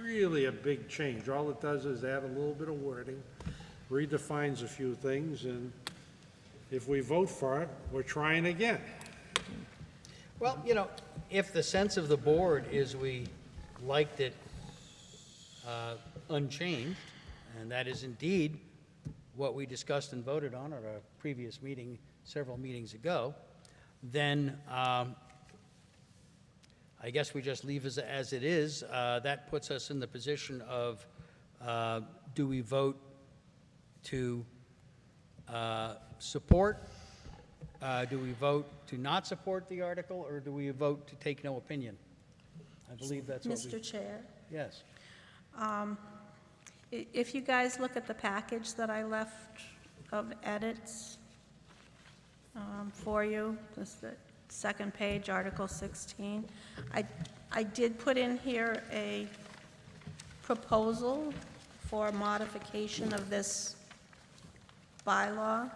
S: really a big change. All it does is add a little bit of wording, redefines a few things, and if we vote for it, we're trying again.
A: Well, you know, if the sense of the board is we liked it unchanged, and that is indeed what we discussed and voted on at a previous meeting several meetings ago, then I guess we just leave as it is. That puts us in the position of, do we vote to support? Do we vote to not support the article, or do we vote to take no opinion? I believe that's what we...
T: Mr. Chair,
A: Yes.
T: if you guys look at the package that I left of edits for you, this is the second page, Article 16, I did put in here a proposal for modification of this bylaw.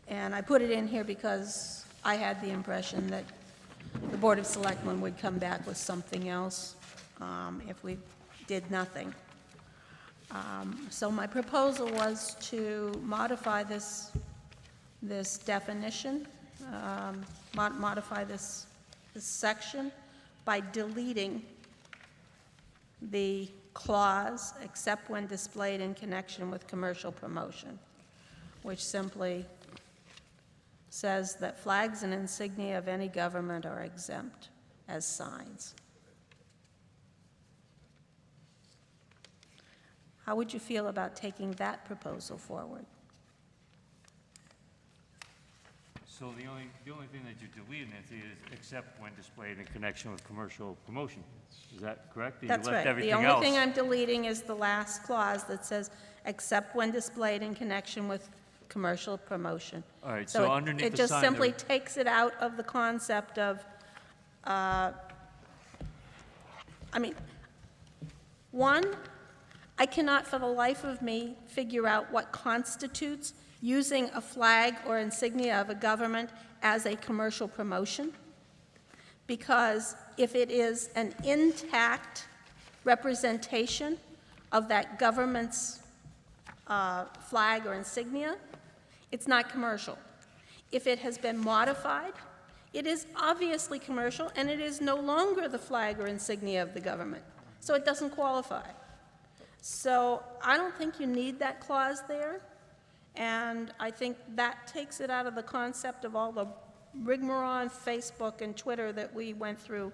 T: And I put it in here because I had the impression that the Board of Selectmen would come back with something else if we did nothing. So my proposal was to modify this definition, modify this section by deleting the clause, except when displayed in connection with commercial promotion, which simply says that flags and insignia of any government are exempt as signs. How would you feel about taking that proposal forward?
Q: So the only thing that you're deleting is except when displayed in connection with commercial promotion. Is that correct? And you
T: That's
Q: left
T: right. The
Q: everything
T: only
Q: else.
T: thing I'm deleting is the last clause that says, except when displayed in connection with commercial promotion.
Q: All right, so
T: it-
Q: underneath the
T: It just
Q: sign
T: simply
Q: there-
T: takes it out of the concept of, I mean, one, I cannot for the life of me figure out what constitutes using a flag or insignia of a government as a commercial promotion, because if it is an intact representation of that government's flag or insignia, it's not commercial. If it has been modified, it is obviously commercial, and it is no longer the flag or insignia of the government, so it doesn't qualify. So I don't think you need that clause there, and I think that takes it out of the concept of all the rigmarole on Facebook and Twitter that we went through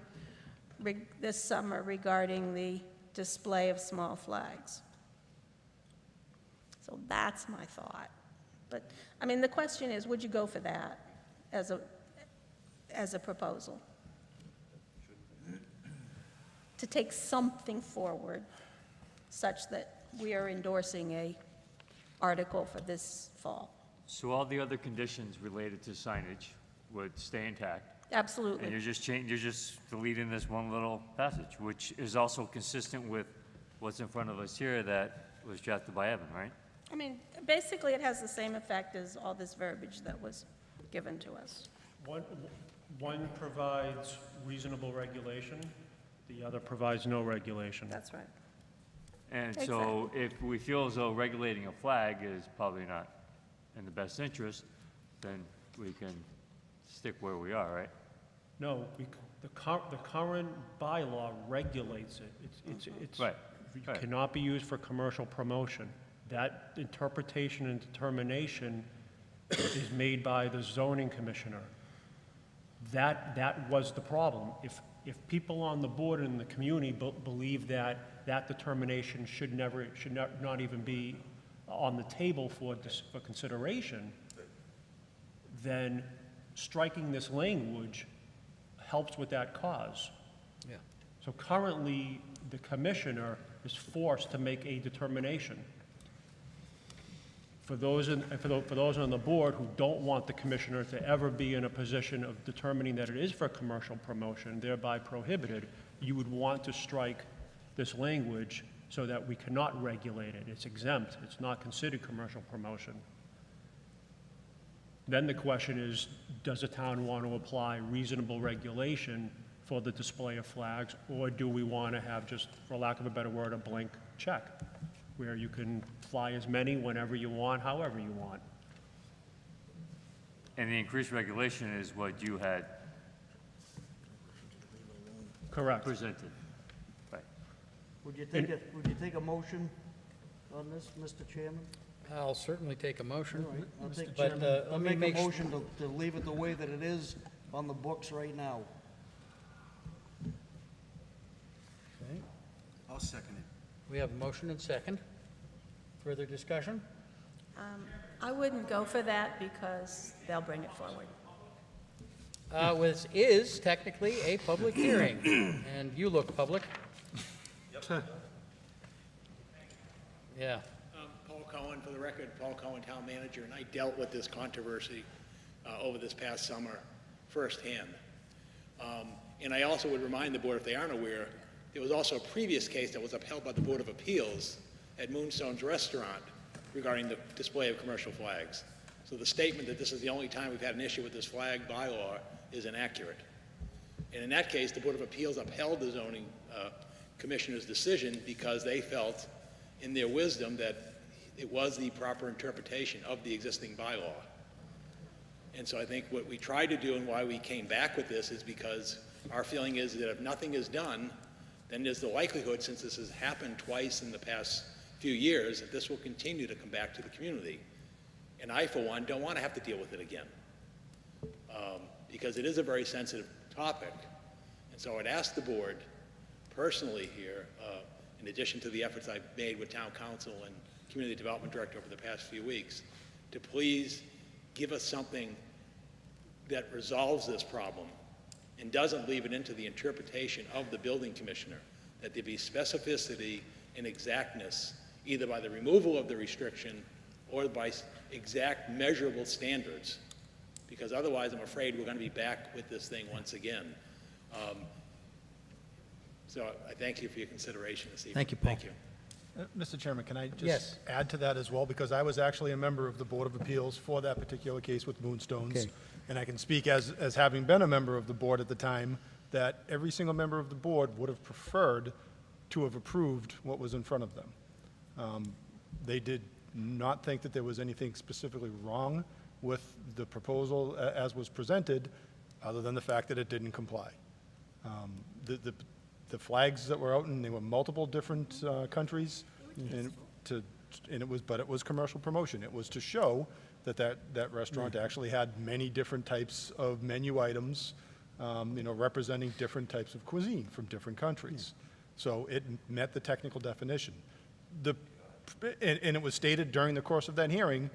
T: this summer regarding the display of small flags. So that's my thought. But, I mean, the question is, would you go for that as a proposal? To take something forward such that we are endorsing a article for this fall.
Q: So all the other conditions related to signage would stay intact?
T: Absolutely.
Q: And you're just deleting this one little passage, which is also consistent with what's in front of us here that was drafted by Evan, right?
T: I mean, basically, it has the same effect as all this verbiage that was given to us.
J: One provides reasonable regulation, the other provides no regulation.
T: That's right.
Q: And so if we feel as though regulating a flag is probably not in the best interest, then we can stick where we are, right?
J: No, the current bylaw regulates it. It's
Q: Right.
J: It cannot be used for commercial promotion. That interpretation and determination is made by the zoning commissioner. That was the problem. If people on the board and the community believe that that determination should not even be on the table for consideration, then striking this language helps with that cause.
A: Yeah.
J: So currently, the commissioner is forced to make a determination. For those on the board who don't want the commissioner to ever be in a position of determining that it is for commercial promotion, thereby prohibited, you would want to strike this language so that we cannot regulate it. It's exempt. It's not considered commercial promotion. Then the question is, does the town want to apply reasonable regulation for the display of flags, or do we want to have just, for lack of a better word, a blank check, where you can fly as many whenever you want, however you want?
Q: And the increased regulation is what you had
J: Correct.
Q: presented. Right.
O: Would you take a motion on this, Mr. Chairman?
A: I'll certainly take a motion.
O: I'll take,
A: But,
O: I'll
A: let me
O: make
A: make
O: a motion to leave it the way that it is on the books right now.
A: Okay.
P: I'll second it.
A: We have a motion and second. Further discussion?
T: I wouldn't go for that because they'll bring it forward.
A: This is technically a public hearing, and you look public. Yeah.
B: Paul Cohen, for the record, Paul Cohen, Town Manager, and I dealt with this controversy over this past summer firsthand. And I also would remind the board, if they aren't aware, there was also a previous case that was upheld by the Board of Appeals at Moonstone's Restaurant regarding the display of commercial flags. So the statement that this is the only time we've had an issue with this flag bylaw is inaccurate. And in that case, the Board of Appeals upheld the zoning commissioner's decision because they felt, in their wisdom, that it was the proper interpretation of the existing bylaw. And so I think what we tried to do and why we came back with this is because our feeling is that if nothing is done, then there's the likelihood, since this has happened twice in the past few years, that this will continue to come back to the community. And I, for one, don't want to have to deal with it again, because it is a very sensitive topic. And so I'd ask the board personally here, in addition to the efforts I've made with town council and community development director over the past few weeks, to please give us something that resolves this problem and doesn't leave it into the interpretation of the building commissioner, that there be specificity and exactness, either by the removal of the restriction or by exact measurable standards, because otherwise I'm afraid we're going to be back with this thing once again. So I thank you for your consideration this evening.
A: Thank you, Paul.
B: Thank you.
U: Mr. Chairman, can I
A: Yes.
U: just add to that as well? Because I was actually a member of the Board of Appeals for that particular case with Moonstones.
A: Okay.
U: And I can speak as having been a member of the board at the time, that every single member of the board would have preferred to have approved what was in front of them. They did not think that there was anything specifically wrong with the proposal as was presented, other than the fact that it didn't comply. The flags that were out, and they were multiple different countries, and it was commercial promotion. It was to show that restaurant actually had many different types of menu items, representing different types of cuisine from different countries. So it met the technical definition. And it was stated during the course of that hearing,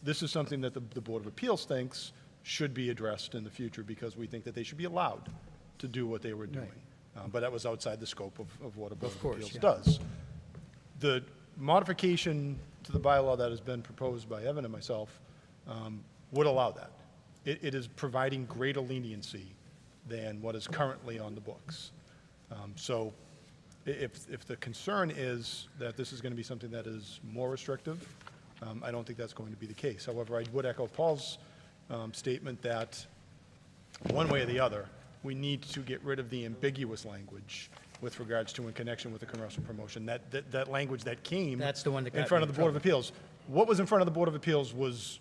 U: this is something that the Board of Appeals thinks should be addressed in the future, because we think that they should be allowed to do what they were doing. But that was outside the scope of what a Board of Appeals does. The modification to the bylaw that has been proposed by Evan and myself would allow that. It is providing greater leniency than what is currently on the books. So if the concern is that this is going to be something that is more restrictive, I don't think that's going to be the case. However, I would echo Paul's statement that one way or the other, we need to get rid of the ambiguous language with regards to in connection with the commercial promotion. That language that came
A: That's the one that got
U: in front
A: me
U: of the
A: in
U: Board of Appeals. What was in front of the Board of Appeals was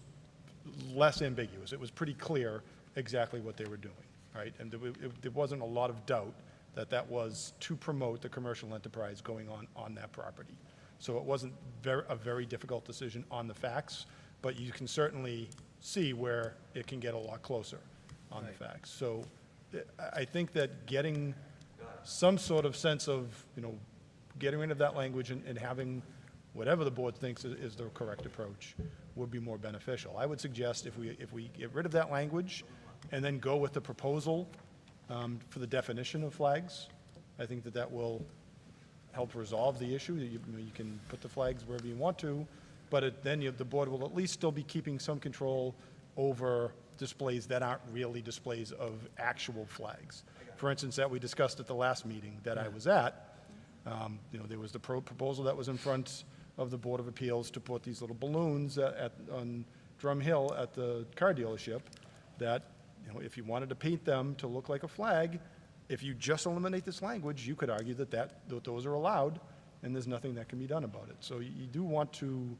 U: less ambiguous. It was pretty clear exactly what they were doing, right? And there wasn't a lot of doubt that was to promote the commercial enterprise going on that property. So it wasn't a very difficult decision on the facts, but you can certainly see where it can get a lot closer on the facts. So I think that getting some sort of sense of, getting rid of that language and having whatever the board thinks is the correct approach would be more beneficial. I would suggest if we get rid of that language and then go with the proposal for the definition of flags, I think that will help resolve the issue. You can put the flags wherever you want to, but then the board will at least still be keeping some control over displays that aren't really displays of actual flags. For instance, that we discussed at the last meeting that I was at, there was the proposal that was in front of the Board of Appeals to put these little balloons on Drum Hill at the car dealership that, if you wanted to paint them to look like a flag, if you just eliminate this language, you could argue that those are allowed, and there's nothing that can be done about it. So you do want to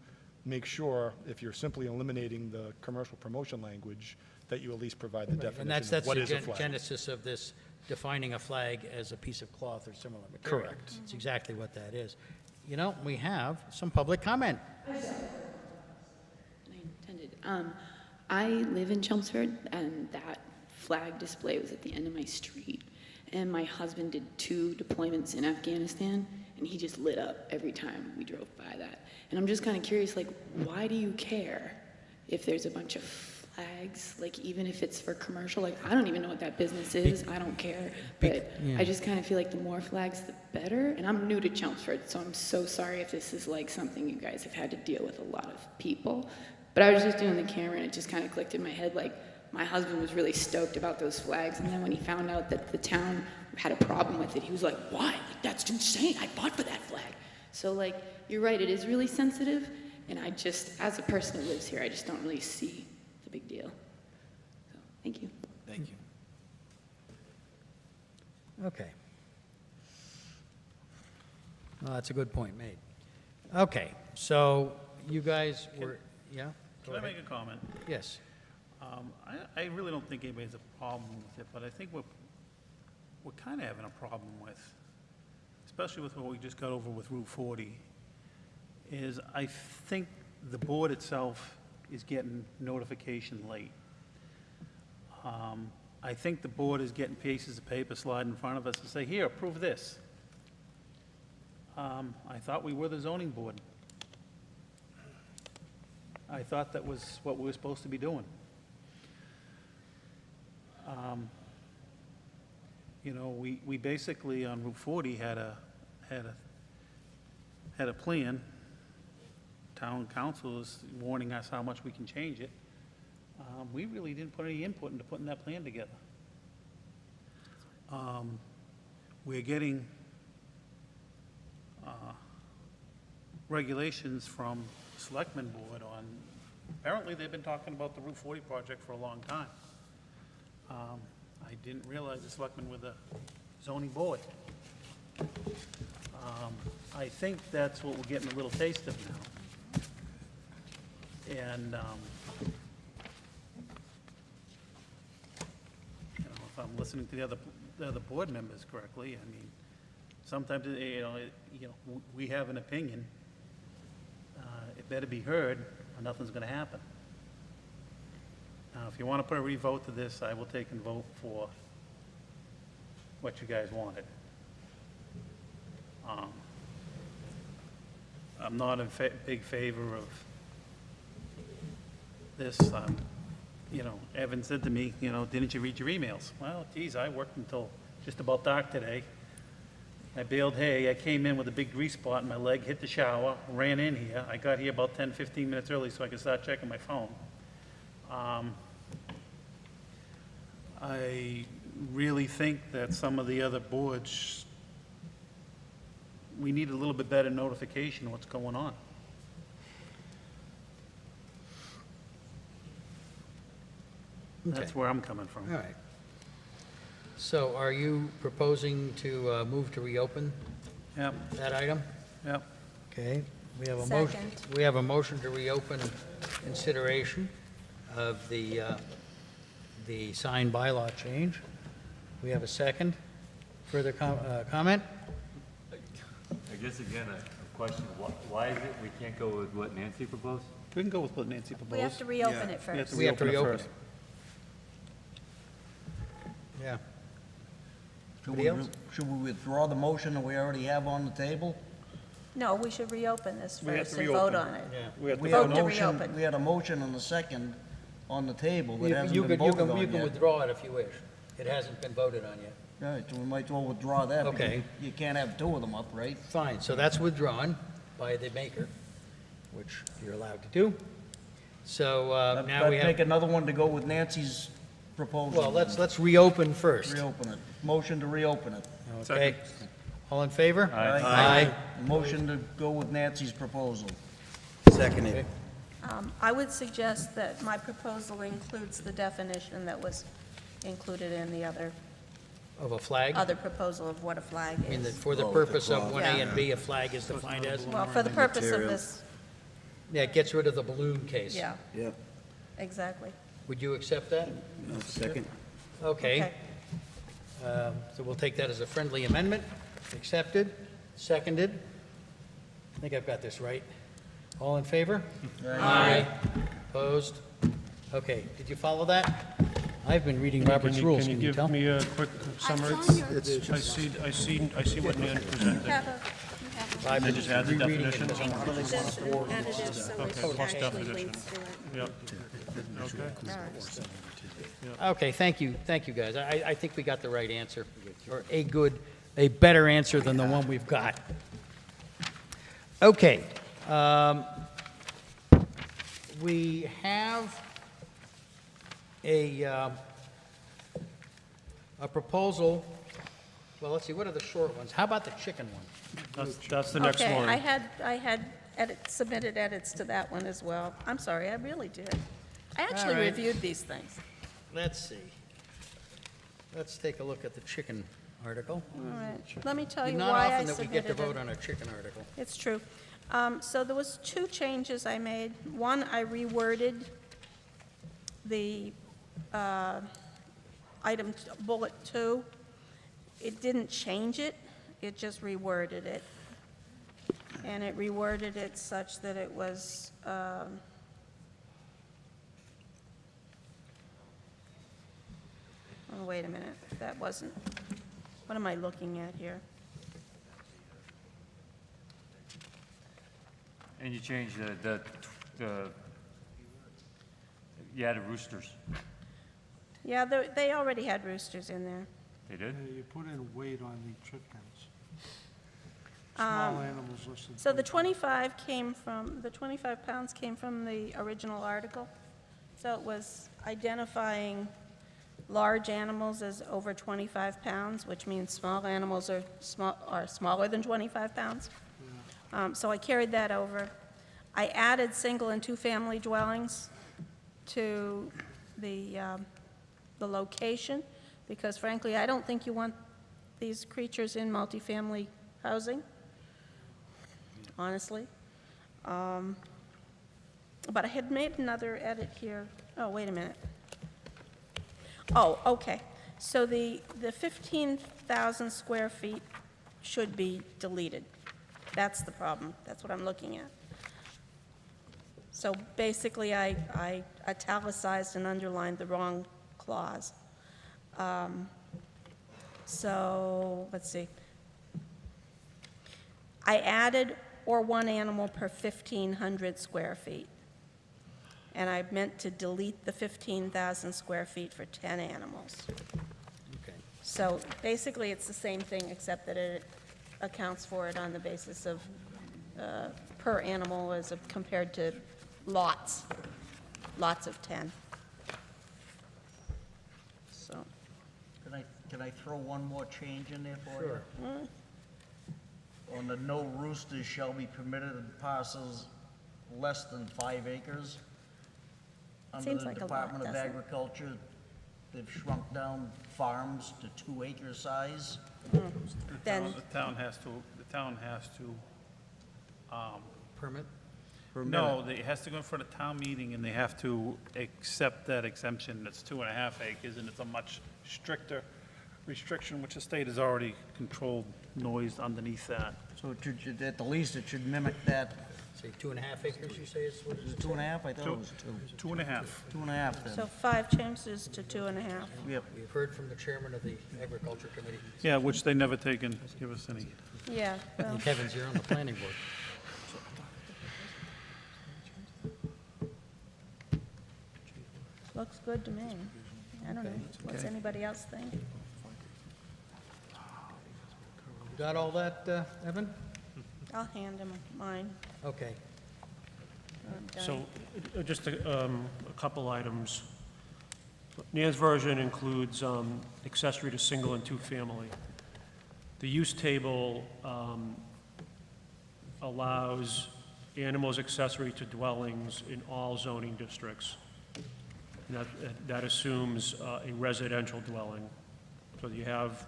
U: make sure, if you're simply eliminating the commercial promotion language, that you at least provide the definition
A: And
U: of what is a
A: that's the
U: flag.
A: genesis of this, defining a flag as a piece of cloth or similar material.
U: Correct.
A: It's exactly what that is. We have some public comment.
D: I live in Chelmsford, and that flag display was at the end of my street. And my husband did 2 deployments in Afghanistan, and he just lit up every time we drove by that. And I'm just kind of curious, why do you care if there's a bunch of flags? Even if it's for commercial, I don't even know what that business is. I don't care. But I just kind of feel like the more flags, the better. And I'm new to Chelmsford, so I'm so sorry if this is something you guys have had to deal with a lot of people. But I was just doing the camera, and it just kind of clicked in my head, my husband was really stoked about those flags, and then when he found out that the town had a problem with it, he was like, why? That's insane. I fought for that flag. So, you're right, it is really sensitive, and I just, as a person who lives here, I just don't really see the big deal. So, thank you.
A: Thank you. Okay. Well, that's a good point made. Okay, so you guys were, yeah?
M: Can I make a comment?
A: Yes.
M: I really don't think anybody has a problem with it, but I think we're kind of having a problem with, especially with what we just got over with Route 40, is I think the board itself is getting notification late. I think the board is getting pieces of paper slide in front of us and say, here, approve this. I thought we were the zoning board. I thought that was what we were supposed to be doing. We basically on Route 40 had a plan. Town council is warning us how much we can change it. We really didn't put any input into putting that plan together. We're getting regulations from Selectmen Board on, apparently they've been talking about the Route 40 project for a long time. I didn't realize the Selectmen were the zoning board. I think that's what we're getting a little taste of now. And, you know, if I'm listening to the other board members correctly, I mean, sometimes, you know, we have an opinion. It better be heard, or nothing's gonna happen. Now, if you wanna put a revote to this, I will take and vote for what you guys wanted. I'm not in big favor of this. You know, Evan said to me, you know, didn't you read your emails? Well, geez, I worked until just about dark today. I baled hay, I came in with a big grease spot in my leg, hit the shower, ran in here. I got here about 10, 15 minutes early so I could start checking my phone. I really think that some of the other boards, we need a little bit better notification of what's going on. That's where I'm coming from.
A: All right. So are you proposing to move to reopen
M: Yep,
A: that item?
M: yep.
A: Okay, we have a motion.
T: Second.
A: We have a motion to reopen consideration of the signed bylaw change. We have a second. Further comment?
Q: I guess again, a question, why is it we can't go with what Nancy proposed?
M: We can go with what Nancy proposed.
T: We have to reopen it first.
A: We have to reopen
M: first.
A: it. Yeah.
O: Should we withdraw the motion that we already have on the table?
T: No, we should reopen this
M: We have
T: first
M: to
T: and vote
M: reopen.
T: on it.
A: Yeah.
M: We have to
O: We had a
T: Vote to
O: motion,
T: reopen.
O: we had a motion and a second on the table that
A: You
O: hasn't
A: you
O: been
A: can, you
O: voted
A: can, you
O: on
A: can
O: yet.
A: withdraw it if you wish. It hasn't been voted on yet.
O: Right, so we might as well withdraw that. because
A: Okay.
O: You can't have two of them up, right?
A: Fine, so that's withdrawn by the maker, which you're allowed to do. So now we
O: Make
A: have,
O: another one to go with Nancy's proposal.
A: well, let's reopen first.
O: Reopen it. Motion to reopen it.
A: Okay. All in favor?
O: Aye. Motion to go with Nancy's proposal.
P: Seconded.
T: I would suggest that my proposal includes the definition that was included in the other
A: Of a flag?
T: proposal of what a flag
A: I mean, that
T: is.
A: for the
P: Oh,
A: purpose of
P: the
A: 1A
T: cloth.
A: and B, a flag is defined as?
T: Well, for the purpose of
P: Material.
T: this,
A: Yeah, it gets rid of the balloon case.
T: yeah,
P: Yep.
T: exactly.
A: Would you accept that?
P: Second.
A: Okay. So we'll take that as a friendly amendment. Accepted, seconded. I think I've got this right. All in favor? Aye. Opposed? Okay, did you follow that? I've been reading Robert's rules,
J: Can
A: can
J: you
A: you tell?
J: give me a quick summary?
T: It's
J: I see what Nan
T: You
J: presented.
T: have a, you have a.
A: I've been
J: just add the
A: rereading it.
J: definitions?
T: Include this and additive, so
J: Okay,
T: it
J: plus
T: actually
J: definition.
T: links to it.
J: Yep. Okay.
A: Okay, thank you, guys. I think we got the right answer, or a better answer than the one we've got. Okay. We have a proposal, well, let's see, what are the short ones? How about the chicken one?
J: That's the next
T: Okay,
J: one.
T: I had submitted edits to that one as well. I'm sorry, I really did. I actually
A: right.
T: reviewed these things.
A: Let's see. Let's take a look at the chicken article.
T: All right, let me tell you
A: Not
T: why I
A: often that we get to
T: submitted
A: vote
T: it.
A: on a chicken article.
T: It's true. So there was two changes I made. One, I reworded the item bullet 2. It didn't change it, it just reworded it. And it reworded it such that it was, oh, wait a minute, that wasn't, what am I looking at here?
Q: And you changed you added roosters.
T: Yeah, they already had roosters in there.
Q: They did?
S: You put in weight on the chickens. Small animals listed.
T: So the 25 pounds came from the original article. So it was identifying large animals as over 25 pounds, which means small animals are smaller than 25 pounds. So I carried that over. I added single and two-family dwellings to the location, because frankly, I don't think you want these creatures in multifamily housing, honestly. But I had made another edit here. Oh, wait a minute. Oh, okay. So the 15,000 square feet should be deleted. That's the problem. That's what I'm looking at. So basically, I italicized and underlined the wrong clause. So, let's see. I added "or one animal per 1,500 square feet." And I meant to delete the 15,000 square feet for 10 animals.
A: Okay.
T: So basically, it's the same thing, except that it accounts for it on the basis of per animal as compared to lots of 10. So.
O: Can I throw one more change in there for you?
A: Sure.
O: On the no roosters shall be permitted in parcels less than 5 acres.
T: Seems like a lot,
O: Under the Department of
T: doesn't it?
O: Agriculture, they've shrunk down farms to 2-acre size.
T: Then,
M: The town has to,
A: Permit?
M: no, it has to go in front of town meeting, and they have to accept that exemption. It's 2.5 acres, and it's a much stricter restriction, which the state has already controlled noise underneath that.
O: So it should, at the least, it should mimic that.
A: Say 2.5 acres, you say is what it
O: Is
A: is?
O: it 2.5? I thought it was 2.
M: 2.5.
O: 2.5 then.
T: so 5 changes to 2.5.
O: Yep.
A: We've heard from the chairman of the Agriculture Committee.
M: Yeah, which they never taken, give us any.
T: Yeah, well,
A: And Kevin's here on the planning board.
T: looks good to me. I don't know. What's anybody else think?
A: You got all that, Evan?
T: I'll hand him mine.
A: Okay.
T: I'm done.
J: So, just a couple items. Nan's version includes accessory to single and two-family. The use table allows animals accessory to dwellings in all zoning districts. And that assumes a residential dwelling. So you have,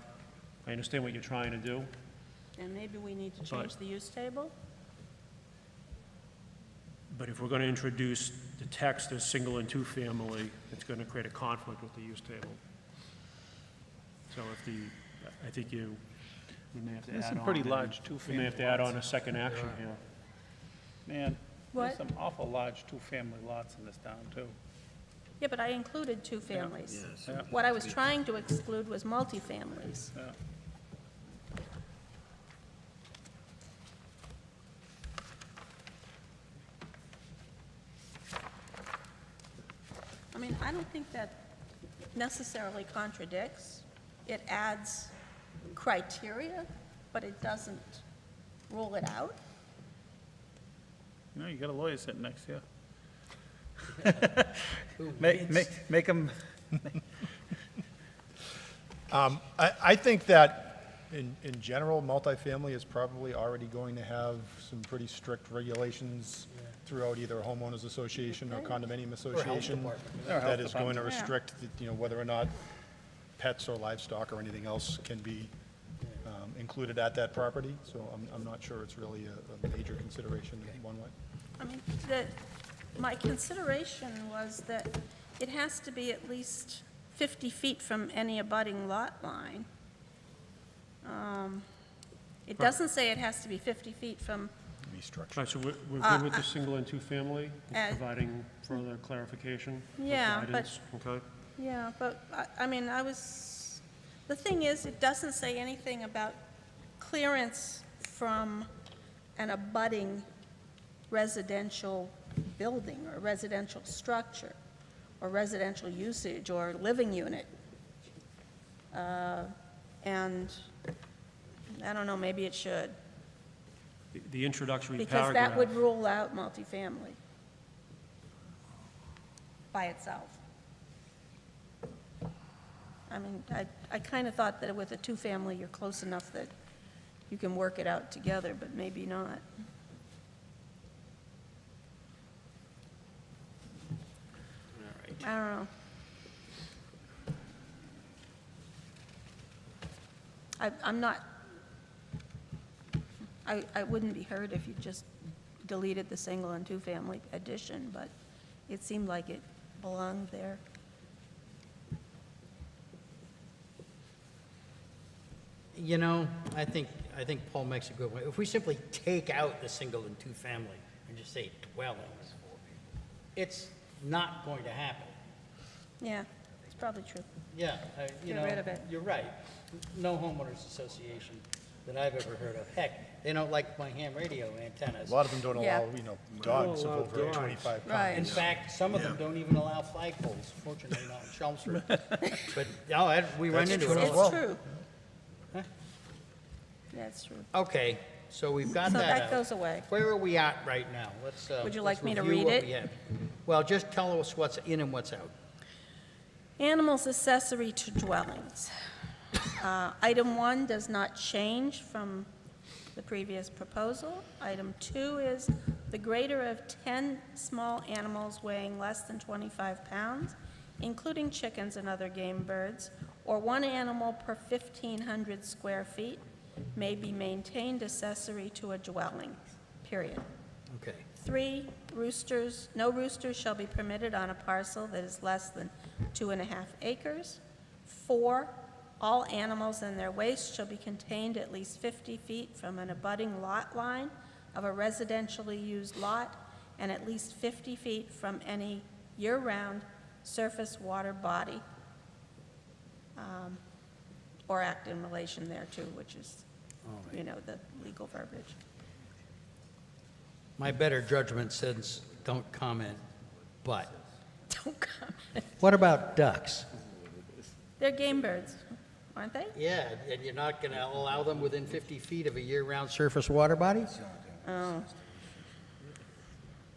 J: I understand what you're trying to do.
T: And maybe we need to change the use table?
J: But if we're going to introduce the text as single and two-family, it's going to create a conflict with the use table. So I think we may have to add on.
M: There's some pretty large
J: We
M: two-family
J: may have to add on a
M: lots.
J: second action here.
M: Man,
T: What?
M: there's some awful large two-family lots in this town, too.
T: Yeah, but I included two families.
M: Yeah.
T: What I was trying to exclude was multifamilies.
M: Yeah.
T: I mean, I don't think that necessarily contradicts. It adds criteria, but it doesn't rule it out.
M: You know, you got a lawyer sitting next to you. Make them,
U: I think that in general, multifamily is probably already going to have some pretty strict regulations throughout either a homeowners association or condominium association
A: department.
U: that is going to
T: Yeah.
U: restrict, whether or not pets or livestock or anything else can be included at that property. So I'm not sure it's really a major consideration in one way.
T: I mean, my consideration was that it has to be at least 50 feet from any abutting lot line. It doesn't say it has to be 50 feet from,
U: Be structured.
J: All right, so we're good with the single and two-family,
T: uh,
J: providing further clarification? or
T: Yeah, but-
J: guidance? Okay.
T: yeah, but, I mean, the thing is, it doesn't say anything about clearance from an abutting residential building or residential structure or residential usage or living unit. And I don't know, maybe it should,
J: The introductory
T: because
J: paragraph.
T: that would rule out multifamily by itself. I mean, I kind of thought that with a two-family, you're close enough that you can work it out together, but maybe not. I don't know. I'm not, I wouldn't be hurt if you just deleted the single and two-family addition, but it seemed like it belonged there.
A: You know, I think Paul makes a good point. If we simply take out the single and two-family and just say dwellings, it's not going to happen.
T: Yeah, it's probably true.
A: Yeah, you
T: Get
A: know,
T: rid of it.
A: you're right. No homeowners association that I've ever heard of. Heck, they don't like my ham radio antennas.
U: A lot of them don't
T: Yeah.
U: allow, dogs of
S: Don't allow
U: over
S: dogs.
U: 25
T: Right.
A: In
U: pounds.
A: fact, some of them don't even allow flagpoles, fortunately not in Chelmsford. But, no, we run into it.
T: It's
A: all.
T: true.
A: Huh?
T: That's true.
A: Okay, so we've got
T: So
A: that
T: that
A: out.
T: goes away.
A: Where are we at right now? Let's,
T: Would you
A: let's
T: like me to
A: review
T: read
A: what
T: it?
A: we have. Well, just tell us what's in and what's out.
T: Animals accessory to dwellings. Item 1 does not change from the previous proposal. Item 2 is the greater of 10 small animals weighing less than 25 pounds, including chickens and other game birds, or one animal per 1,500 square feet, may be maintained accessory to a dwelling, period.
A: Okay.
T: 3, roosters, no roosters shall be permitted on a parcel that is less than 2.5 acres. 4, all animals and their waste shall be contained at least 50 feet from an abutting lot line of a residentially used lot and at least 50 feet from any year-round surface water body, or act in relation thereto, which is, you know, the legal verbiage.
A: My better judgment says don't comment, but
T: Don't comment.
A: what about ducks?
T: They're game birds, aren't they?
A: Yeah, and you're not going to allow them within 50 feet of a year-round surface water body?
T: Oh.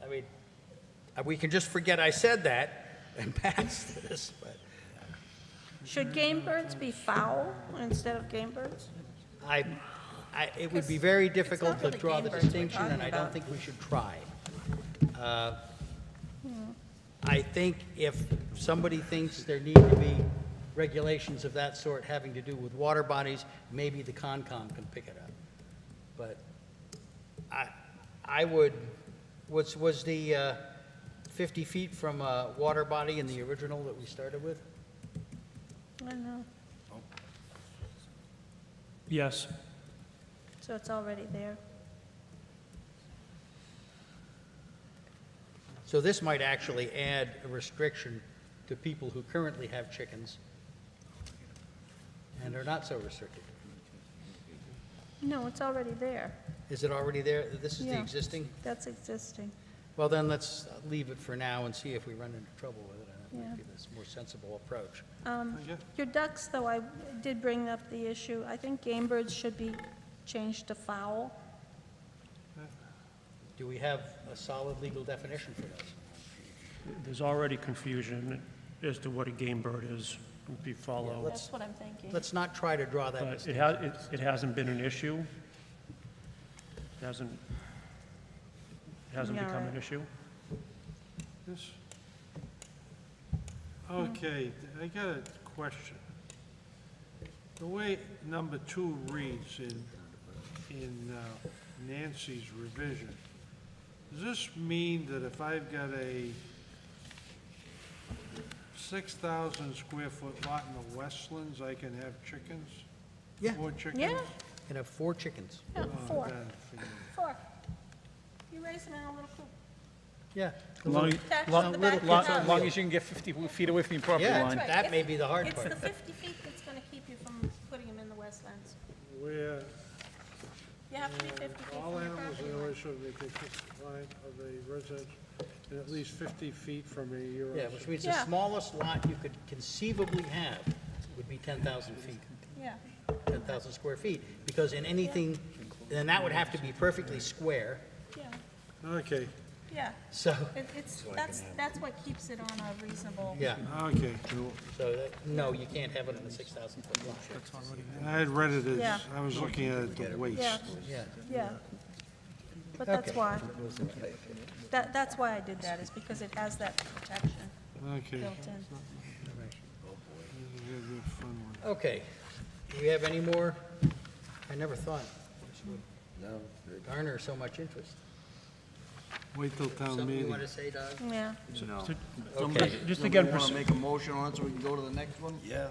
A: I mean, we can just forget I said that and pass this, but
T: Should game birds be fowl instead of game birds?
A: it would be very difficult to
T: really
A: draw
T: game
A: the
T: birds we're
A: distinction, and
T: talking
A: I don't
T: about.
A: think we should try. I think if somebody thinks there need to be regulations of that sort having to do with water bodies, maybe the Concom can pick it up. But I would, was the 50 feet from a water body in the original that we started with?
T: I don't know.
J: Yes.
T: So it's already there.
A: So this might actually add a restriction to people who currently have chickens and are not so restricted.
T: No, it's already there.
A: Is it already there? This is the
T: Yeah.
A: existing?
T: That's existing.
A: Well, then let's leave it for now and see if we run into trouble with it. And that might
T: Yeah.
A: be this more sensible approach.
T: Your ducks, though, I did bring up the issue. I think game birds should be changed to fowl.
A: Do we have a solid legal definition for this?
J: There's already confusion as to what a game bird is, if you follow.
T: That's what I'm thinking.
A: Let's not try to draw that
J: But
A: distinction.
J: it hasn't been an issue. It hasn't
T: Yeah,
J: become an
T: right.
J: issue.
S: Yes. Okay, I got a question. The way number 2 reads in Nancy's revision, does this mean that if I've got a 6,000 square foot lot in the Westlands, I can have chickens?
A: Yeah.
S: 4 chickens?
T: Yeah.
A: Can have 4 chickens.
T: Yeah,
S: Oh,
T: 4.
S: then forget it.
T: 4. You raise them in a little coop.
A: Yeah.
M: As long
T: Attached to the back of your house.
M: as long as you can get 50 feet away from your property
A: Yeah.
M: line.
T: That's
A: that
T: right.
A: may be the hard
T: It's
A: part.
T: the 50 feet that's going to keep you from putting them in the westlands.
S: Where
T: You have to be 50 feet
S: all
T: from your
S: animals
T: property
S: in
T: line.
S: the shall be the line of a residence and at least 50 feet from a year-round.
A: Yeah, which means the
T: Yeah.
A: smallest lot you could conceivably have would be 10,000 feet,
T: Yeah.
A: 10,000 square feet, because in anything, then that would have to be perfectly square.
T: Yeah.
S: Okay,
T: Yeah.
A: So,
T: That's what keeps it on a reasonable.
A: yeah.
S: Okay.
A: So, no, you can't have it in a 6,000-foot lot.
S: I had read it
T: Yeah.
S: as, I was looking at it the waste.
T: Yeah,
A: Yeah.
T: yeah. But that's
A: Okay.
T: why. That's why I did that, is because it has that protection
S: Okay.
T: built in.
S: This is a good fun one.
A: Okay. Do we have any more? I never thought this would garner so much interest.
S: Wait till town
A: Something you
S: meeting.
A: want to say, Doug?
T: Yeah.
A: Okay.
J: Just again,
P: Want to make a motion on it so we can go to the next one? Yeah.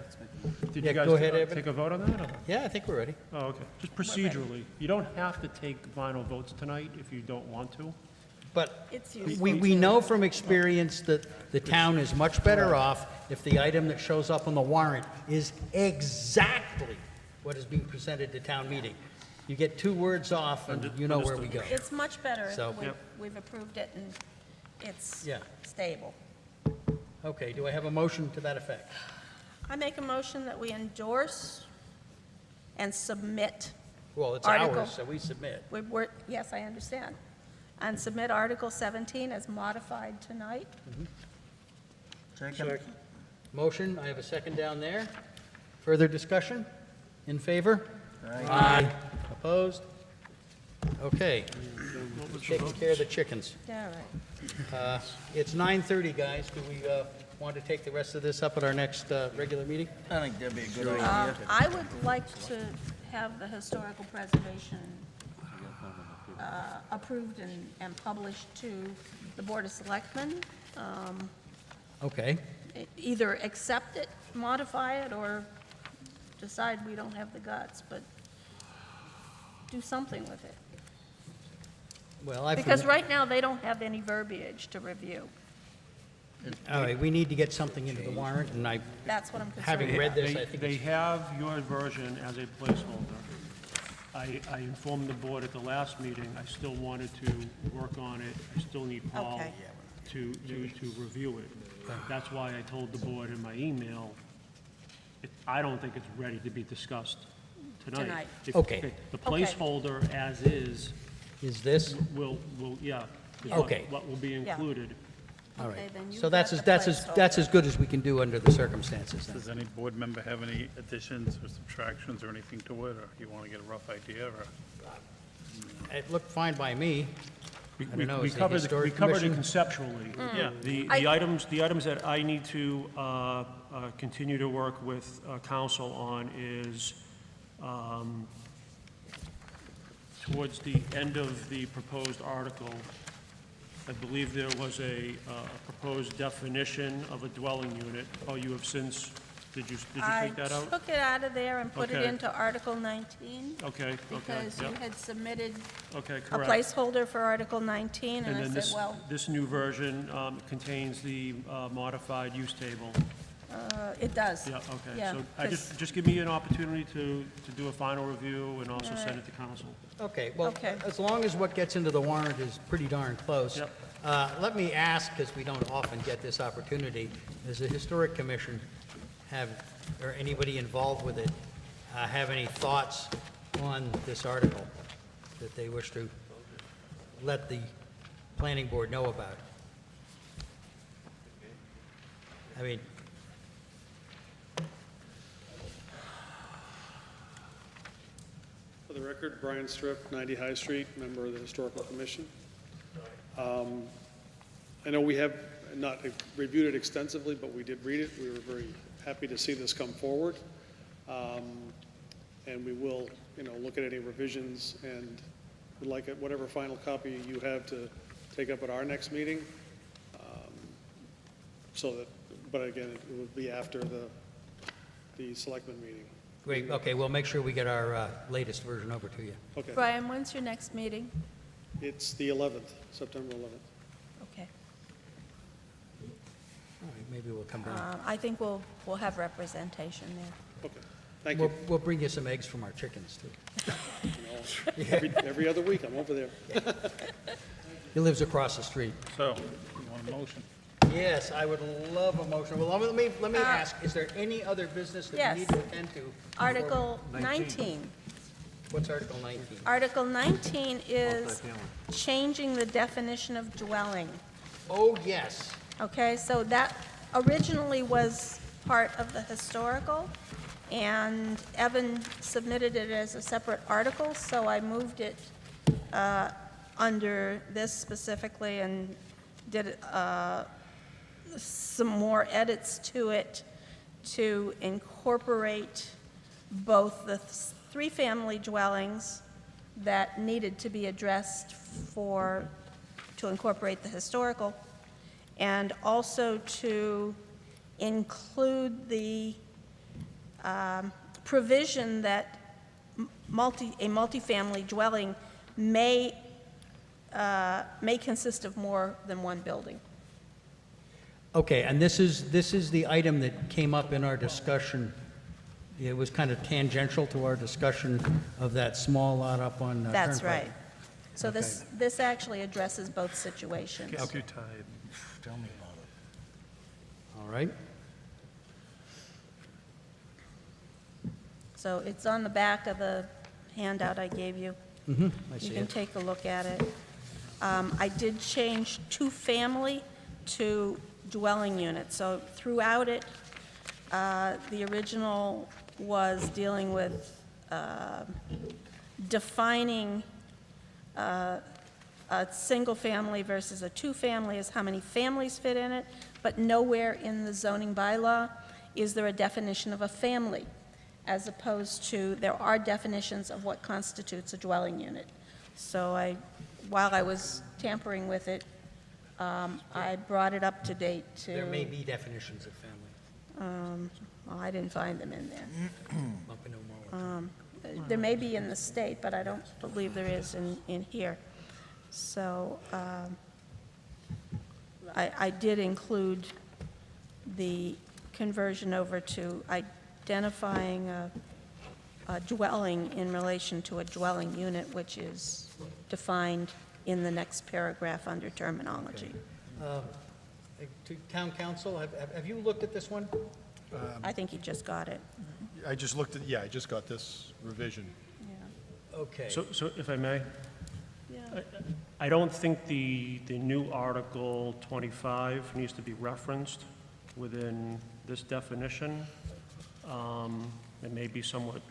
J: did
A: Yeah,
J: you guys
A: go ahead, Evan.
J: take a vote on that? Or?
A: Yeah, I think we're ready.
J: Oh, okay. Just procedurally, you don't have to take final votes tonight if you don't want to.
A: But
T: It's
A: we
T: useful.
A: know from experience that the town is much better off if the item that shows up on the warrant is exactly what is being presented to town meeting. You get 2 words off and you know where we go.
T: It's much better if
A: So-
T: we've approved it and it's
A: Yeah.
T: stable.
A: Okay, do I have a motion to that effect?
T: I make a motion that we endorse and submit.
A: Well, it's
T: Article-
A: ours, so we submit.
T: Yes, I understand. And submit Article 17 as modified tonight.
O: Second.
A: Motion, I have a second down there. Further discussion? In favor? Aye. Opposed? Okay. Taking care of the chickens.
T: Yeah, right.
A: It's 9:30, guys. Do we want to take the rest of this up at our next regular meeting?
O: I think that'd be a good idea.
T: I would like to have the historical preservation approved and published to the Board of Selectmen.
A: Okay.
T: Either accept it, modify it, or decide we don't have the guts, but do something with it.
A: Well, I've...
T: Because right now, they don't have any verbiage to review.
A: All right, we need to get something into the warrant, and
T: That's what I'm concerned
A: having
T: about.
A: read this, I think
J: They
A: it's...
J: have your version as a placeholder. I informed the board at the last meeting, I still wanted to work on it. I still need Paul
T: Okay.
J: to review it. That's why I told the board in my email, I don't think it's ready to be discussed tonight.
T: Tonight.
A: Okay.
J: The
T: Okay.
J: placeholder as is
A: Is this?
J: will, yeah. is
A: Okay.
J: What will be included.
A: All
T: Okay,
A: right.
T: then you've
A: So that's
T: got
A: as,
T: the
A: that's as
T: placeholder.
A: good as we can do under the circumstances then.
M: Does any board member have any additions or subtractions or anything to it, or you want to get a rough idea, or?
A: It looked fine by me. I don't know,
J: We
A: is the
J: covered
A: historic
J: we covered it
A: commission...
J: conceptually.
M: Yeah.
J: The items that I need to continue to work with council on is towards the end of the proposed article, I believe there was a proposed definition of a dwelling unit. Oh, you have since, did you take that
T: I
J: out?
T: took it out of there and put it
J: Okay.
T: into Article 19.
J: Okay,
T: Because you
J: yep.
T: had submitted
J: Okay,
T: a
J: correct.
T: placeholder for Article 19, and I
J: then
T: said, well,
J: this new version contains the modified use table.
T: it does.
J: Yeah, okay.
T: Yeah,
J: So I
T: 'cause-
J: just give me an opportunity to do a final review and also send it to council.
A: Okay, well,
T: Okay.
A: as long as what gets into the warrant is pretty darn close.
J: Yep.
A: Let me ask, because we don't often get this opportunity, does the Historic Commission have, or anybody involved with it, have any thoughts on this article that they wish to let the planning board know about? I mean,
C: For the record, Brian Strip, 90 High Street, member of the Historical Commission. I know we have not reviewed it extensively, but we did read it. We were very happy to see this come forward. And we will, look at any revisions and would like whatever final copy you have to take up at our next meeting. But again, it would be after the selectmen meeting.
A: great, okay, we'll make sure we get our latest version over to you.
C: Okay.
T: Brian, when's your next meeting?
C: It's the 11th, September 11th.
T: Okay.
A: All right, maybe we'll come down.
T: I think we'll have representation there.
C: Okay, thank you.
A: We'll bring you some eggs from our chickens, too.
C: Every other week, I'm over there.
A: He lives across the street.
M: So, you want a motion?
A: Yes, I would love a motion. Well, let me ask, is there any other business that we need to attend to? before-
T: Article 19.
A: What's Article 19?
T: Article 19 is changing the definition of dwelling.
A: Oh, yes.
T: Okay, so that originally was part of the historical, and Evan submitted it as a separate article, so I moved it under this specifically and did some more edits to it to incorporate both the three-family dwellings that needed to be addressed to incorporate the historical, and also to include the provision that a multifamily dwelling may consist of more than one building.
A: Okay, and this is the item that came up in our discussion. It was kind of tangential to our discussion of that small lot up on
T: That's
A: Turnpike.
T: right. So this actually addresses both situations.
J: Gets you tied.
O: Tell me about it.
A: All right.
T: So it's on the back of the handout I gave you.
A: I see
T: You can
A: it.
T: take a look at it. I did change two-family to dwelling unit. So throughout it, the original was dealing with defining a single-family versus a two-family as how many families fit in it, but nowhere in the zoning bylaw is there a definition of a family, as opposed to, there are definitions of what constitutes a dwelling unit. So while I was tampering with it, I brought it up to date to...
A: There may be definitions of family.
T: Well, I didn't find them in there.
A: Up in Omaha.
T: There may be in the state, but I don't believe there is in here. So I did include the conversion over to identifying a dwelling in relation to a dwelling unit, which is defined in the next paragraph under terminology.
A: To Town Council, have you looked at this one?
T: I think he just got it.
U: I just looked at, yeah, I just got this revision.
A: Okay.
J: So if I may,
T: Yeah.
J: I don't think the new Article 25 needs to be referenced within this definition. It may be somewhat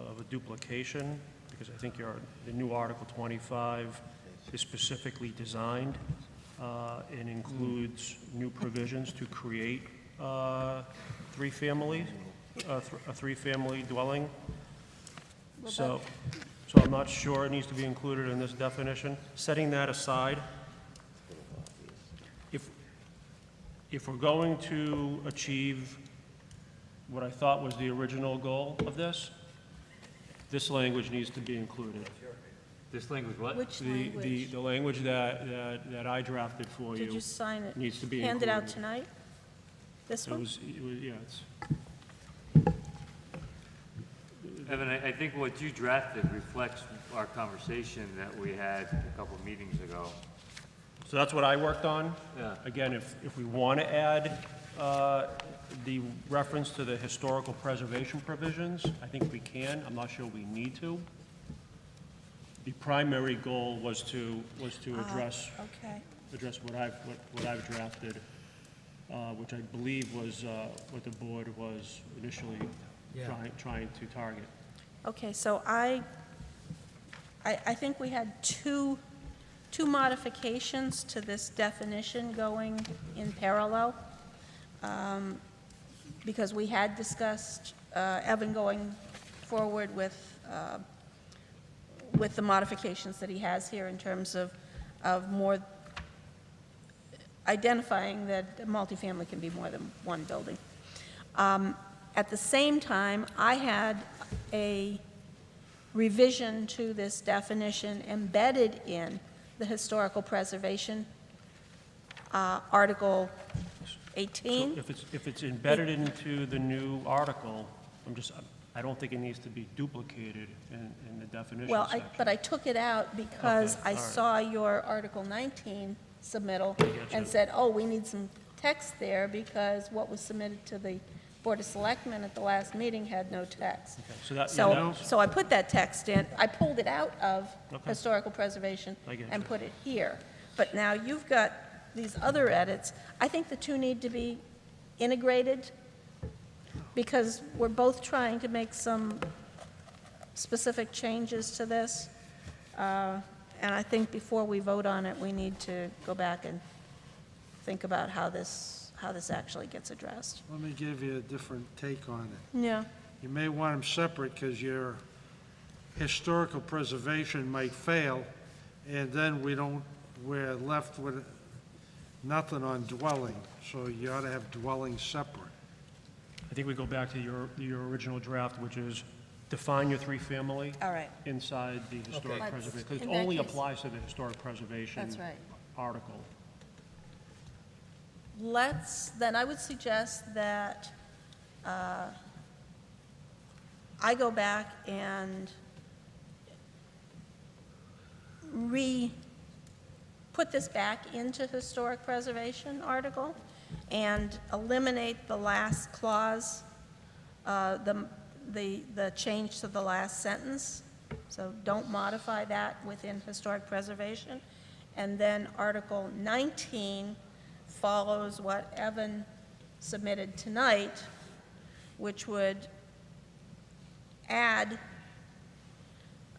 J: of a duplication, because I think the new Article 25 is specifically designed and includes new provisions to create a three-family dwelling. So I'm not sure it needs to be included in this definition. Setting that aside, if we're going to achieve what I thought was the original goal of this language needs to be included.
Q: This language what?
T: Which
J: The
T: language?
J: language that I drafted for you
T: Did you sign it?
J: needs to be
T: Hand it out
J: included.
T: tonight? This
J: It
T: one?
J: was, yeah, it's,
Q: Evan, I think what you drafted reflects our conversation that we had a couple of meetings ago.
J: so that's what I worked on.
Q: Yeah.
J: Again, if we want to add the reference to the historical preservation provisions, I think we can. I'm not sure we need to. The primary goal was to address
T: Okay.
J: what I've drafted, which I believe was what the board was initially trying to target.
T: Okay, so I think we had two modifications to this definition going in parallel, because we had discussed Evan going forward with the modifications that he has here in terms of more identifying that multifamily can be more than one building. At the same time, I had a revision to this definition embedded in the historical preservation, Article 18.
J: So if it's embedded into the new article, I don't think it needs to be duplicated in the definition
T: Well,
J: section.
T: but I took it out because
J: Okay,
T: I
J: all right.
T: saw your Article 19 submittal
J: I get
T: and
J: you.
T: said, oh, we need some text there because what was submitted to the Board of Selectmen at the last meeting had no text.
J: so that-
T: So,
J: yeah,
T: so I put that text in, I pulled it out of
J: Okay.
T: historical preservation
J: I get
T: and
J: you.
T: put it here. But now you've got these other edits. I think the two need to be integrated because we're both trying to make some specific changes to this. And I think before we vote on it, we need to go back and think about how this actually gets addressed.
S: Let me give you a different take on it.
T: Yeah.
S: You may want them separate because your historical preservation might fail, and then we're left with nothing on dwelling. So you ought to have dwelling separate.
J: I think we go back to your original draft, which is define your three-family
T: All right.
J: inside the historic
T: Okay.
J: preservation, because
T: In
J: it
T: that
J: only
T: case-
J: applies to the historic preservation
T: That's right.
J: article.
T: Then I would suggest that I go back and put this back into historic preservation article and eliminate the last clause, the change to the last sentence. So don't modify that within historic preservation. And then Article 19 follows what Evan submitted tonight, which would add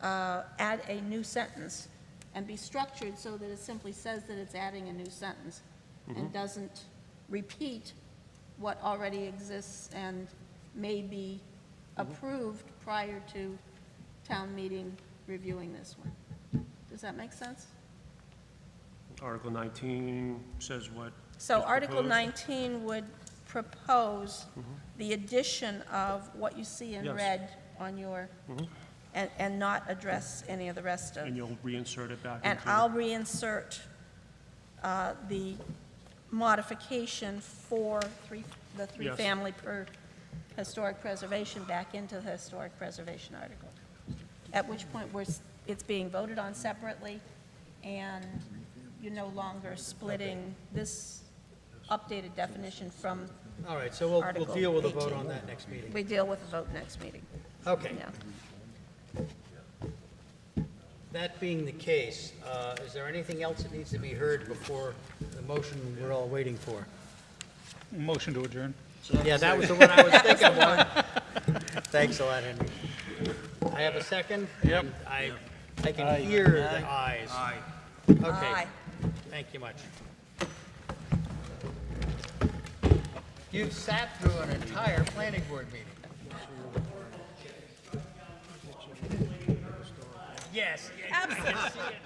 T: a new sentence and be structured so that it simply says that it's adding a new sentence and doesn't repeat what already exists and may be approved prior to town meeting reviewing this one. Does that make sense?
J: Article 19 says what?
T: So
J: is
T: Article
J: proposed.
T: 19 would propose the addition of what you see in
J: Yes.
T: red on your, and not address any of the rest of.
J: And you'll reinsert it back
T: And
J: into.
T: I'll reinsert the modification for the three-family per historic preservation back into the historic preservation article. At which point it's being voted on separately, and you're no longer splitting this updated definition from
A: All right, so we'll
T: Article
A: deal with a vote
T: 18.
A: on that next meeting.
T: We deal with the vote next meeting.
A: Okay.
T: Yeah.
A: That being the case, is there anything else that needs to be heard before the motion we're all waiting for?
M: Motion to adjourn.
A: Yeah, that was the one I was thinking of. Thanks a lot, Henry. I have a second? Yep. I can hear the ayes. Aye. Okay.
T: Aye.
A: Thank you much. You've sat through an entire planning board meeting. Yes.
T: Absolutely.